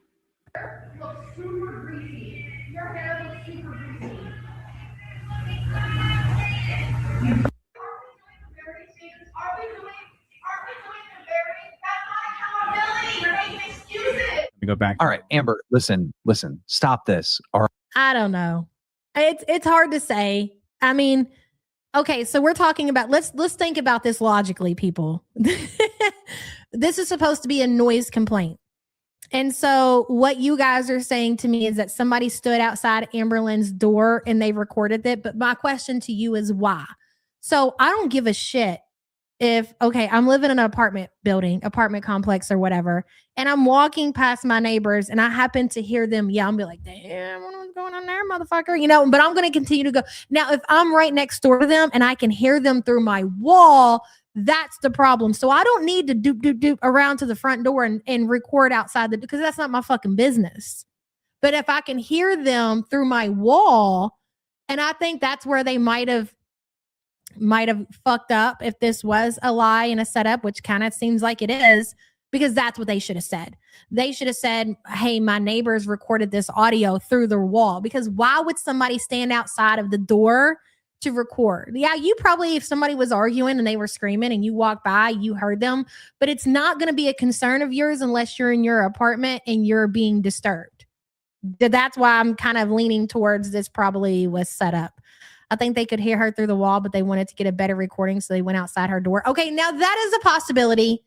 Let me go back. All right, Amber, listen, stop this. All right. I don't know. It's hard to say. I mean, okay, so we're talking about let's think about this logically, people. This is supposed to be a noise complaint. And so what you guys are saying to me is that somebody stood outside Amber Lynn's door and they recorded it. But my question to you is why? So I don't give a shit if, okay, I'm living in an apartment building, apartment complex or whatever, and I'm walking past my neighbors and I happen to hear them yell and be like, damn, what's going on there, motherfucker? You know, but I'm going to continue to go. Now, if I'm right next door to them and I can hear them through my wall, that's the problem. So I don't need to doop around to the front door and record outside because that's not my fucking business. But if I can hear them through my wall, and I think that's where they might have fucked up if this was a lie and a setup, which kind of seems like it is, because that's what they should have said. They should have said, hey, my neighbors recorded this audio through the wall. Because why would somebody stand outside of the door to record? Yeah, you probably, if somebody was arguing and they were screaming and you walked by, you heard them, but it's not going to be a concern of yours unless you're in your apartment and you're being disturbed. That's why I'm kind of leaning towards this probably was set up. I think they could hear her through the wall, but they wanted to get a better recording, so they went outside her door. Okay, now that is a possibility.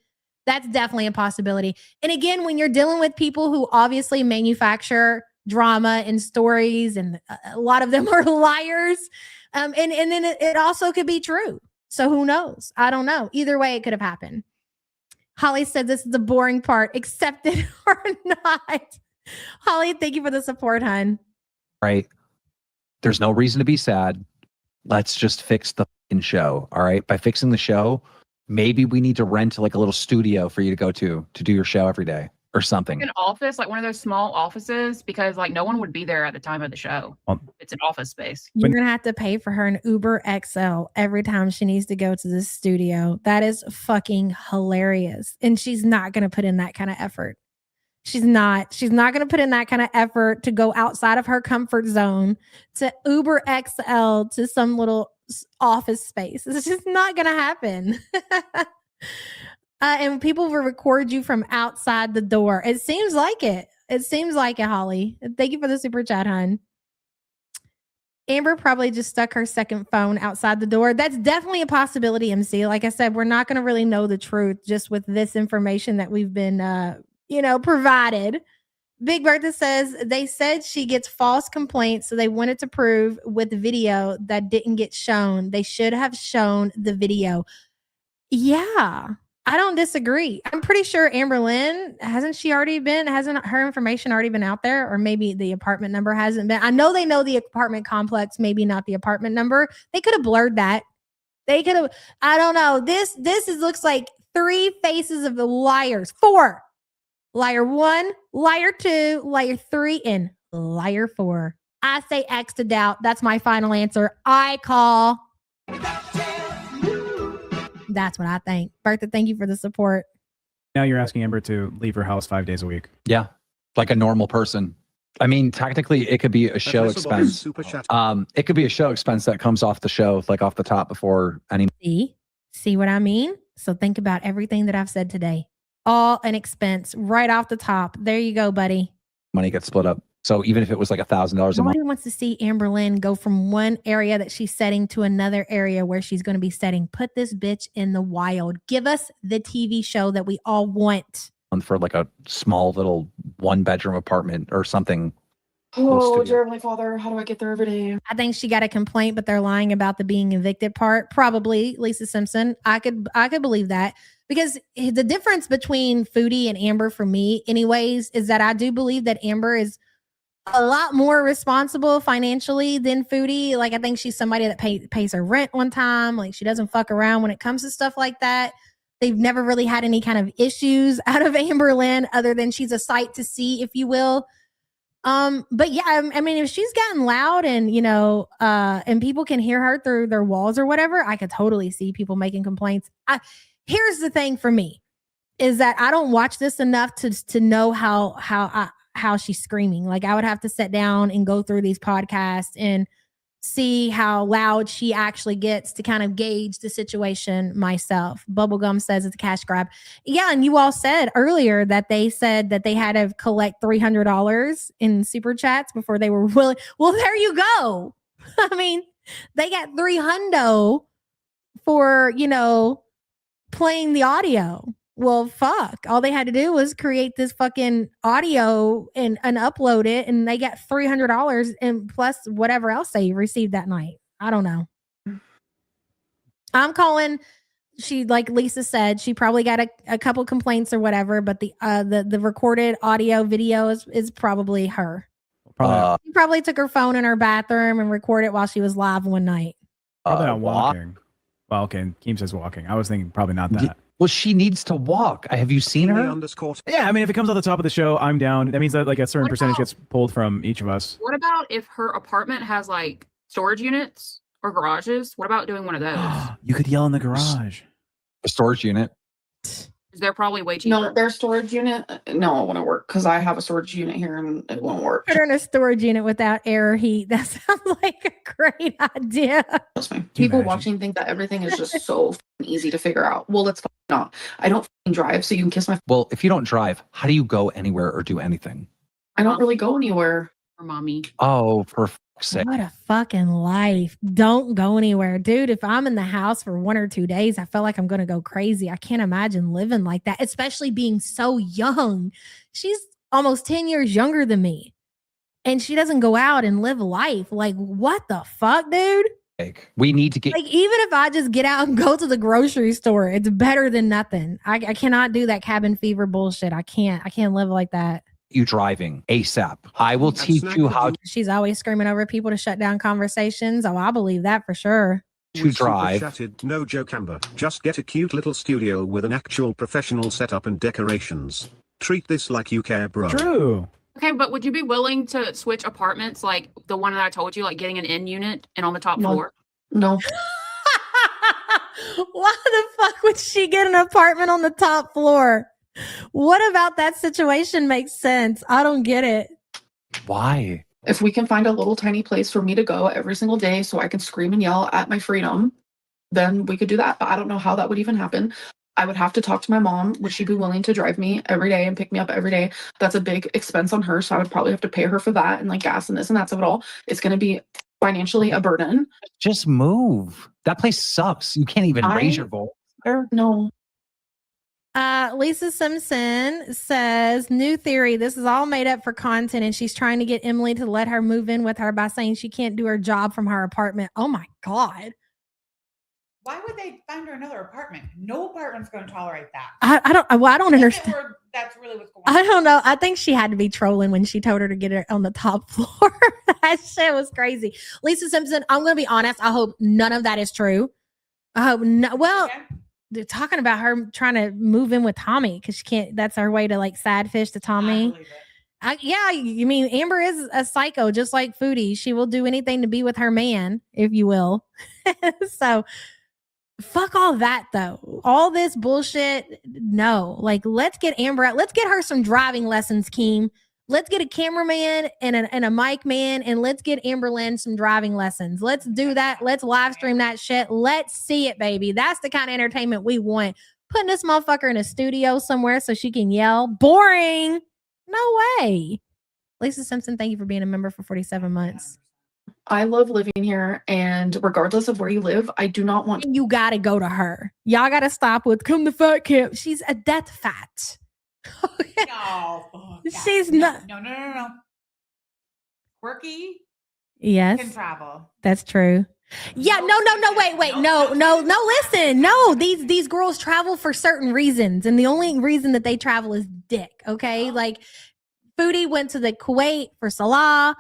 That's definitely a possibility. And again, when you're dealing with people who obviously manufacture drama and stories, and a lot of them are liars, and then it also could be true. So who knows? I don't know. Either way, it could have happened. Holly said this is the boring part, accept it or not. Holly, thank you for the support, hun. Right. There's no reason to be sad. Let's just fix the fucking show. All right. By fixing the show, maybe we need to rent like a little studio for you to go to do your show every day or something. An office, like one of those small offices, because like no one would be there at the time of the show. It's an office space. You're going to have to pay for her an Uber XL every time she needs to go to the studio. That is fucking hilarious. And she's not going to put in that kind of effort. She's not going to put in that kind of effort to go outside of her comfort zone to Uber XL to some little office space. It's just not going to happen. And people will record you from outside the door. It seems like it. It seems like it, Holly. Thank you for the super chat, hun. Amber probably just stuck her second phone outside the door. That's definitely a possibility, MC. Like I said, we're not going to really know the truth just with this information that we've been, provided. Big Bertha says they said she gets false complaints, so they wanted to prove with video that didn't get shown. They should have shown the video. Yeah, I don't disagree. I'm pretty sure Amber Lynn, hasn't her information already been out there? Or maybe the apartment number hasn't been. I know they know the apartment complex, maybe not the apartment number. They could have blurred that. They could have, I don't know. Looks like 3 faces of the liars. 4. Liar 1, liar 2, liar 3, and liar 4. I say X to doubt. That's my final answer. I call. That's what I think. Bertha, thank you for the support. Now you're asking Amber to leave her house 5 days a week. Yeah, like a normal person. I mean, technically, it could be a show expense. It could be a show expense that comes off the show, like off the top before any. See what I mean? So think about everything that I've said today. All an expense right off the top. There you go, buddy. Money gets split up. So even if it was like $1,000 a month. Nobody wants to see Amber Lynn go from one area that she's setting to another area where she's going to be setting. Put this bitch in the wild. Give us the TV show that we all want. For like a small little 1-bedroom apartment or something. Oh, dear Heavenly Father, how do I get there every day? I think she got a complaint, but they're lying about the being evicted part. Probably Lisa Simpson. I could believe that. Because the difference between Foodie and Amber for me, anyways, is that I do believe that Amber is a lot more responsible financially than Foodie. Like, I think she's somebody that pays her rent on time. Like, she doesn't fuck around when it comes to stuff like that. They've never really had any kind of issues out of Amber Lynn other than she's a sight to see, if you will. But yeah, I mean, if she's gotten loud and, and people can hear her through their walls or whatever, I could totally see people making complaints. Here's the thing for me is that I don't watch this enough to know how she's screaming. Like, I would have to sit down and go through these podcasts and see how loud she actually gets to kind of gauge the situation myself. Bubblegum says it's a cash grab. Yeah, and you all said earlier that they said that they had to collect $300 in super chats before they were willing. Well, there you go. I mean, they got $300 for, playing the audio. Well, fuck. All they had to do was create this fucking audio and upload it, and they got $300 and plus whatever else they received that night. I don't know. I'm calling. She, like Lisa said, she probably got a couple complaints or whatever, but the recorded audio video is probably her. She probably took her phone in her bathroom and recorded it while she was live one night. Probably not walking. Well, okay, Keem says walking. I was thinking probably not that. Well, she needs to walk. Have you seen her? Yeah, I mean, if it comes on the top of the show, I'm down. That means that like a certain percentage gets pulled from each of us. What about if her apartment has like storage units or garages? What about doing one of those? You could yell in the garage. A storage unit. They're probably way cheaper. No, their storage unit. No, it wouldn't work because I have a storage unit here and it won't work. Put her in a storage unit without air or heat. That sounds like a great idea. Trust me. People watching think that everything is just so easy to figure out. Well, it's not. I don't drive, so you can kiss my. Well, if you don't drive, how do you go anywhere or do anything? I don't really go anywhere. For mommy. Oh, for fuck's sake. What a fucking life. Don't go anywhere. Dude, if I'm in the house for 1 or 2 days, I feel like I'm going to go crazy. I can't imagine living like that, especially being so young. She's almost 10 years younger than me. And she doesn't go out and live life. Like, what the fuck, dude? We need to get. Like, even if I just get out and go to the grocery store, it's better than nothing. I cannot do that cabin fever bullshit. I can't live like that. You driving ASAP. I will teach you how She's always screaming over people to shut down conversations. Oh, I believe that for sure. to drive. Chatted, no joke, Amber. Just get a cute little studio with an actual professional setup and decorations. Treat this like you care, bro. True. Okay, but would you be willing to switch apartments like the one that I told you, like getting an in unit and on the top floor? No. Why the fuck would she get an apartment on the top floor? What about that situation makes sense? I don't get it. Why? If we can find a little tiny place for me to go every single day so I can scream and yell at my freedom, then we could do that. But I don't know how that would even happen. I would have to talk to my mom. Would she be willing to drive me every day and pick me up every day? That's a big expense on her. So I would probably have to pay her for that and like gas and this and that of it all. It's going to be financially a burden. Just move. That place sucks. You can't even raise your voice there. No. Lisa Simpson says, new theory. This is all made up for content, and she's trying to get Emily to let her move in with her by saying she can't do her job from her apartment. Oh my God. Why would they find her another apartment? No apartment's going to tolerate that. I don't understand. That's really what's going on. I don't know. I think she had to be trolling when she told her to get her on the top floor. That shit was crazy. Lisa Simpson, I'm going to be honest. I hope none of that is true. I hope no. Well, they're talking about her trying to move in with Tommy because she can't. That's her way to like sad fish to Tommy. Yeah, you mean Amber is a psycho, just like Foodie. She will do anything to be with her man, if you will. So fuck all that though. All this bullshit. No, like let's get Amber out. Let's get her some driving lessons, Keem. Let's get a cameraman and a mic man, and let's get Amberlynn some driving lessons. Let's do that. Let's live stream that shit. Let's see it, baby. That's the kind of entertainment we want. Putting this motherfucker in a studio somewhere so she can yell. Boring. No way. Lisa Simpson, thank you for being a member for 47 months. I love living here, and regardless of where you live, I do not want. You gotta go to her. Y'all gotta stop with come to fat camp. She's a death fat. No, she's not. No. Quirky. Yes. Can travel. That's true. Yeah. No. Wait. No. Listen. No. These girls travel for certain reasons, and the only reason that they travel is dick. Okay. Like Foodie went to the Kuwait for Salah.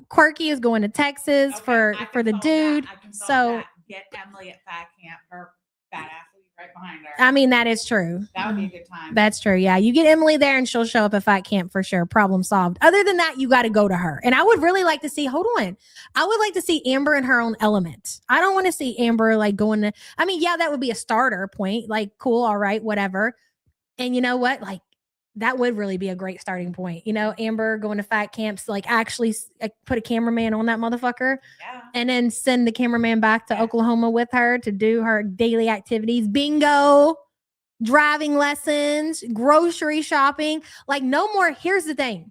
Quirky is going to Texas for the dude. So get Emily at fat camp. Her fat ass will be right behind her. I mean, that is true. That would be a good time. That's true. Yeah. You get Emily there and she'll show up at fat camp for sure. Problem solved. Other than that, you got to go to her. And I would really like to see, hold on. I would like to see Amber in her own element. I don't want to see Amber like going to, I mean, yeah, that would be a starter point. Like, cool. All right, whatever. And you know what? Like, that would really be a great starting point. You know, Amber going to fat camps, like actually put a cameraman on that motherfucker and then send the cameraman back to Oklahoma with her to do her daily activities. Bingo, driving lessons, grocery shopping, like no more. Here's the thing.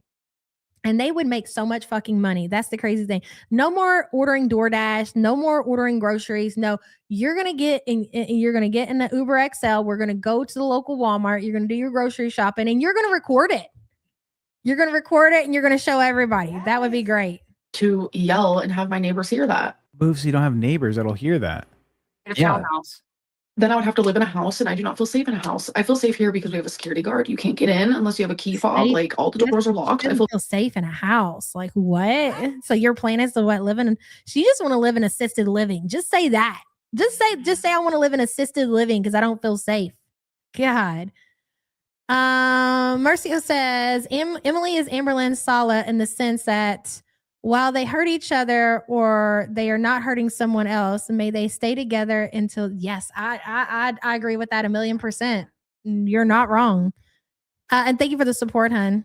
And they would make so much fucking money. That's the crazy thing. No more ordering DoorDash. No more ordering groceries. No, you're gonna get in the Uber XL. We're gonna go to the local Walmart. You're gonna do your grocery shopping, and you're gonna record it. You're gonna record it, and you're gonna show everybody. That would be great. To yell and have my neighbors hear that. Move so you don't have neighbors that'll hear that. Then I would have to live in a house, and I do not feel safe in a house. I feel safe here because we have a security guard. You can't get in unless you have a key fob. Like all the doors are locked. I feel safe in a house. Like what? So your plan is to living in? So you just want to live in assisted living? Just say that. Just say I want to live in assisted living because I don't feel safe. God. Mercio says Emily is Amberlynn Sala in the sense that while they hurt each other or they are not hurting someone else, may they stay together until, yes, I agree with that 1,000,000%. You're not wrong. And thank you for the support, hun.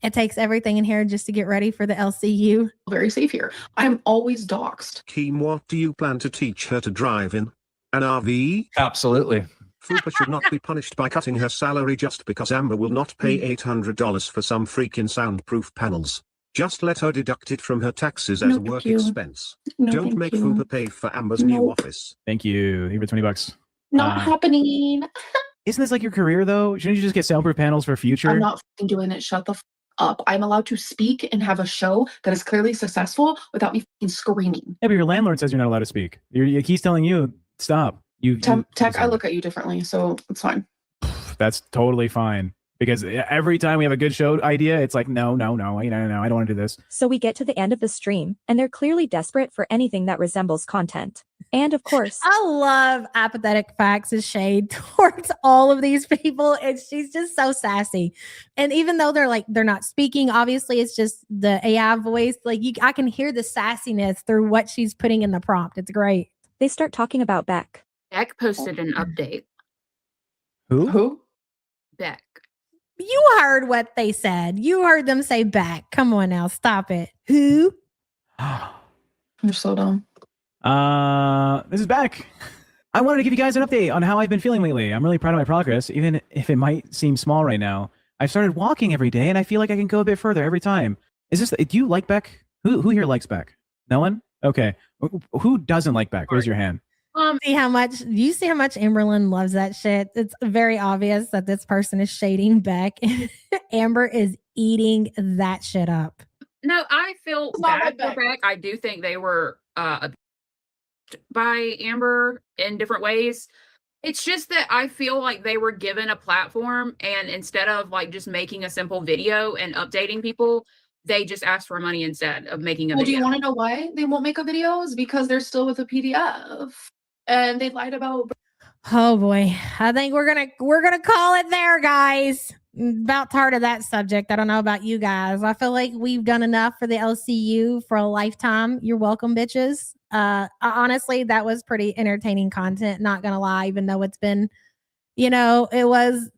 It takes everything in here just to get ready for the LCU. Very safe here. I'm always doxxed. Keem, what do you plan to teach her to drive in? An RV? Absolutely. Fupa should not be punished by cutting her salary just because Amber will not pay $800 for some freaking soundproof panels. Just let her deduct it from her taxes as a work expense. Don't make Fupa pay for Amber's new office. Thank you. Here for $20. Not happening. Isn't this like your career though? Shouldn't you just get soundproof panels for future? I'm not fucking doing it. Shut the up. I'm allowed to speak and have a show that is clearly successful without me fucking screaming. Yeah, but your landlord says you're not allowed to speak. He's telling you stop. Tech, I look at you differently, so it's fine. That's totally fine. Because every time we have a good show idea, it's like, no, I don't want to do this. So we get to the end of the stream, and they're clearly desperate for anything that resembles content. And of course, I love apathetic facts' shade towards all of these people. And she's just so sassy. And even though they're not speaking, obviously it's just the AI voice. Like I can hear the sassiness through what she's putting in the prompt. It's great. They start talking about Beck. Beck posted an update. Who? Beck. You heard what they said. You heard them say back. Come on now. Stop it. Who? You're so dumb. This is Beck. I wanted to give you guys an update on how I've been feeling lately. I'm really proud of my progress, even if it might seem small right now. I've started walking every day, and I feel like I can go a bit further every time. Do you like Beck? Who here likes Beck? No one? Okay. Who doesn't like Beck? Raise your hand. See how much you see how much Amberlyn loves that shit. It's very obvious that this person is shading Beck. Amber is eating that shit up. No, I feel not bad like for Beck. I do think they were abused by Amber in different ways. It's just that I feel like they were given a platform, and instead of like just making a simple video and updating people, they just asked for money instead of making a Well, do video. you want to know why they won't make a video? Is because they're still with a PDF, and they lied about. Oh boy. I think we're gonna call it there, guys. About tired of that subject. I don't know about you guys. I feel like we've done enough for the LCU for a lifetime. You're welcome, bitches. Honestly, that was pretty entertaining content, not gonna lie, even though it's been, it was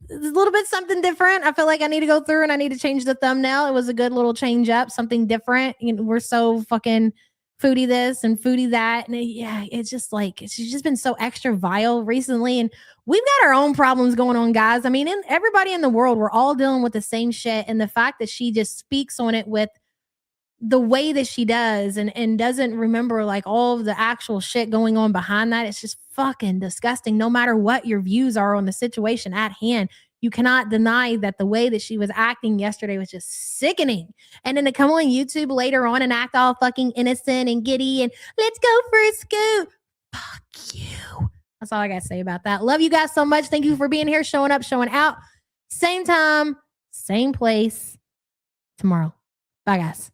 a little bit something different. I feel like I need to go through and I need to change the thumbnail. It was a good little change up, something different. We're so fucking foodie this and foodie that. And it's just like, it's just been so extra vile recently. And we've got our own problems going on, guys. I mean, everybody in the world, we're all dealing with the same shit. And the fact that she just speaks on it with the way that she does and doesn't remember like all of the actual shit going on behind that, it's just fucking disgusting. No matter what your views are on the situation at hand, you cannot deny that the way that she was acting yesterday was just sickening. And then to come on YouTube later on and act all fucking innocent and giddy and let's go for a scoop. Fuck you. That's all I gotta say about that. Love you guys so much. Thank you for being here, showing up, showing out. Same time, same place tomorrow. Bye, guys.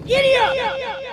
Giddy up!